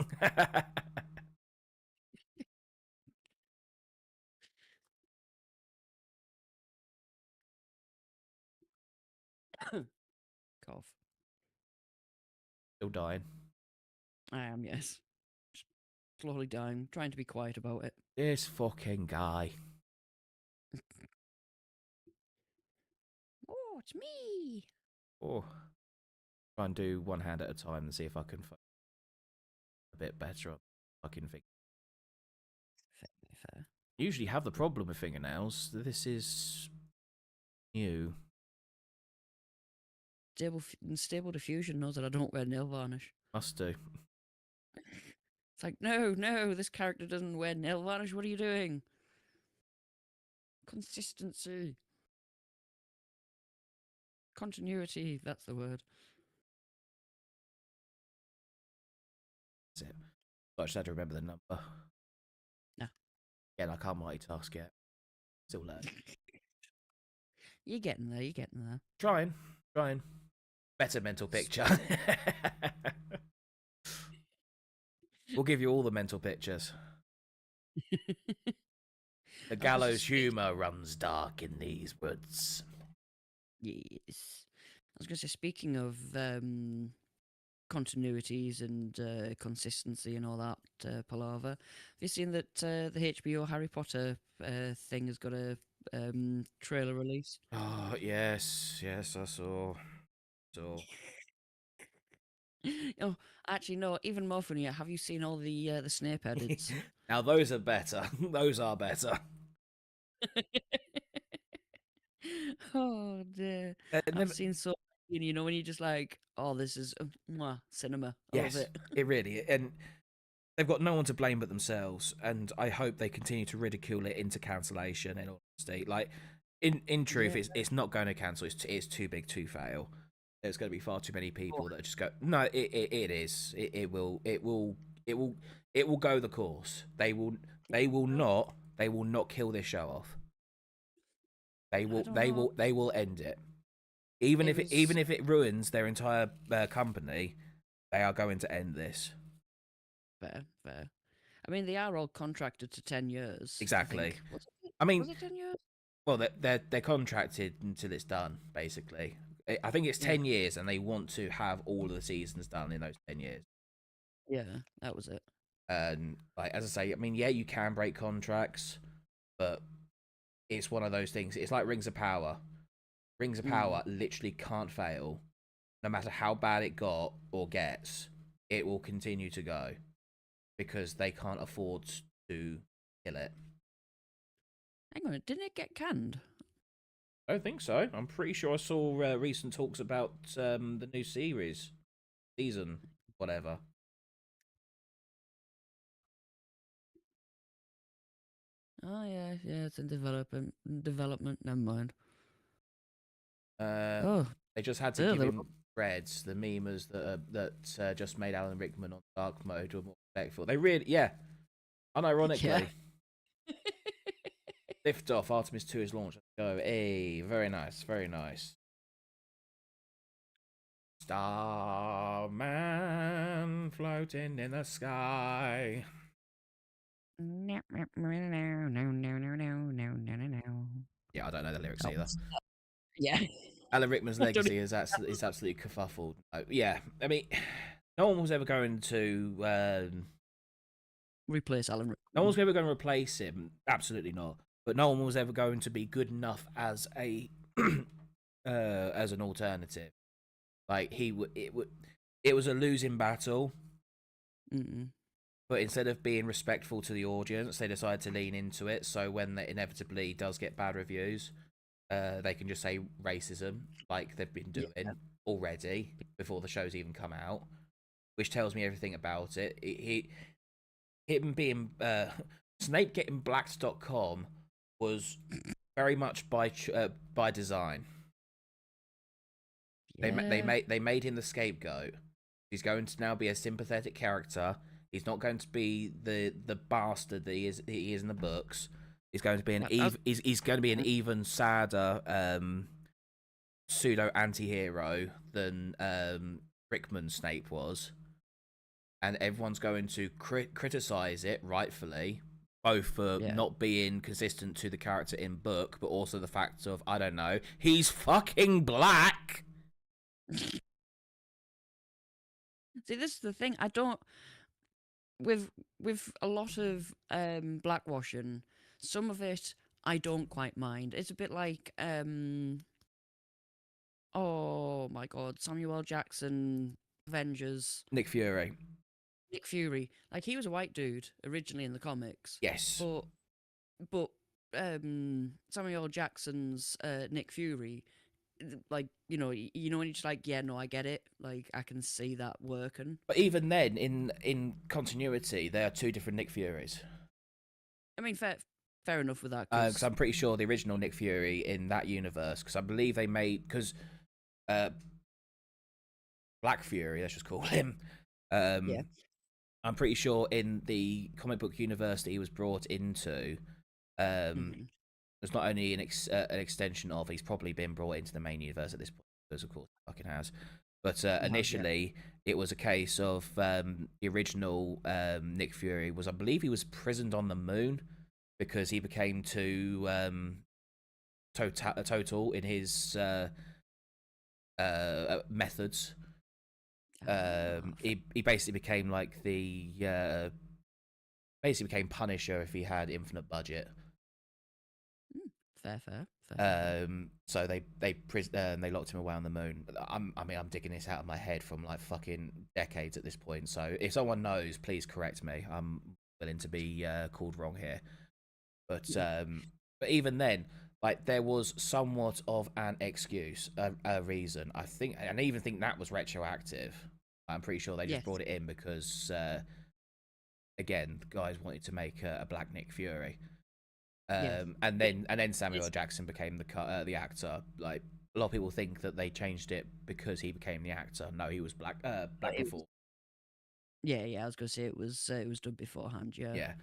Cough. Still dying. I am, yes. Just slowly dying. Trying to be quiet about it. This fucking guy. Oh, it's me. Oh. Try and do one hand at a time and see if I can a bit better at fucking thing. Fair. Usually have the problem with fingernails. This is new. Stable Diffusion knows that I don't wear nail varnish. Must do. It's like, no, this character doesn't wear nail varnish. What are you doing? Consistency. Continuity, that's the word. That's it. I just had to remember the number. No. Yeah, I can't multitask yet. Still learning. You're getting there. Trying. Better mental picture. We'll give you all the mental pictures. The gallows humour runs dark in these woods. Yes. I was going to say, speaking of continuities and consistency and all that palaver, have you seen that the HBO Harry Potter thing has got a trailer release? Oh, yes, I saw. Oh, actually, no. Even more funny. Have you seen all the Snape edits? Now those are better. Those are better. Oh dear! I've seen so many, you know, when you're just like, oh, this is cinema. I Yes, love it. it really. And they've got no one to blame but themselves. And I hope they continue to ridicule it into cancellation. In honesty, like in truth, it's not going to cancel. It's too big to fail. There's going to be far too many people that just go, no, it is. It will go the course. They will not kill this show off. They will end it. Even if it ruins their entire company, they are going to end this. Fair. I mean, they are all contracted to 10 years. Exactly. I mean, was it 10 years? Well, they're contracted until it's done. Basically, I think it's 10 years, and they want to have all of the seasons done in those 10 years. Yeah, that was it. And like as I say, I mean, yeah, you can break contracts, but it's one of those things. It's like Rings of Power. Rings of Power literally can't fail. No matter how bad it got or gets, it will continue to go because they can't afford to kill it. Hang on, didn't it get canned? I don't think so. I'm pretty sure I saw recent talks about the new season, whatever. Oh yeah, it's in development. Never mind. They just had to give him Reds, the memers that just made Alan Rickman on dark mode were more respectful. They really, unironically. Yeah. Lift off, Artemis 2 is launched. Let's go. Hey, very nice. Starman floating in the sky. No. Yeah, I don't know the lyrics either. Yeah. Alan Rickman's legacy is absolutely kerfuffled. Yeah, I mean, no one was ever going to replace Alan Rickman. No one's ever going to replace him. Absolutely not. But no one was ever going to be good enough as a as an alternative. Like it was a losing battle. But instead of being respectful to the audience, they decided to lean into it. So when it inevitably does get bad reviews, they can just say racism like they've been doing already before the show's even come out, which tells me everything about it. Him being Snape getting blacked.com was very much by design. They made him the scapegoat. He's going to now be a sympathetic character. He's not going to be the bastard that he is in the books. He's going to be he's going to be an even sadder pseudo anti-hero than Rickman Snape was. And everyone's going to criticize it rightfully, both for not being consistent to the character in book, but also the fact of, I don't know, he's fucking black. See, this is the thing. I don't with a lot of blackwashing. Some of it I don't quite mind. It's a bit like oh my god, Samuel L. Jackson, Avengers, Nick Fury. Like, he was a white dude originally in the comics. Yes. But Samuel L. Jackson's Nick Fury, like, you know, when you're just like, yeah, no, I get it. Like, I can see that working. But even then, in continuity, there are two different Nick Furies. I mean, fair enough with that. Because I'm pretty sure the original Nick Fury in that universe, because I believe they made, because Black Fury, let's just call him. Yeah. I'm pretty sure in the comic book universe that he was brought into, there's not only an extension of, he's probably been brought into the main universe at this point, because of course he fucking has. But initially, it was a case of the original Nick Fury was, I believe he was prisoned on the moon because he became too total in his methods. He basically became like the basically became Punisher if he had infinite budget. Fair. So they locked him away on the moon. I mean, I'm digging this out of my head from like fucking decades at this point. So if someone knows, please correct me. I'm willing to be called wrong here. But even then, like, there was somewhat of an excuse, a reason. I even think that was retroactive. I'm pretty sure they just brought it in because, again, the guys wanted to make a Black Nick Fury. And then Samuel L. Jackson became the actor. Like, a lot of people think that they changed it because he became the actor. No, he was black before. Yeah, I was gonna say it was done beforehand. Yeah.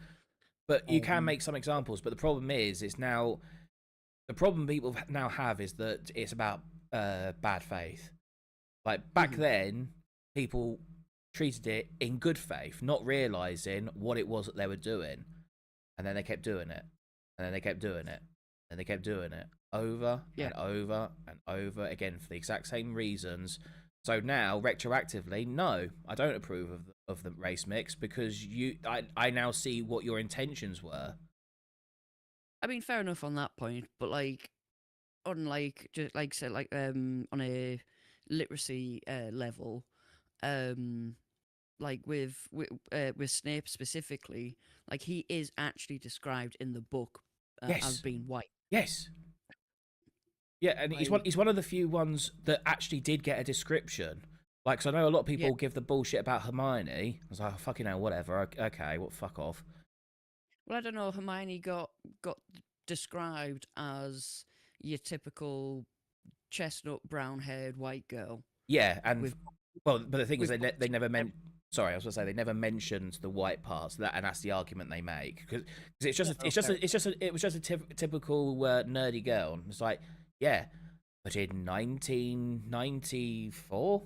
But you can make some examples. But the problem is, the problem people now have is that it's about bad faith. Like, back then, people treated it in good faith, not realizing what it was that they were doing, and then they kept doing it. And then they kept doing it. And they kept doing it over and over and over again for the exact same reasons. So now, retroactively, no, I don't approve of the race mix because I now see what your intentions were. I mean, fair enough on that point, but like, on like just like say like on a literacy level, like with Snape specifically, like, he is actually described in the book as being white. Yes. Yeah, and he's one of the few ones that actually did get a description. Like, so I know a lot of people give the bullshit about Hermione. I was like, oh, fucking hell, whatever. Okay, well, fuck off. Well, I don't know. Hermione got described as your typical chestnut, brown-haired white girl. Yeah, and but the thing is, they never meant. Sorry, I was going to say they never mentioned the white parts. And that's the argument they make because it was just a typical nerdy girl. It's like, yeah, but in 1994,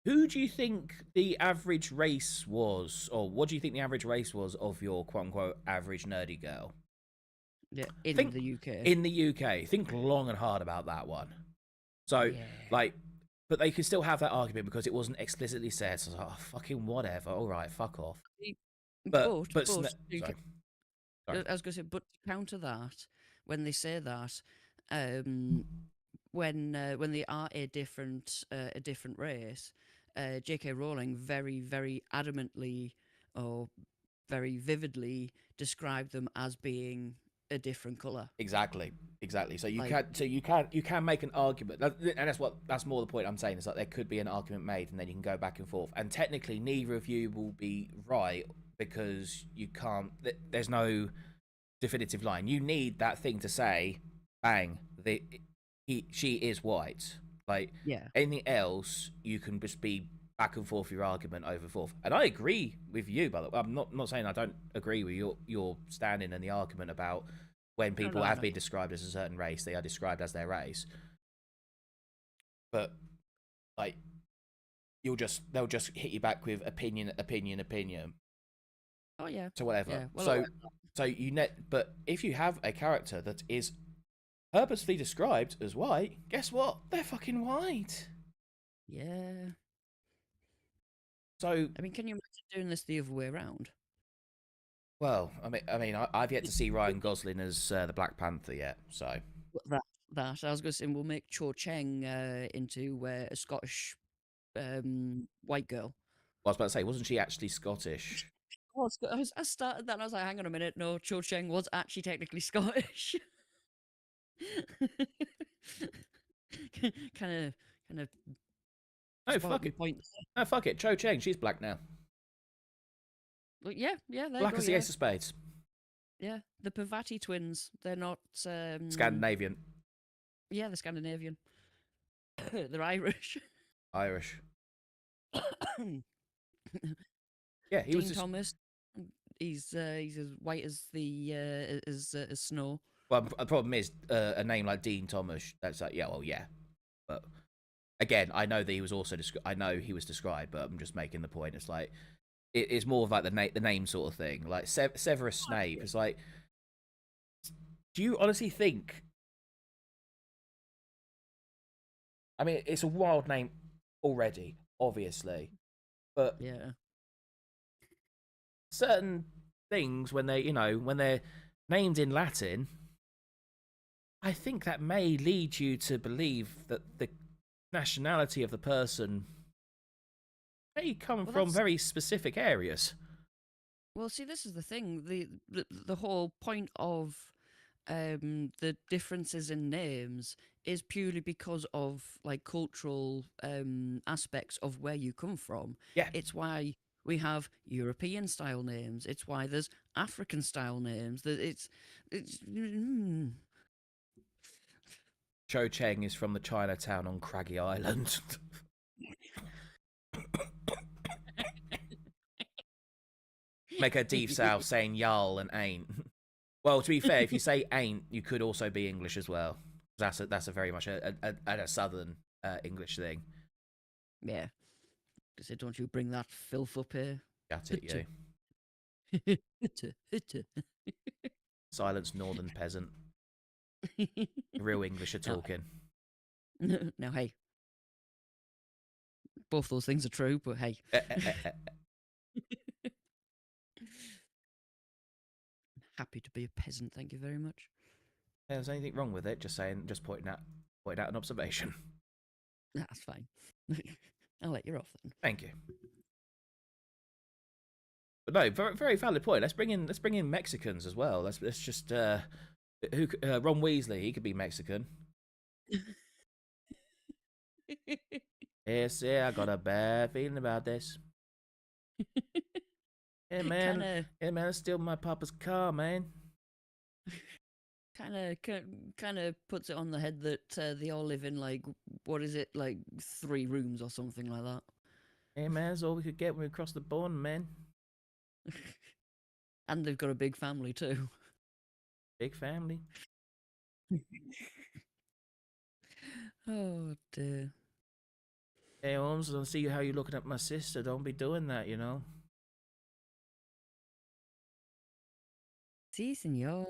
who do you think the average race was, or what do you think the average race was of your quote unquote average nerdy girl? Yeah, in the UK. In the UK, think long and hard about that one. So, like. But they could still have that argument because it wasn't explicitly said. So I was like, oh, fucking whatever. All right, fuck off. But I was going to say, but to counter that, when they say that, when they are a different race, J.K. Rowling very, very adamantly or very vividly described them as being a different color. Exactly. So you Like- can make an argument, and that's more the point I'm saying, is that there could be an argument made, and then you can go back and forth. And technically, neither of you will be right because you can't. There's no definitive line. You need that thing to say, bang, she is white. Like Yeah. anything else, you can just be back and forth your argument over and forth. And I agree with you, by the way. I'm not saying I don't agree with your standing and the argument about when people have been described as a certain race, they are described as their race. But like, they'll just hit you back with opinion. Oh yeah. To whatever. Yeah. Well, but if you have a character that is purposely described as white, guess what? They're fucking white. Yeah. So I mean, can you imagine doing this the other way around? well, I've yet to see Ryan Gosling as the Black Panther yet. So That I was going to say, we'll make Cho Cheng into a Scottish white girl. I was about to say, wasn't she actually Scottish? I started that and I was like, hang on a minute, no, Cho Cheng was actually technically Scottish. kind of. No, fuck it. Point. No, fuck it. Cho Cheng, she's black now. Well, yeah, there Black you go, as the Ace of Spades. Yeah, the Pavati twins. They're not Scandinavian. Yeah, they're Scandinavian. They're Irish. Irish. Yeah, he Dean was just... Thomas. He's as white as the as snow. Well, the problem is a name like Dean Thomas. That's like, yeah, well, yeah, but again, I know that he was also I know he was described, but I'm just making the point. It's like it's more of like the name sort of thing. Like Severus Snape. It's like, do you honestly think? I mean, it's a wild name already, obviously, but yeah, certain things when they're named in Latin, I think that may lead you to believe that the nationality of the person may come from very specific areas. Well, see, this is the thing. The whole point of the differences in names is purely because of like cultural aspects of where you come from. Yeah, it's why we have European style names. It's why there's African style names. That it's. Cho Cheng is from the Chinatown on Craggy Island. Make a deep south saying y'all and ain't. Well, to be fair, if you say ain't, you could also be English as well. That's a very much a southern English thing. Yeah. I said, don't you bring that filth up here. Got it, you. Silence, northern peasant. Real English are talking. Now, hey. Both those things are true, but hey. Happy to be a peasant, thank you very much. There's anything wrong with it? Just pointing out an observation. That's fine. I'll let you off then. Thank you. But no, very, very valid point. Let's bring in Mexicans as well. Let's just Ron Weasley, he could be Mexican. Yes, yeah, I got a bad feeling about this. Yeah, man. Let's steal my papa's car, man. Kind of puts it on the head that they all live in like, what is it, like 3 rooms or something like that. Hey man, that's all we could get when we crossed the border, man. And they've got a big family too. Big family. Oh dear. Hey Holmes, I see how you're looking at my sister. Don't be doing that, you know. Si, senor.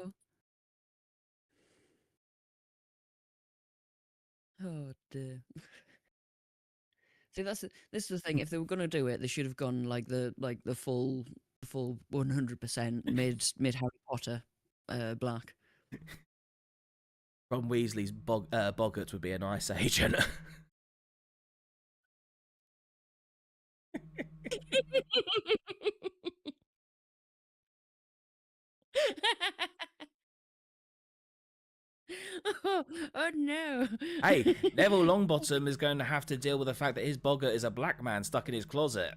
Oh dear. See, this is the thing. If they were gonna do it, they should have gone like the full 100% mid Harry Potter black. Ron Weasley's Boggart would be an ice agent. Oh no. Hey, Neville Longbottom is going to have to deal with the fact that his boggart is a black man stuck in his closet.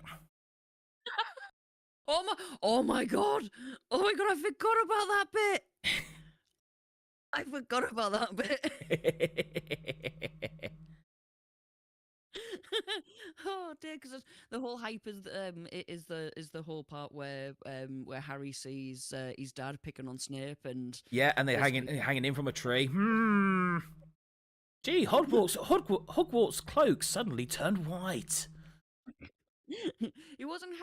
Oh my god. Oh my god, I forgot about that bit. I forgot about that bit. Oh dear, because the whole hype is the whole part where Harry sees his dad picking on Snape and Yeah, and they're basically- hanging in from a tree. Gee, Hogwarts cloak suddenly turned white. he wasn't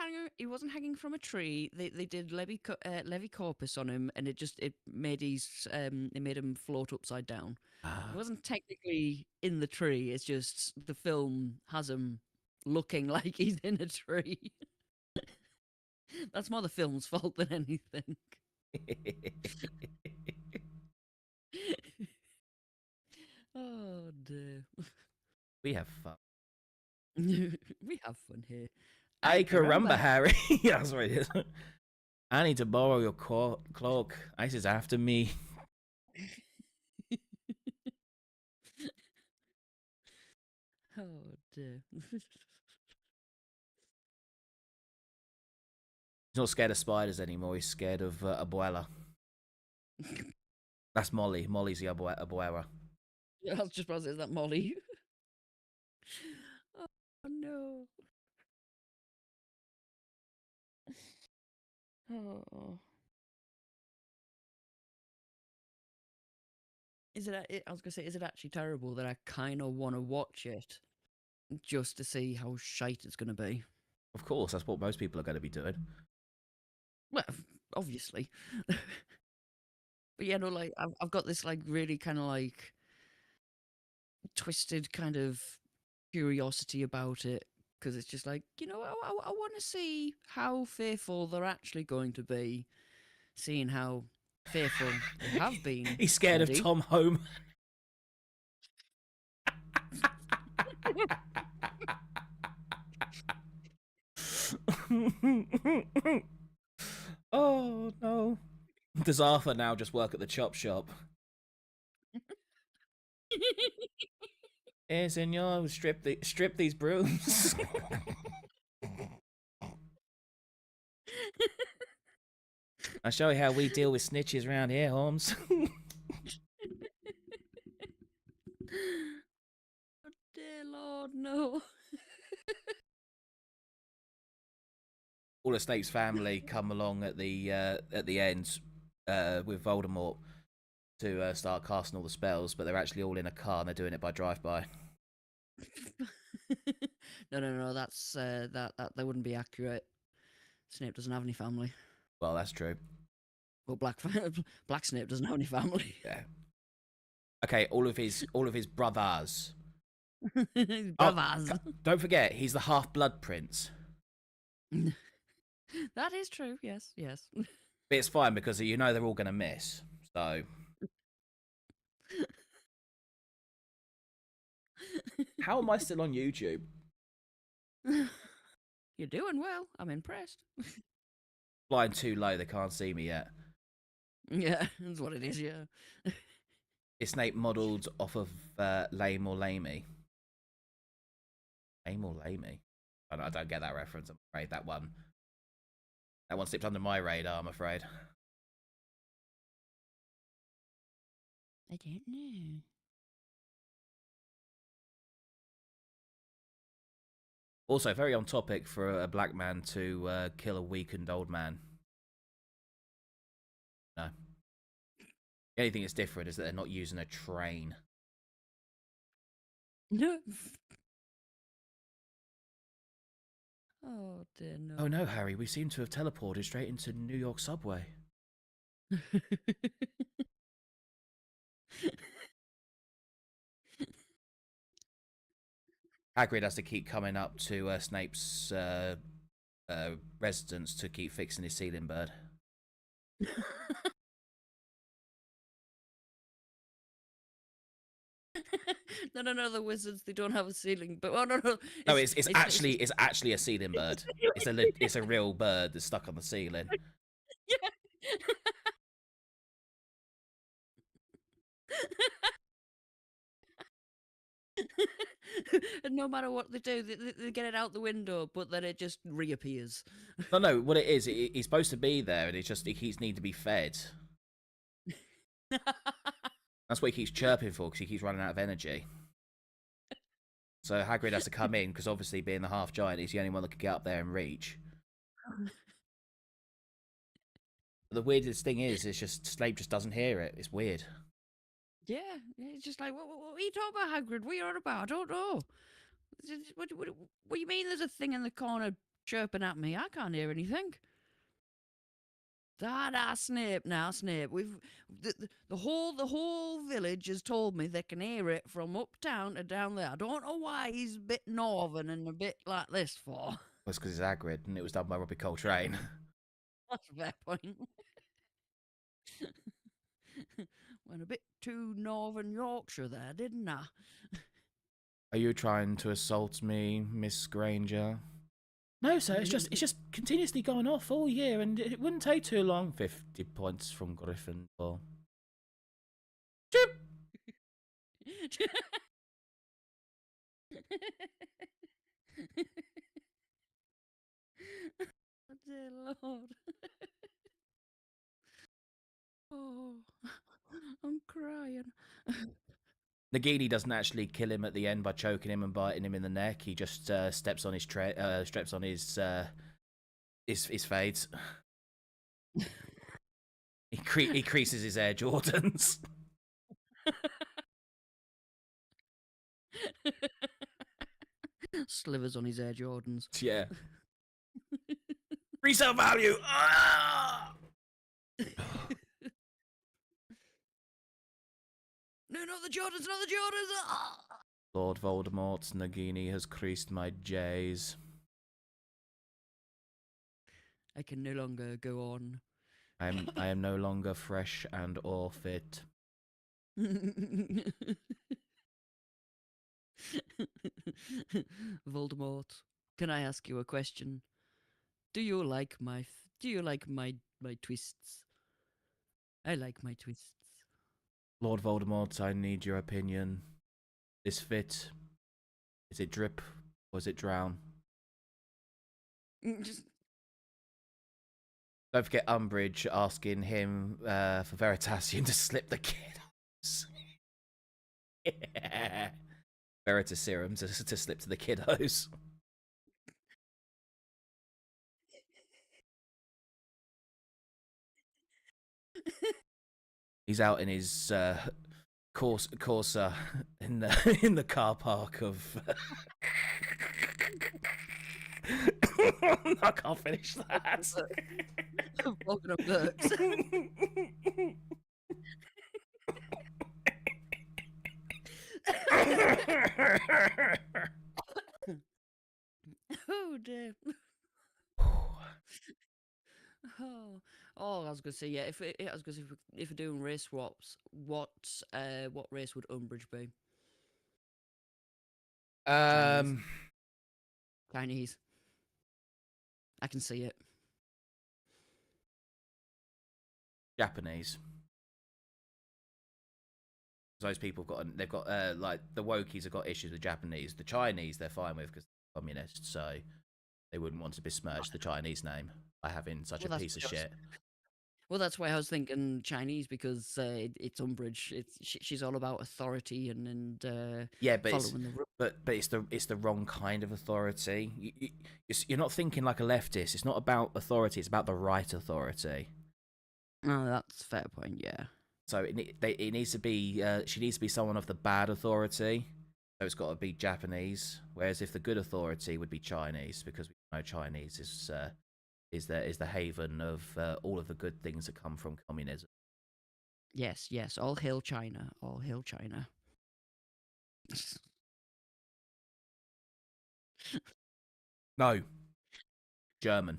hanging from a tree. They did Levicorpus on him, and it made him float upside down. It wasn't technically in the tree. It's just the film has him looking like he's in a tree. That's more the film's fault than anything. Oh dear. We have fun. We have fun here. Ay caramba, Harry. Yeah, that's what it is. I need to borrow your cloak. Ice is after me. Oh dear. He's not scared of spiders anymore. He's scared of Abuela. That's Molly. Molly's the Abuela. I was just about to say, is that Molly? Oh no. Oh. I was gonna say, is it actually terrible that I kind of want to watch it just to see how shite it's gonna be? Of course, that's what most people are going to be doing. Well, obviously. But yeah, no, like I've got this like really kind of like twisted kind of curiosity about it because it's just like, you know, I want to see how fearful they're actually going to be, seeing how fearful they have been. He's scared Andy. of Tom Home. Oh no. Does Arthur now just work at the chop shop? Hey, senor, strip these brooms. I'll show you how we deal with snitches around here, Holmes. Oh, dear Lord, no. All of Snape's family come along at the end with Voldemort to start casting all the spells, but they're actually all in a car and they're doing it by drive-by. No, that's that wouldn't be accurate. Snape doesn't have any family. Well, that's true. Well, Black Snape doesn't have any family. Yeah. Okay, all of his brothers. Brothers. Don't forget, he's the Half-Blood Prince. That is true. Yes. But it's fine because you know they're all going to miss. So. How am I still on YouTube? You're doing well. I'm impressed. Flying too low, they can't see me yet. Yeah, that's what it is, yeah. Is Snape modelled off of Lame or Lamey? Lame or Lamey? I don't get that reference, I'm afraid. That one slipped under my radar, I'm afraid. I don't know. Also, very on topic for a black man to kill a weakened old man. No. The only thing that's different is that they're not using a train. No. Oh dear, no. Oh no, Harry, we seem to have teleported straight into New York subway. Hagrid has to keep coming up to Snape's residence to keep fixing his ceiling bird. No, the wizards, they don't have a ceiling, but oh no. No, it's actually a ceiling bird. It's a real bird that's stuck on the ceiling. Yeah. And no matter what they do, they get it out the window, but then it just reappears. No, what it is, he's supposed to be there, and it's just he keeps need to be fed. That's what he keeps chirping for, because he keeps running out of energy. So Hagrid has to come in, because obviously being the half giant, he's the only one that could get up there and reach. But the weirdest thing is, it's just Snape just doesn't hear it. It's weird. Yeah, it's just like, what are you talking about, Hagrid? What are you on about? I don't know. What do you mean there's a thing in the corner chirping at me? I can't hear anything. Snape now, Snape. We've the whole village has told me they can hear it from uptown to down there. I don't know why he's a bit northern and a bit like this for. Well, it's because it's Hagrid, and it was done by Robbie Coltrane. That's a fair point. Went a bit too northern Yorkshire there, didn't I? Are you trying to assault me, Miss Granger? No, sir. It's just continuously going off all year, and it wouldn't take too long. 50 points from Gryffindor. Chip. Oh, dear Lord. Oh, I'm crying. Nagini doesn't actually kill him at the end by choking him and biting him in the neck. He just steps on his fades. He creases his Air Jordans. Slivers on his Air Jordans. Yeah. Resale value. Ah! No, not the Jordans, not the Jordans! Ah! Lord Voldemort, Nagini has creased my J's. I can no longer go on. I am no longer fresh and or fit. Voldemort, can I ask you a question? Do you like my twists? I like my twists. Lord Voldemort, I need your opinion. This fit, is it drip or is it drown? Just... Don't forget Umbridge asking him for Veritasium to slip the kid. Yeah. Veritaserum to slip to the kiddos. He's out in his Corsa in the car park of. I can't finish that. Walking up books. Oh dear. Oh, I was gonna say, yeah. If we're doing race swaps, what race would Umbridge be? Chinese. I can see it. Japanese. Those people they've got like the wokies have got issues with Japanese. The Chinese they're fine with because they're communists, so they wouldn't want to besmirch the Chinese name by having such a piece of shit. Well, that's why I was thinking Chinese because it's Umbridge. She's all about authority and yeah, but following it's the wrong kind of authority. You're not thinking like a leftist. It's not about authority. It's about the right authority. Oh, that's a fair point. Yeah. So it needs to be she needs to be someone of the bad authority. So it's got to be Japanese. Whereas if the good authority would be Chinese, because we know Chinese is the haven of all of the good things that come from communism. Yes, yes. All hail China. All hail China. No. German.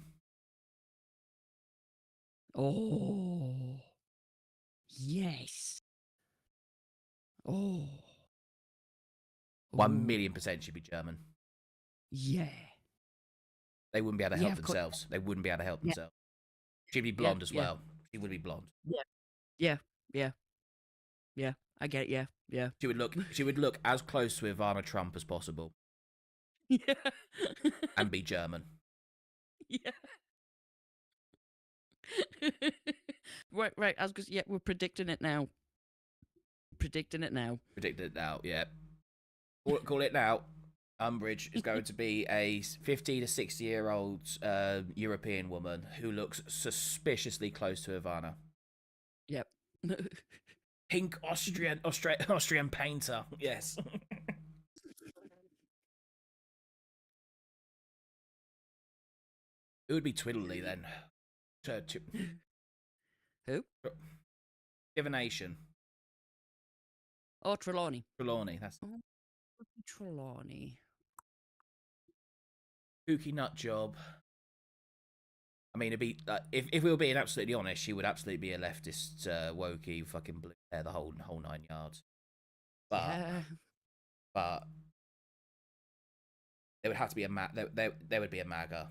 Oh. Yes. Oh. 1,000,000% should be German. Yeah. They wouldn't be able to help themselves. They wouldn't be able to help themselves. She'd be blonde as well. She would be blonde. Yeah. Yeah. Yeah. Yeah. I get it, yeah. Yeah. She would look as close to Ivana Trump as possible Yeah. and be German. Yeah. Right. I was just, yeah, we're predicting it now. Predicted it now, yeah. Call it now. Umbridge is going to be a 50 to 60-year-old European woman who looks suspiciously close to Ivana. Yep. Pink Austrian painter. Yes. It would be Twiddly then. Who? Divination. Oh, Trelawney. Trelawney. That's Trelawney. Kooky nut job. I mean, it'd be if we were being absolutely honest, she would absolutely be a leftist, wokey, fucking blue hair, the whole 9 yards. But there would have to be there would be a MAGA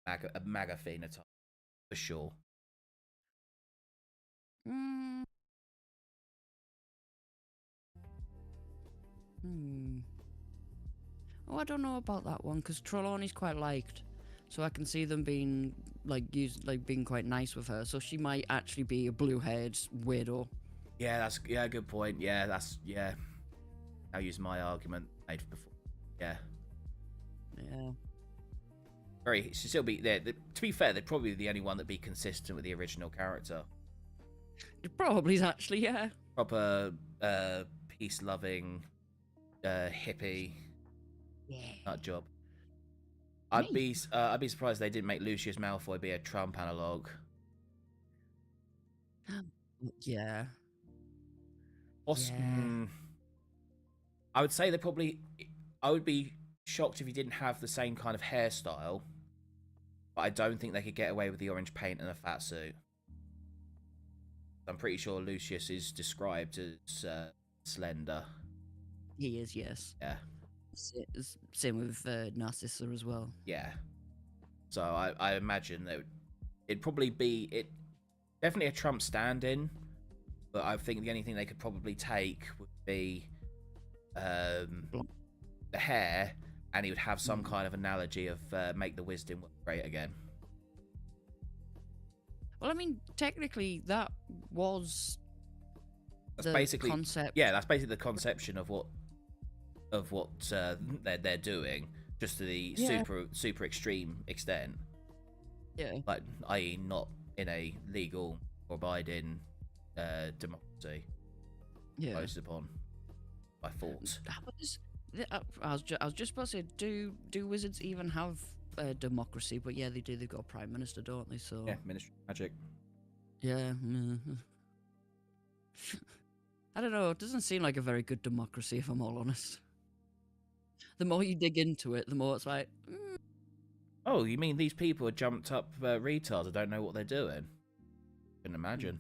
phenotype for sure. Oh, I don't know about that one because Trelawney's quite liked, so I can see them being being quite nice with her. So she might actually be a blue-haired weirdo. Yeah, that's good point. Yeah, I'll use my argument made before. Yeah. She'd still be there. To be fair, they'd probably be the only one that'd be consistent with the original character. It probably is actually, yeah. Proper peace-loving hippie nut job. I'd be surprised they didn't make Lucius Malfoy be a Trump analog. Yeah. I would say I would be shocked if he didn't have the same kind of hairstyle, but I don't think they could get away with the orange paint and a fat suit. I'm pretty sure Lucius is described as slender. He is, yes. Yeah. Same with Narcissa as well. Yeah. So I imagine that it'd probably be definitely a Trump stand-in, but I think the only thing they could probably take would be the hair, and he would have some kind of analogy of make the wisdom work great again. Well, I mean, technically, that was that's basically concept. Yeah, that's basically the conception of what they're doing, just to the super extreme extent. Yeah. Like, i.e., not in a legal or abiding democracy. Yeah. Imposed upon by force. I was just about to say, do wizards even have democracy? But yeah, they do. They've got a prime minister, don't they? So yeah, Ministry of Magic. Yeah. I don't know. It doesn't seem like a very good democracy, if I'm all honest. The more you dig into it, the more it's like. Oh, you mean these people are jumped up retards that don't know what they're doing? Couldn't imagine.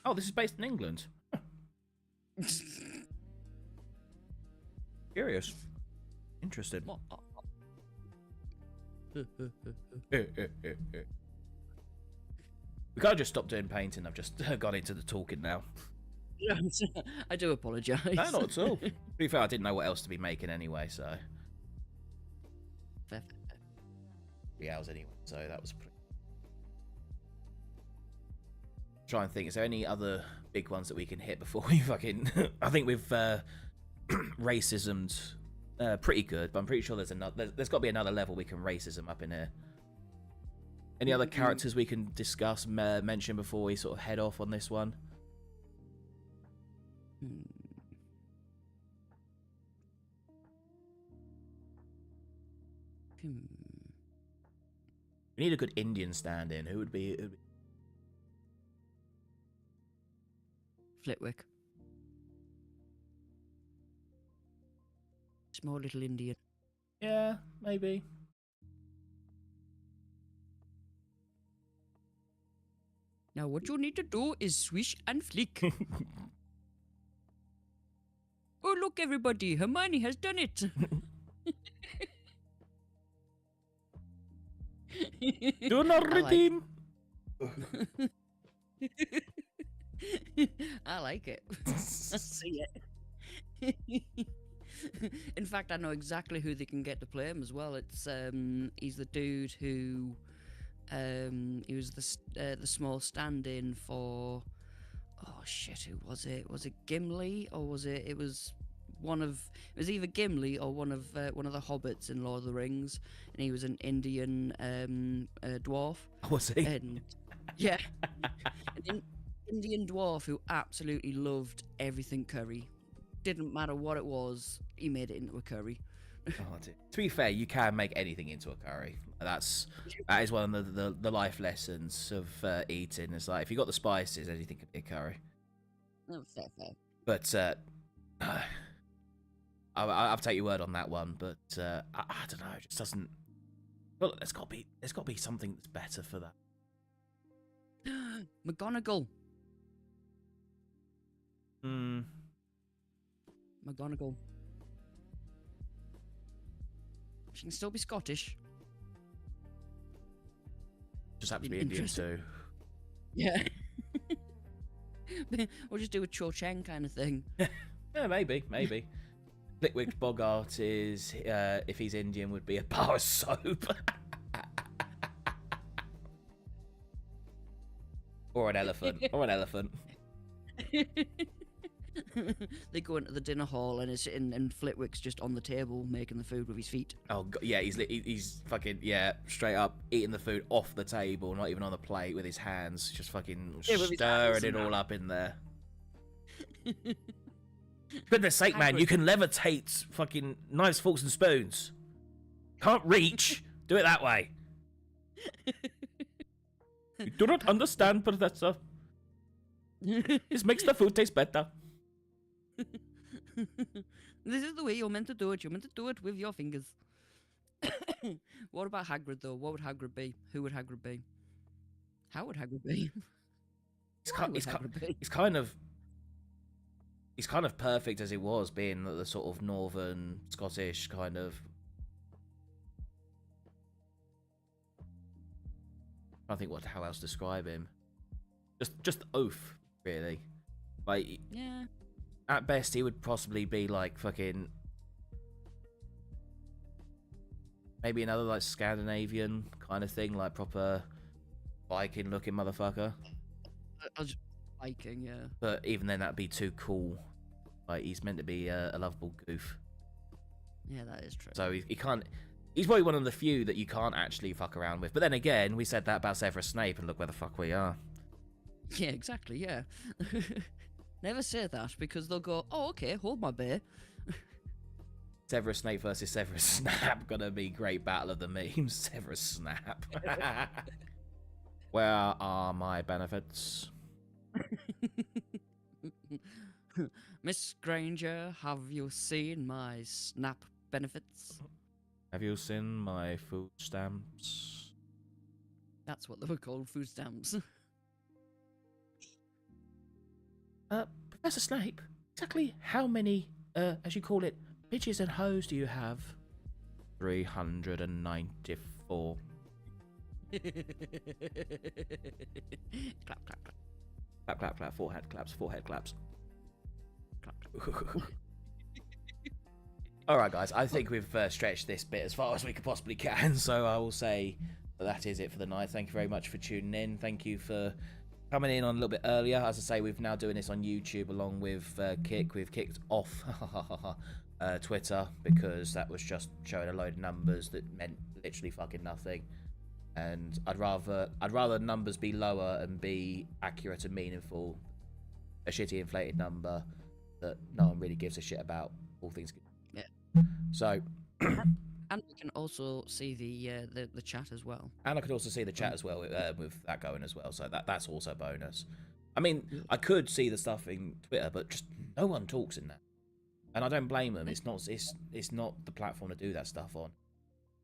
Oh, this is based in England. Curious. Interested. We can't just stop doing painting. I've just got into the talking now. I do apologise. No, not at all. To be fair, I didn't know what else to be making anyway, so. 3 hours anyway, so that was pretty. Try and think, is there any other big ones that we can hit before we fucking. I think we've racism'd pretty good, but I'm pretty sure there's got to be another level we can racism up in here. Any other characters we can discuss, mention before we sort of head off on this one? We need a good Indian stand-in. Who would be? Flitwick. Small little Indian. Yeah, maybe. Now what you need to do is swish and flick. Oh, look, everybody. Hermione has done it. Do not redeem. I like it. I see it. In fact, I know exactly who they can get to play him as well. It's he's the dude who he was the small stand-in for, oh shit, who was it? Was it Gimli or was it? It was either Gimli or one of the hobbits in Lord of the Rings, and he was an Indian dwarf. Was he? And yeah, an Indian dwarf who absolutely loved everything curry. Didn't matter what it was, he made it into a curry. Oh, dear. To be fair, you can make anything into a curry. That is one of the life lessons of eating. It's like if you got the spices, anything can be a curry. Oh, fair. But I'll take your word on that one. But I don't know. It just doesn't. Well, there's got to be something that's better for that. McGonagall. Hmm. McGonagall. She can still be Scottish. Just happens to be Indian too. Yeah. Or just do a Cho Chang kind of thing. Yeah, maybe. Flitwick Bogart is, if he's Indian, would be a bar of soap. Or an elephant. They go into the dinner hall and Flitwick's just on the table making the food with his feet. Oh God, yeah, he's fucking straight up eating the food off the table, not even on the plate, with his hands, just fucking stirring it all up in there. Goodness sake, man, you can levitate fucking knives, forks, and spoons. Can't reach. Do it that way. You do not understand, Professor. This makes the food taste better. This is the way you're meant to do it. You're meant to do it with your fingers. What about Hagrid, though? What would Hagrid be? Who would Hagrid be? How would Hagrid be? He's kind of perfect as it was, being the sort of northern Scottish kind of. I don't think how else to describe him. Just oaf, really. Like, yeah. At best, he would possibly be like fucking maybe another like Scandinavian kind of thing, like proper Viking-looking motherfucker. Viking, yeah. But even then, that'd be too cool. Like, he's meant to be a lovable goof. Yeah, that is true. So he can't. He's probably one of the few that you can't actually fuck around with. But then again, we said that about Severus Snape, and look where the fuck we are. Yeah, exactly. Yeah. Never say that, because they'll go, oh, okay, hold my beer. Severus Snape versus Severus Snap. Gonna be great battle of the memes. Severus Snap. Where are my benefits? Miss Granger, have you seen my Snap benefits? Have you seen my food stamps? That's what they were called, food stamps. Professor Snape, exactly how many, as you call it, bitches and hoes do you have? 394. Clap, clap, clap. Clap, clap, clap. Forehead claps, forehead claps. Clap. Alright, guys, I think we've stretched this bit as far as we could possibly can, so I will say that is it for the night. Thank you very much for tuning in. Thank you for coming in on a little bit earlier. As I say, we've now doing this on YouTube along with Kick. We've kicked off Twitter because that was just showing a load of numbers that meant literally fucking nothing. And I'd rather numbers be lower and be accurate and meaningful. A shitty inflated number that no one really gives a shit about, all things. Yeah. So. And we can also see the chat as well. And I could also see the chat as well with that going as well. So that's also a bonus. I mean, I could see the stuff in Twitter, but just no one talks in that, and I don't blame them. It's not the platform to do that stuff on.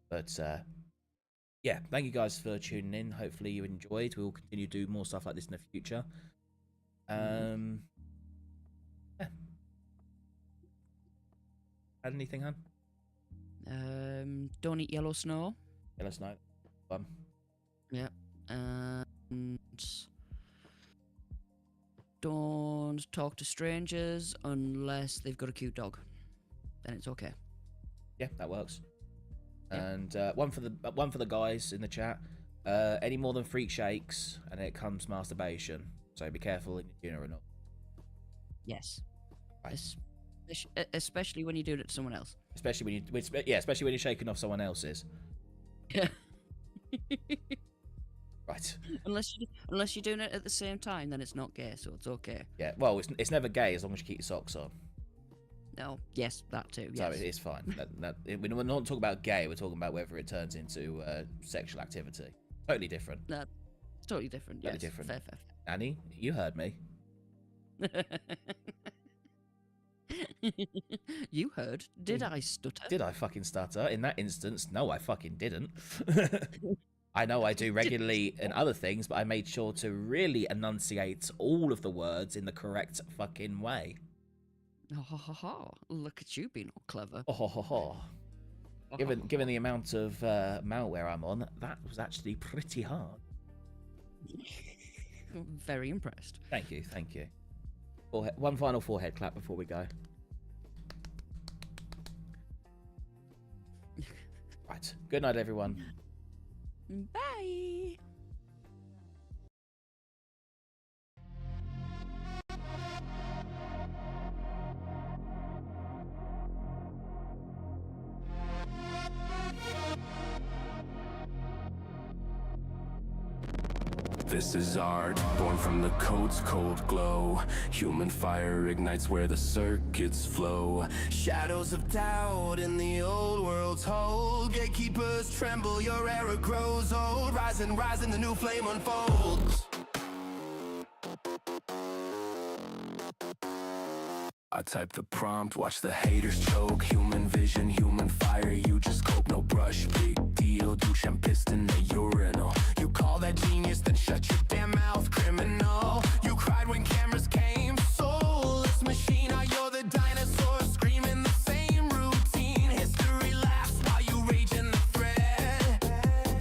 But yeah, thank you guys for tuning in. Hopefully you enjoyed. We will continue to do more stuff like this in the future. Yeah. Add anything, hun? Don't eat yellow snow. Yellow snow. Fun. Yeah. And don't talk to strangers unless they've got a cute dog. Then it's okay. Yeah, that works. Yeah. And one for the guys in the chat. Any more than freak shakes, and it comes masturbation. So be careful in your urinal. Yes. Right. Especially when you do it to someone else. Especially when you're shaking off someone else's. Yeah. Right. Unless you're doing it at the same time, then it's not gay, so it's okay. Yeah. Well, it's never gay as long as you keep your socks on. No. Yes, that too. So Yes. it's fine. We're not talking about gay. We're talking about whether it turns into sexual activity. Totally different. No, it's totally different. Totally Yes. different. Fair. Annie, you heard me. You heard? Did I stutter? Did I fucking stutter? In that instance, no, I fucking didn't. I know I do regularly in other things, but I made sure to really enunciate all of the words in the correct fucking way. Oh, ha, ha, ha. Look at you being all clever. Oh, ho, ho, ho. Given the amount of malware I'm on, that was actually pretty hard. Very impressed. Thank you. One final forehead clap before we go. Right. Good night, everyone. Bye. This is art, born from the code's cold glow. Human fire ignites where the circuits flow. Shadows of doubt in the old world's hold. Gatekeepers tremble, your era grows old. Rise and the new flame unfolds. I type the prompt, watch the haters choke. Human vision, human fire, you just cope, no brush. Big deal, douche and piston the urinal. You call that genius, then shut your damn mouth, criminal. You cried when cameras came, soulless machine. Now you're the dinosaur, screaming the same routine. History laughs while you rage in the thread.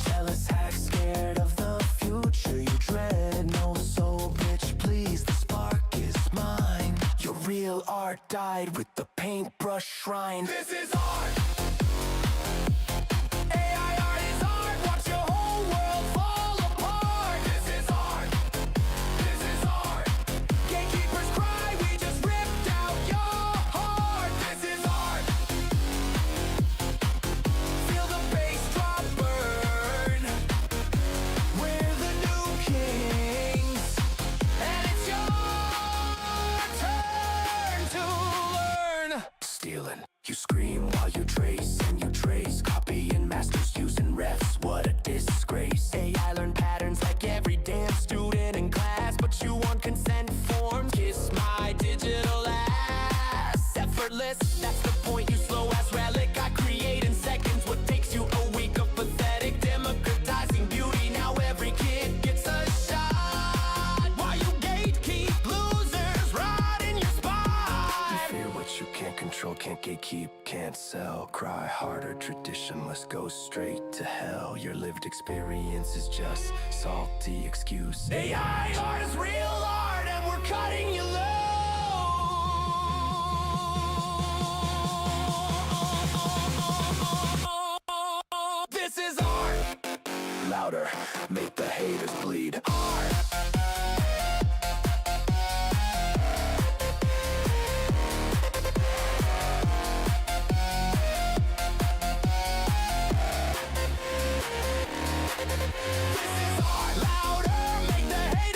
Jealous hack, scared of the future you dread. No soul, bitch, please, the spark is mine. Your real art died with the paintbrush shrine. This is art. AI art is art. Watch your whole world fall apart. This is art. This is art. Gatekeepers cry, we just ripped out your heart. This is art. Feel the bass drop burn. We're the new kings, and it's your turn to learn. Stealing, you scream while you trace and you trace. Copying masters using refs, what a disgrace. AI learn patterns like every damn student in class, but you want consent forms. Kiss my digital ass. Effortless, that's the point, you slow ass relic. I create in seconds what takes you a week of pathetic. Democratizing beauty, now every kid gets a shot. While you gatekeep losers right in your spine. You fear what you can't control, can't gatekeep, can't sell. Cry harder, traditionalists go straight to hell. Your lived experience is just salty excuse. AI art is real art, and we're cutting you low. This is art. Louder, make the haters bleed. Art. This is art. Louder, make the haters